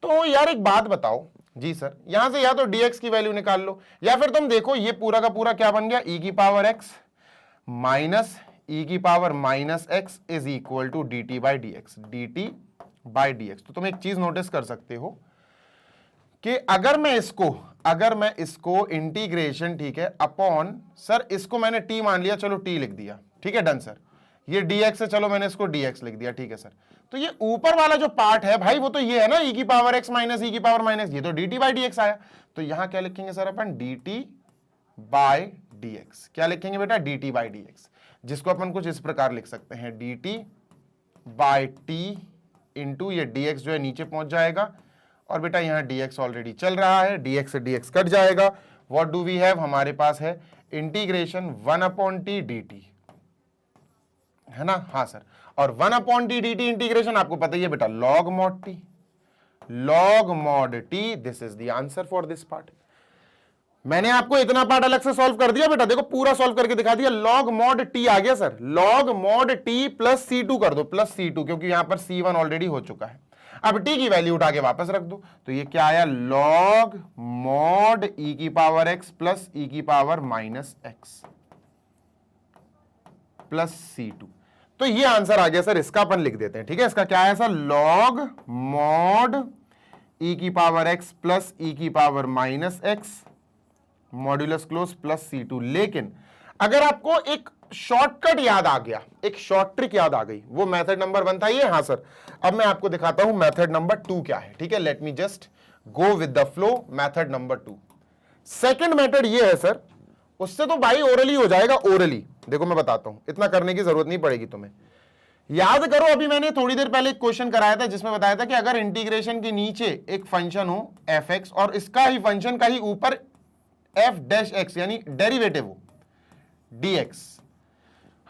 तो यार एक बात बताओ जी सर, यहां से या तो dx की वैल्यू निकाल लो, या फिर तुम देखो ये पूरा का पूरा क्या बन गया, e की पावर x माइनस e की power minus x is equal to d t by d x, d t by d x. तो तुम एक चीज नोटिस कर सकते हो कि अगर मैं इसको इंटीग्रेशन, ठीक है, अपॉन, सर इसको मैंने t मान लिया, चलो t लिख दिया, ठीक है, डन सर। ये dx है, चलो मैंने इसको dx लिख दिया, ठीक है सर। तो ये ऊपर वाला जो पार्ट है भाई वो तो ये है ना, e की पावर x माइनस ई की पावर माइनस, ये तो dt बाई dx आया। तो यहां क्या लिखेंगे sir upon, dt by dx। क्या लिखेंगे बेटा, dt बाई dx, जिसको अपन कुछ इस प्रकार लिख सकते हैं, dt बाई t इंटू ये dx जो है नीचे पहुंच जाएगा, और बेटा यहां dx ऑलरेडी चल रहा है, dx से dx कट जाएगा। व्हाट डू वी हैव, हमारे पास है इंटीग्रेशन 1/t dt, है ना, हाँ सर। और 1/t dt इंटीग्रेशन आपको पता ही है बेटा, log mod t, log mod t, this is the answer for this part. मैंने आपको इतना पार्ट अलग से सॉल्व कर दिया बेटा, देखो पूरा सॉल्व करके दिखा दिया। log mod t आ गया sir, log mod t plus c2 कर दो, प्लस c2, क्योंकि यहां पर c1 ऑलरेडी हो चुका है। अब t की वैल्यू उठा के वापस रख दो, तो ये क्या आया, log mod e की पावर x प्लस e की power minus x plus c2। तो ये आंसर आ गया सर, इसका अपन लिख देते हैं, ठीक है। इसका क्या है सर, log mod e की पावर x प्लस e की power minus x modulus close plus c2। लेकिन अगर आपको एक शॉर्टकट याद आ गया, एक शॉर्ट ट्रिक याद आ गई, वो मेथड नंबर 1 था ये, हाँ सर। अब मैं आपको दिखाता हूं मेथड नंबर 2 क्या है, ठीक है। Late me just go with the flow. Method number 2, second method ये है सर, उससे तो भाई ओरली हो जाएगा, ओरली। देखो मैं बताता हूं, इतना करने की जरूरत नहीं पड़ेगी तुम्हें। याद करो, अभी मैंने थोड़ी देर पहले एक क्वेश्चन कराया था जिसमें बताया था कि अगर इंटीग्रेशन के नीचे एक फंक्शन हो f(x) और इसका ही फंक्शन का ही ऊपर f'(x) यानी डेरिवेटिव हो dx,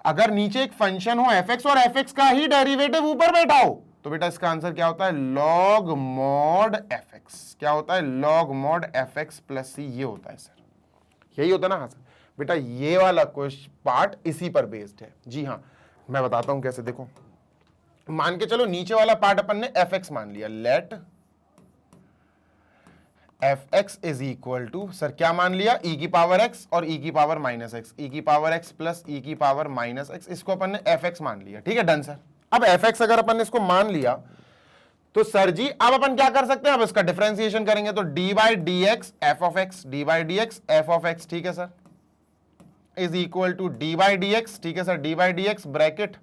अगर नीचे एक फंक्शन हो f(x) और f(x) का ही डेरिवेटिव ऊपर बैठा हो, तो बेटा इसका आंसर क्या होता है, log mod f(x). क्या होता है, log mod f(x) plus c, ये होता है सर, यही होता है ना, हाँ सर। बेटा ये वाला क्वेश्चन पार्ट इसी पर बेस्ड है, जी हाँ। मैं बताता हूं कैसे, देखो मान के चलो नीचे वाला पार्ट अपन ने f(x) मान लिया, let f(x) is equal to, sir क्या मान लिया, e की पावर x और e की पावर माइनस x, e की पावर x प्लस e की पावर माइनस x, इसको अपन ने f(x) मान लिया, ठीक है, डन सर। अब f(x) अगर अपन ने इसको मान लिया तो सर जी अब अपन क्या कर सकते हैं, अब इसका डिफरेंशिएशन करेंगे, तो d by d x f of x, d by d x f of x, ठीक है sir. Is equal to d by d x, ठीक है sir, d by d x bracket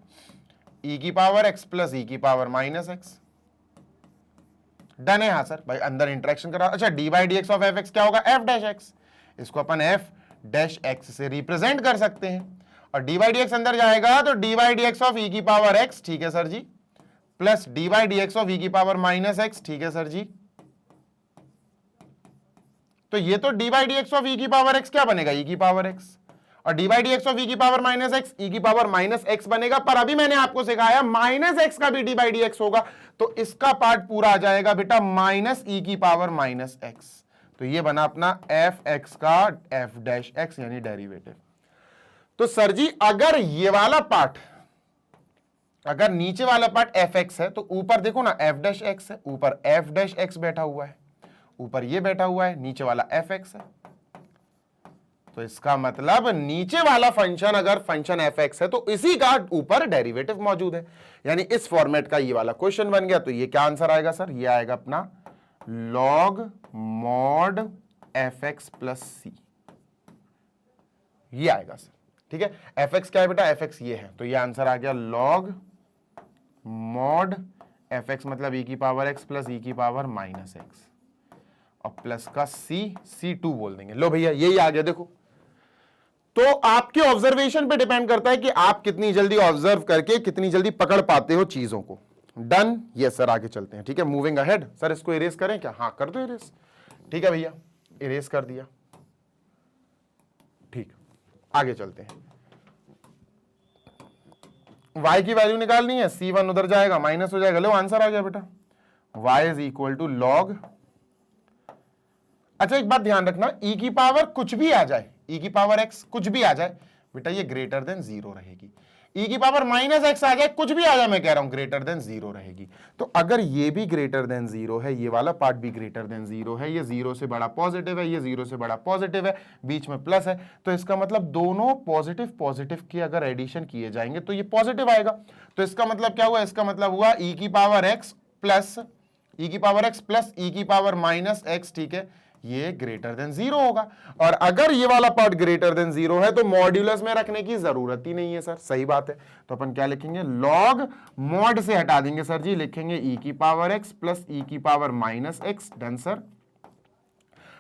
e की पावर एक्स प्लस ई की power minus x. Done है। हाँ sir भाई, अंदर इंटरेक्शन करा। अच्छा, D by d x of F x क्या होगा? F dash x. इसको अपन एफ डैश एक्स से रिप्रेजेंट कर सकते हैं, और डी बाई डी एक्स अंदर जाएगा तो d by d x of e की पावर एक्स, ठीक है sir ji, plus d by d x of e की पावर माइनस एक्स, ठीक है सर जी। तो ये तो d by d x of e की पावर एक्स क्या बनेगा? ई की पावर एक्स, और d by d x of e की पावर माइनस एक्स ई की पावर माइनस एक्स बनेगा। पर अभी मैंने आपको सिखाया माइनस एक्स का भी डी बाई डी एक्स होगा, तो इसका पार्ट पूरा आ जाएगा बेटा माइनस ई की पावर माइनस एक्स। तो ये बना अपना एफ एक्स का एफ डैश एक्स यानी डेरिवेटिव। तो सर जी अगर ये वाला पार्ट, अगर नीचे वाला पार्ट एफ एक्स है तो ऊपर देखो ना एफ डैश एक्स है, ऊपर एफ डैश एक्स बैठा हुआ है, ऊपर ये बैठा हुआ है, नीचे वाला एफ एक्स है। तो इसका मतलब नीचे वाला फंक्शन अगर फंक्शन एफ एक्स है तो इसी का ऊपर डेरिवेटिव मौजूद है, यानी इस फॉर्मेट का ये वाला क्वेश्चन बन गया। तो ये क्या आंसर आएगा सर? ये आएगा अपना log mod f x plus c, ये आएगा सर। ठीक है, एफ एक्स क्या है बेटा? एफ एक्स ये है, तो ये आंसर आ गया लॉग मॉड एफ एक्स मतलब ई की पावर एक्स प्लस ई की पावर माइनस एक्स, और प्लस का सी टू बोल देंगे। लो भैया यही आ गया। देखो, तो आपके ऑब्जर्वेशन पे डिपेंड करता है कि आप कितनी जल्दी ऑब्जर्व करके कितनी जल्दी पकड़ पाते हो चीजों को। डन। यस सर, आगे चलते हैं। ठीक है, मूविंग अहेड। सर इसको इरेज करें क्या? हाँ कर दो इरेज। ठीक है भैया, इरेज कर दिया। ठीक, आगे चलते हैं। y की वैल्यू निकालनी है, c1 उधर जाएगा माइनस हो जाएगा। लो आंसर आ गया बेटा, y is equal to log. अच्छा एक बात ध्यान रखना, e की पावर कुछ भी आ जाए, e की पावर x कुछ भी आ जाए बेटा, ये ग्रेटर देन जीरो रहेगी। e की पावर माइनस एक्स आ जाए, कुछ भी आ जाए, मैं कह रहा हूं ग्रेटर देन जीरो रहेगी। तो अगर ये भी ग्रेटर देन जीरो है, ये वाला पार्ट भी ग्रेटर देन जीरो है, ये जीरो से बड़ा पॉजिटिव है, ये जीरो से बड़ा पॉजिटिव है, बीच में प्लस है, तो इसका मतलब दोनों पॉजिटिव पॉजिटिव की अगर एडिशन किए जाएंगे तो ये पॉजिटिव आएगा। तो इसका मतलब क्या हुआ? इसका मतलब हुआ e की पावर x प्लस ई की पावर एक्स प्लस ई की पावर माइनस एक्स, ठीक है, ये ग्रेटर देन जीरो होगा। और अगर ये वाला पार्ट ग्रेटर देन जीरो है तो मॉड्यूलस में रखने की जरूरत ही नहीं है सर। सही बात है, तो अपन क्या लिखेंगे? लॉग मॉड से हटा देंगे सर जी, लिखेंगे ई की पावर एक्स प्लस ई की power minus x. Done sir.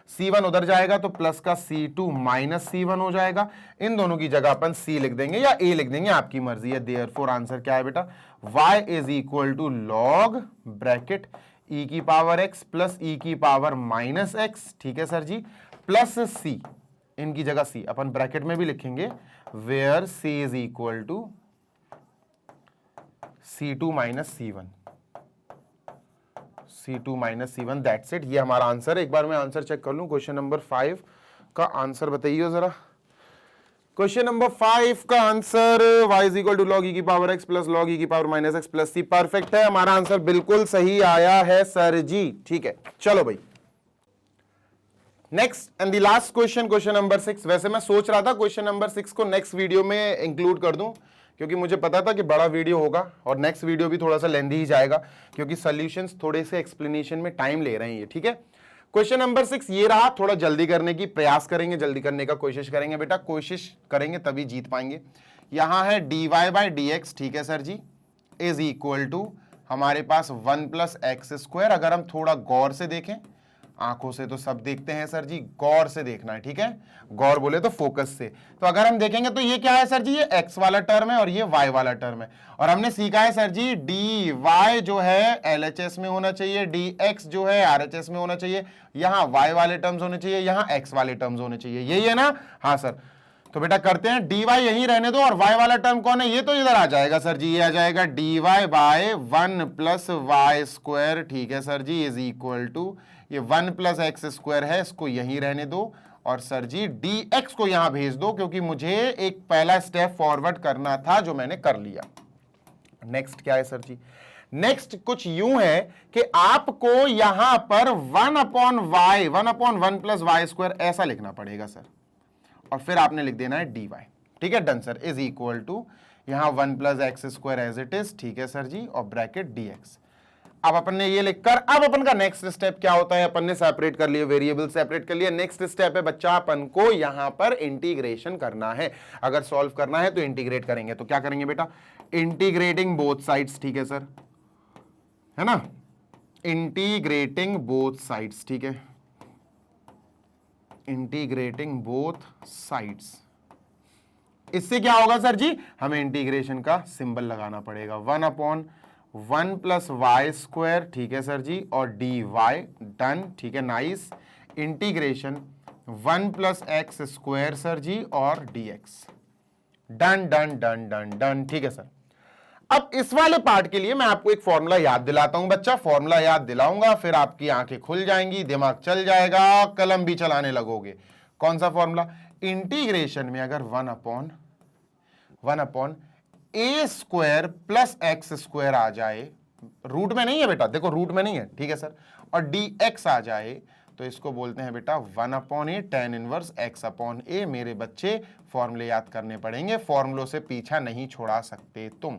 c1 उधर जाएगा तो प्लस का c2 माइनस c1 हो जाएगा। इन दोनों की जगह अपन c लिख देंगे या a लिख देंगे, आपकी मर्जी है। देयरफॉर आंसर क्या है बेटा? y is equal to log bracket e की पावर x प्लस e की पावर माइनस x, ठीक है सर जी, प्लस c, इनकी जगह c अपन ब्रैकेट में भी लिखेंगे, where c is equal to c2 minus c1, c2 minus c1, that's it. ये हमारा आंसर है। एक बार मैं आंसर चेक कर लूं। क्वेश्चन नंबर 5 का आंसर बताइए जरा। क्वेश्चन नंबर 5 का answer y is equal to log e की power x plus log e की power minus x plus c। Perfect है, हमारा आंसर बिल्कुल सही आया है सर जी। ठीक है, चलो भाई next and the last question, question number 6। वैसे मैं सोच रहा था क्वेश्चन नंबर 6 को नेक्स्ट वीडियो में इंक्लूड कर दूं, क्योंकि मुझे पता था कि बड़ा वीडियो होगा और नेक्स्ट वीडियो भी थोड़ा सा लेंथी ही जाएगा, क्योंकि सॉल्यूशंस थोड़े से एक्सप्लेनेशन में टाइम ले रहे हैं ये। ठीक है, क्वेश्चन नंबर 6 ये रहा। थोड़ा जल्दी करने की प्रयास करेंगे, जल्दी करने का कोशिश करेंगे बेटा, कोशिश करेंगे तभी जीत पाएंगे। यहां है dy बाई डी एक्स, ठीक है sir ji, is equal to हमारे पास 1 प्लस एक्स स्क्वायर। अगर हम थोड़ा गौर से देखें, आंखों से तो सब देखते हैं सर जी, गौर से देखना है। ठीक है, गौर बोले तो फोकस से। तो अगर हम देखेंगे तो ये क्या है सर जी? ये x वाला टर्म है और ये y वाला टर्म है। और हमने सीखा है सर जी dy जो है LHS में होना चाहिए, dx जो है RHS में होना चाहिए, यहाँ y वाले टर्म्स होने चाहिए, यहाँ x वाले टर्म्स होने चाहिए। यही है ना? हाँ सर। तो बेटा करते हैं, dy यहीं रहने दो, और y वाला टर्म कौन है? ये तो इधर आ जाएगा सर जी, ये आ जाएगा dy by 1 plus y square, ठीक है sir ji, is equal to ये 1 प्लस एक्स स्क्वायर है, इसको यहीं रहने दो, और सर जी dx को यहां भेज दो, क्योंकि मुझे एक पहला स्टेप फॉरवर्ड करना था जो मैंने कर लिया। नेक्स्ट क्या है सर जी? नेक्स्ट कुछ यूं है कि आपको यहां पर 1 upon y, 1 upon 1 plus y square ऐसा लिखना पड़ेगा सर, और फिर आपने लिख देना है dy। ठीक है, done sir, is equal to यहां 1 plus x square as it is, ठीक है सर जी, और ब्रैकेट dx। अब अपन ने ये लिखकर अब अपन का नेक्स्ट स्टेप क्या होता है, अपन ने सेपरेट कर लिए, वेरिएबल सेपरेट कर लिया। नेक्स्ट स्टेप है बच्चा अपन को यहां पर इंटीग्रेशन करना है। अगर सॉल्व करना है तो इंटीग्रेट करेंगे, तो क्या करेंगे बेटा, इंटीग्रेटिंग बोथ साइड्स, ठीक है सर, है ना, इंटीग्रेटिंग बोथ साइड्स, ठीक है, इंटीग्रेटिंग बोथ साइड्स। इससे क्या होगा सर जी, हमें इंटीग्रेशन का सिंबल लगाना पड़ेगा, 1/1 प्लस वाई स्क्वायर, ठीक है सर जी, और डी वाई, डन, ठीक है, nice. Integration 1 plus x square sir ji और dx, done done done done done, ठीक है सर। अब इस वाले पार्ट के लिए मैं आपको एक फॉर्मूला याद दिलाता हूं बच्चा, फॉर्मूला याद दिलाऊंगा, फिर आपकी आंखें खुल जाएंगी, दिमाग चल जाएगा, कलम भी चलाने लगोगे। कौन सा फॉर्मूला, इंटीग्रेशन में अगर 1 अपॉन ए स्क्वायर प्लस एक्स स्क्वायर आ जाए, रूट में नहीं है बेटा, देखो रूट में नहीं है, ठीक है सर, और डी एक्स आ जाए, तो इसको बोलते हैं बेटा 1/a tan inverse x upon a। मेरे बच्चे फॉर्मूले याद करने पड़ेंगे, फॉर्मूलों से पीछा नहीं छोड़ा सकते तुम।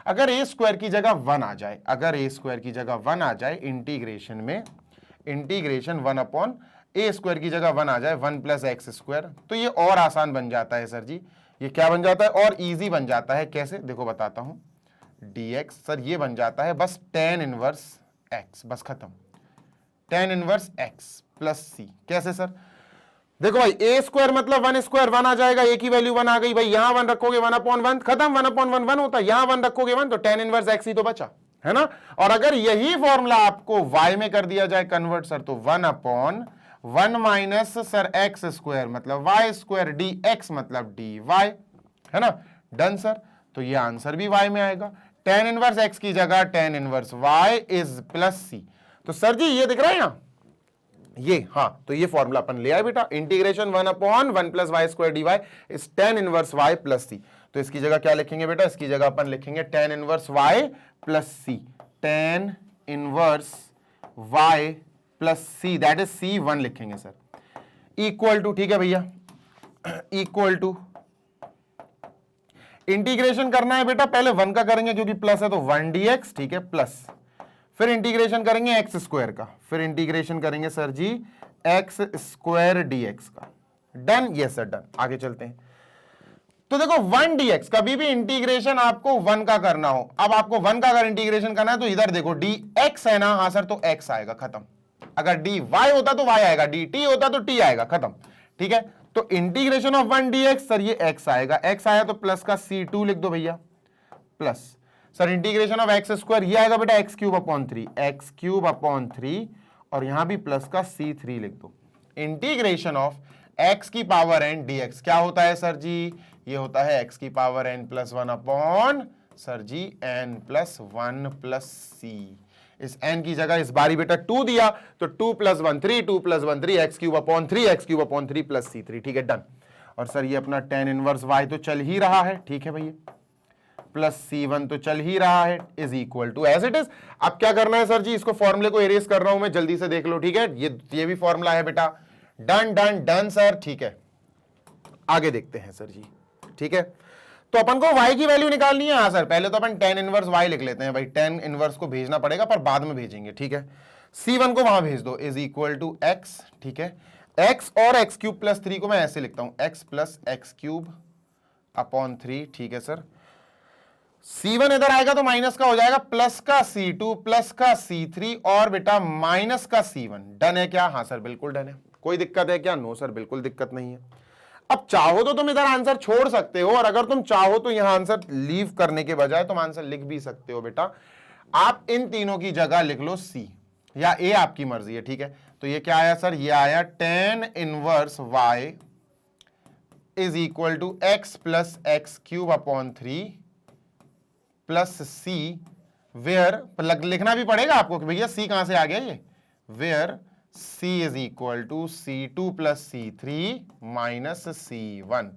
अगर a स्क्वायर की जगह 1 आ जाए, अगर a स्क्वायर की जगह 1 आ जाए इंटीग्रेशन में, इंटीग्रेशन 1/a स्क्वायर की जगह 1 आ जाए, 1 प्लस एक्स स्क्वायर, तो ये और आसान बन जाता है सर जी। ये क्या बन जाता है, और इजी बन जाता है, कैसे देखो बताता हूं, dx सर ये बन जाता है बस tan इनवर्स x, बस खत्म, tan inverse x plus c। कैसे सर, देखो भाई a स्क्वायर मतलब 1 स्क्वायर 1 आ जाएगा, a की वैल्यू 1 आ गई भाई, यहां 1 रखोगे 1/1 खत्म, 1/1 1 होता है, यहां 1 रखोगे 1, तो tan इनवर्स x ही तो बचा, है ना। और अगर यही फॉर्मूला आपको y में कर दिया जाए कन्वर्ट सर, तो 1/1 माइनस सर x स्क्वायर मतलब y स्क्वायर, dx मतलब dy, है ना, डन सर। तो ये आंसर भी y में आएगा, tan इनवर्स x की जगह tan inverse y is plus c। तो सर जी ये दिख रहा है यहां, ये हाँ, तो ये फॉर्मूला अपन ले आए बेटा, integration 1/1 plus y square d y is tan inverse y plus c। तो इसकी जगह क्या लिखेंगे बेटा, इसकी जगह अपन लिखेंगे tan inverse y plus c, tan inverse y plus c, that is c1 लिखेंगे सर, इक्वल टू, ठीक है भैया, इक्वल टू, इंटीग्रेशन करना है बेटा, पहले 1 का करेंगे क्योंकि प्लस है, तो 1 dx, ठीक है, प्लस, फिर इंटीग्रेशन करेंगे एक्स स्क्वायर का, फिर इंटीग्रेशन करेंगे सर जी एक्स स्क्वायर dx का, डन, यस सर डन। आगे चलते हैं, तो देखो 1 dx, कभी भी इंटीग्रेशन आपको 1 का करना हो, अब आपको 1 का अगर इंटीग्रेशन करना है तो इधर देखो dx है ना, हाँ सर, तो x आएगा, खत्म। अगर dy होता तो y आएगा, dt होता तो t आएगा, खत्म, ठीक है। तो इंटीग्रेशन ऑफ 1 dx सर ये x आएगा, x आया तो प्लस का c2 लिख दो भैया, plus sir integration of x square ये आएगा बेटा x³ अपॉन 3, और यहां भी प्लस का c3 लिख दो। इंटीग्रेशन ऑफ x की पावर n dx क्या होता है सर जी, ये होता है x की power n plus 1 upon sir ji n plus 1 plus c। इस n की जगह इस बारी बेटा 2 दिया, तो 2 plus 1 3, 2 plus 1 3, x³ upon 3 plus c3, ठीक है, डन। और सर ये अपना tan इनवर्स y तो चल ही रहा है, ठीक है भैया, प्लस c1 तो चल ही रहा है, is equal to as it is. अब क्या करना है सर जी, इसको फॉर्मूले को इरेज कर रहा हूं मैं, जल्दी से देख लो, ठीक है, ये भी फॉर्मूला है बेटा, डन डन डन सर, ठीक है। आगे देखते हैं सर जी, ठीक है, तो अपन को y की वैल्यू निकालनी है, हाँ सर, पहले तो अपन tan इनवर्स y लिख लेते हैं भाई, tan इनवर्स को भेजना पड़ेगा पर बाद में भेजेंगे, ठीक है, c1 को वहां भेज दो, इज इक्वल टू x, ठीक है, x और x³ प्लस 3 को मैं ऐसे लिखता हूं, x प्लस x³ अपॉन 3, ठीक है सर। c1 इधर आएगा तो माइनस का हो जाएगा, प्लस का c2 प्लस का c3 और बेटा माइनस का c1, डन है क्या, हाँ सर बिल्कुल डन है। कोई दिक्कत है क्या, नो सर बिल्कुल दिक्कत नहीं है। अब चाहो तो तुम इधर आंसर छोड़ सकते हो, और अगर तुम चाहो तो यहां आंसर लीव करने के बजाय तुम आंसर लिख भी सकते हो बेटा, आप इन तीनों की जगह लिख लो c या a, आपकी मर्जी है, ठीक है। तो ये क्या आया सर, ये आया tan inverse y is equal to x plus x³ upon 3 plus c, where लिखना भी पड़ेगा आपको कि भैया c कहां से आ गया, ये where c is equal to c2 plus c3 minus c1,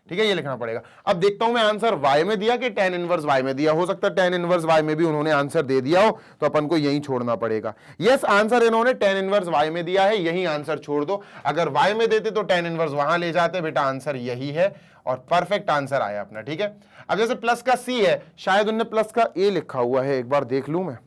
ठीक है, ये लिखना पड़ेगा। अब देखता हूं मैं आंसर y में दिया कि tan इनवर्स y में दिया, हो सकता है tan इनवर्स y में भी उन्होंने आंसर दे दिया हो, तो अपन को यही छोड़ना पड़ेगा। यस, आंसर इन्होंने tan इनवर्स y में दिया है, यही आंसर छोड़ दो। अगर y में देते तो tan इनवर्स वहां ले जाते, बेटा आंसर यही है और परफेक्ट आंसर आया अपना, ठीक है। अब जैसे प्लस का c है, शायद उनने प्लस का a लिखा हुआ है, एक बार देख लूं मैं,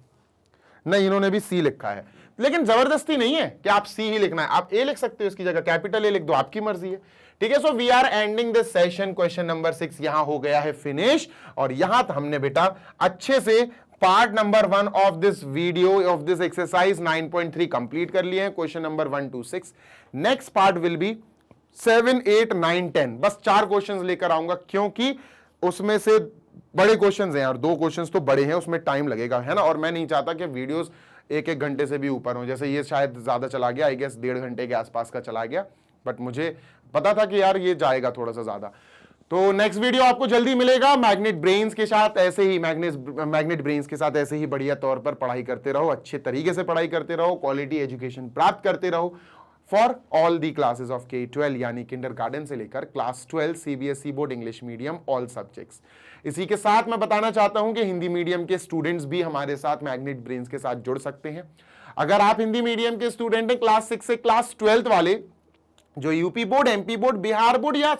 नहीं, इन्होंने भी सी लिखा है, लेकिन जबरदस्ती नहीं है कि आप सी ही लिखना है, आप ए लिख सकते हो, इसकी जगह कैपिटल ए लिख दो, आपकी मर्जी है। ठीक है, so we are ending this session. Question number 6 यहां हो गया है फिनिश, और यहां हमने बेटा अच्छे से part number 1 of this video of this exercise 9.3 complete कर लिए हैं, question number 1 to 6। Next part will be 7, 8, 9, 10। बस 4 क्वेश्चंस लेकर आऊंगा, क्योंकि उसमें से बड़े क्वेश्चंस हैं यार, 2 क्वेश्चंस तो बड़े हैं, उसमें टाइम लगेगा, है ना, और मैं नहीं चाहता कि वीडियोस 1-1 घंटे से भी ऊपर हो, जैसे ये शायद ज्यादा चला गया, आई गेस 1.5 घंटे के आसपास का चला गया, बट मुझे पता था कि यार ये जाएगा थोड़ा सा ज्यादा। तो नेक्स्ट वीडियो आपको जल्दी मिलेगा मैग्नेट ब्रेन्स के साथ, ऐसे ही मैग्नेट ब्रेन्स के साथ ऐसे ही बढ़िया तौर पर पढ़ाई करते रहो, अच्छे तरीके से पढ़ाई करते रहो, क्वालिटी एजुकेशन प्राप्त करते रहो for all the classes of K-12, यानी किंडरगार्टन से लेकर class 12 CBSE board English medium all subjects. इसी के साथ मैं बताना चाहता हूं कि हिंदी मीडियम के स्टूडेंट्स भी हमारे साथ मैग्नेट ब्रेन्स के साथ जुड़ सकते हैं। अगर आप हिंदी मीडियम के स्टूडेंट हैं क्लास 6 से क्लास 12 वाले, जो UP board, MP board, Bihar board या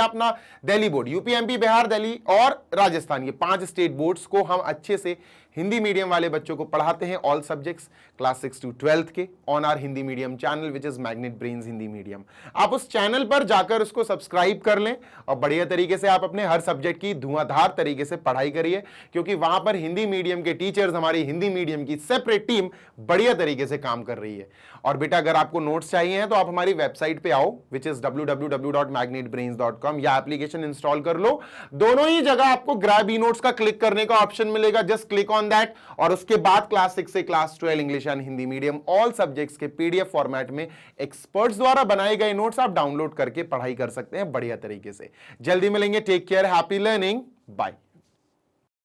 अपना Delhi board, UP, MP, Bihar, Delhi और राजस्थान, ये 5 स्टेट बोर्ड्स को हम अच्छे से हिंदी मीडियम वाले बच्चों को पढ़ाते हैं, ऑल सब्जेक्ट्स क्लास 6 to 12 के, on our Hindi medium channel which is Magnet Brains Hindi medium. आप उस चैनल पर जाकर उसको सब्सक्राइब कर लें और बढ़िया तरीके से आप अपने हर सब्जेक्ट की धुआंधार तरीके से पढ़ाई करिए, क्योंकि वहां पर हिंदी मीडियम के टीचर्स, हमारी हिंदी मीडियम की सेपरेट टीम बढ़िया तरीके से काम कर रही है। और बेटा अगर आपको नोट्स चाहिए हैं तो आप हमारी वेबसाइट पे आओ, विच इज www.magnetbrains.com, या एप्लीकेशन इंस्टॉल कर लो। दोनों ही जगह आपको ग्रैब ई नोट्स का क्लिक करने का ऑप्शन मिलेगा, जस्ट क्लिक ऑन दैट, और उसके बाद क्लास 6 से class 12 English and Hindi medium all subjects के PDF फॉर्मेट में एक्सपर्ट्स द्वारा बनाए गए नोट्स आप डाउनलोड करके पढ़ाई कर सकते हैं बढ़िया तरीके से। जल्दी मिलेंगे, take care, happy learning, bye.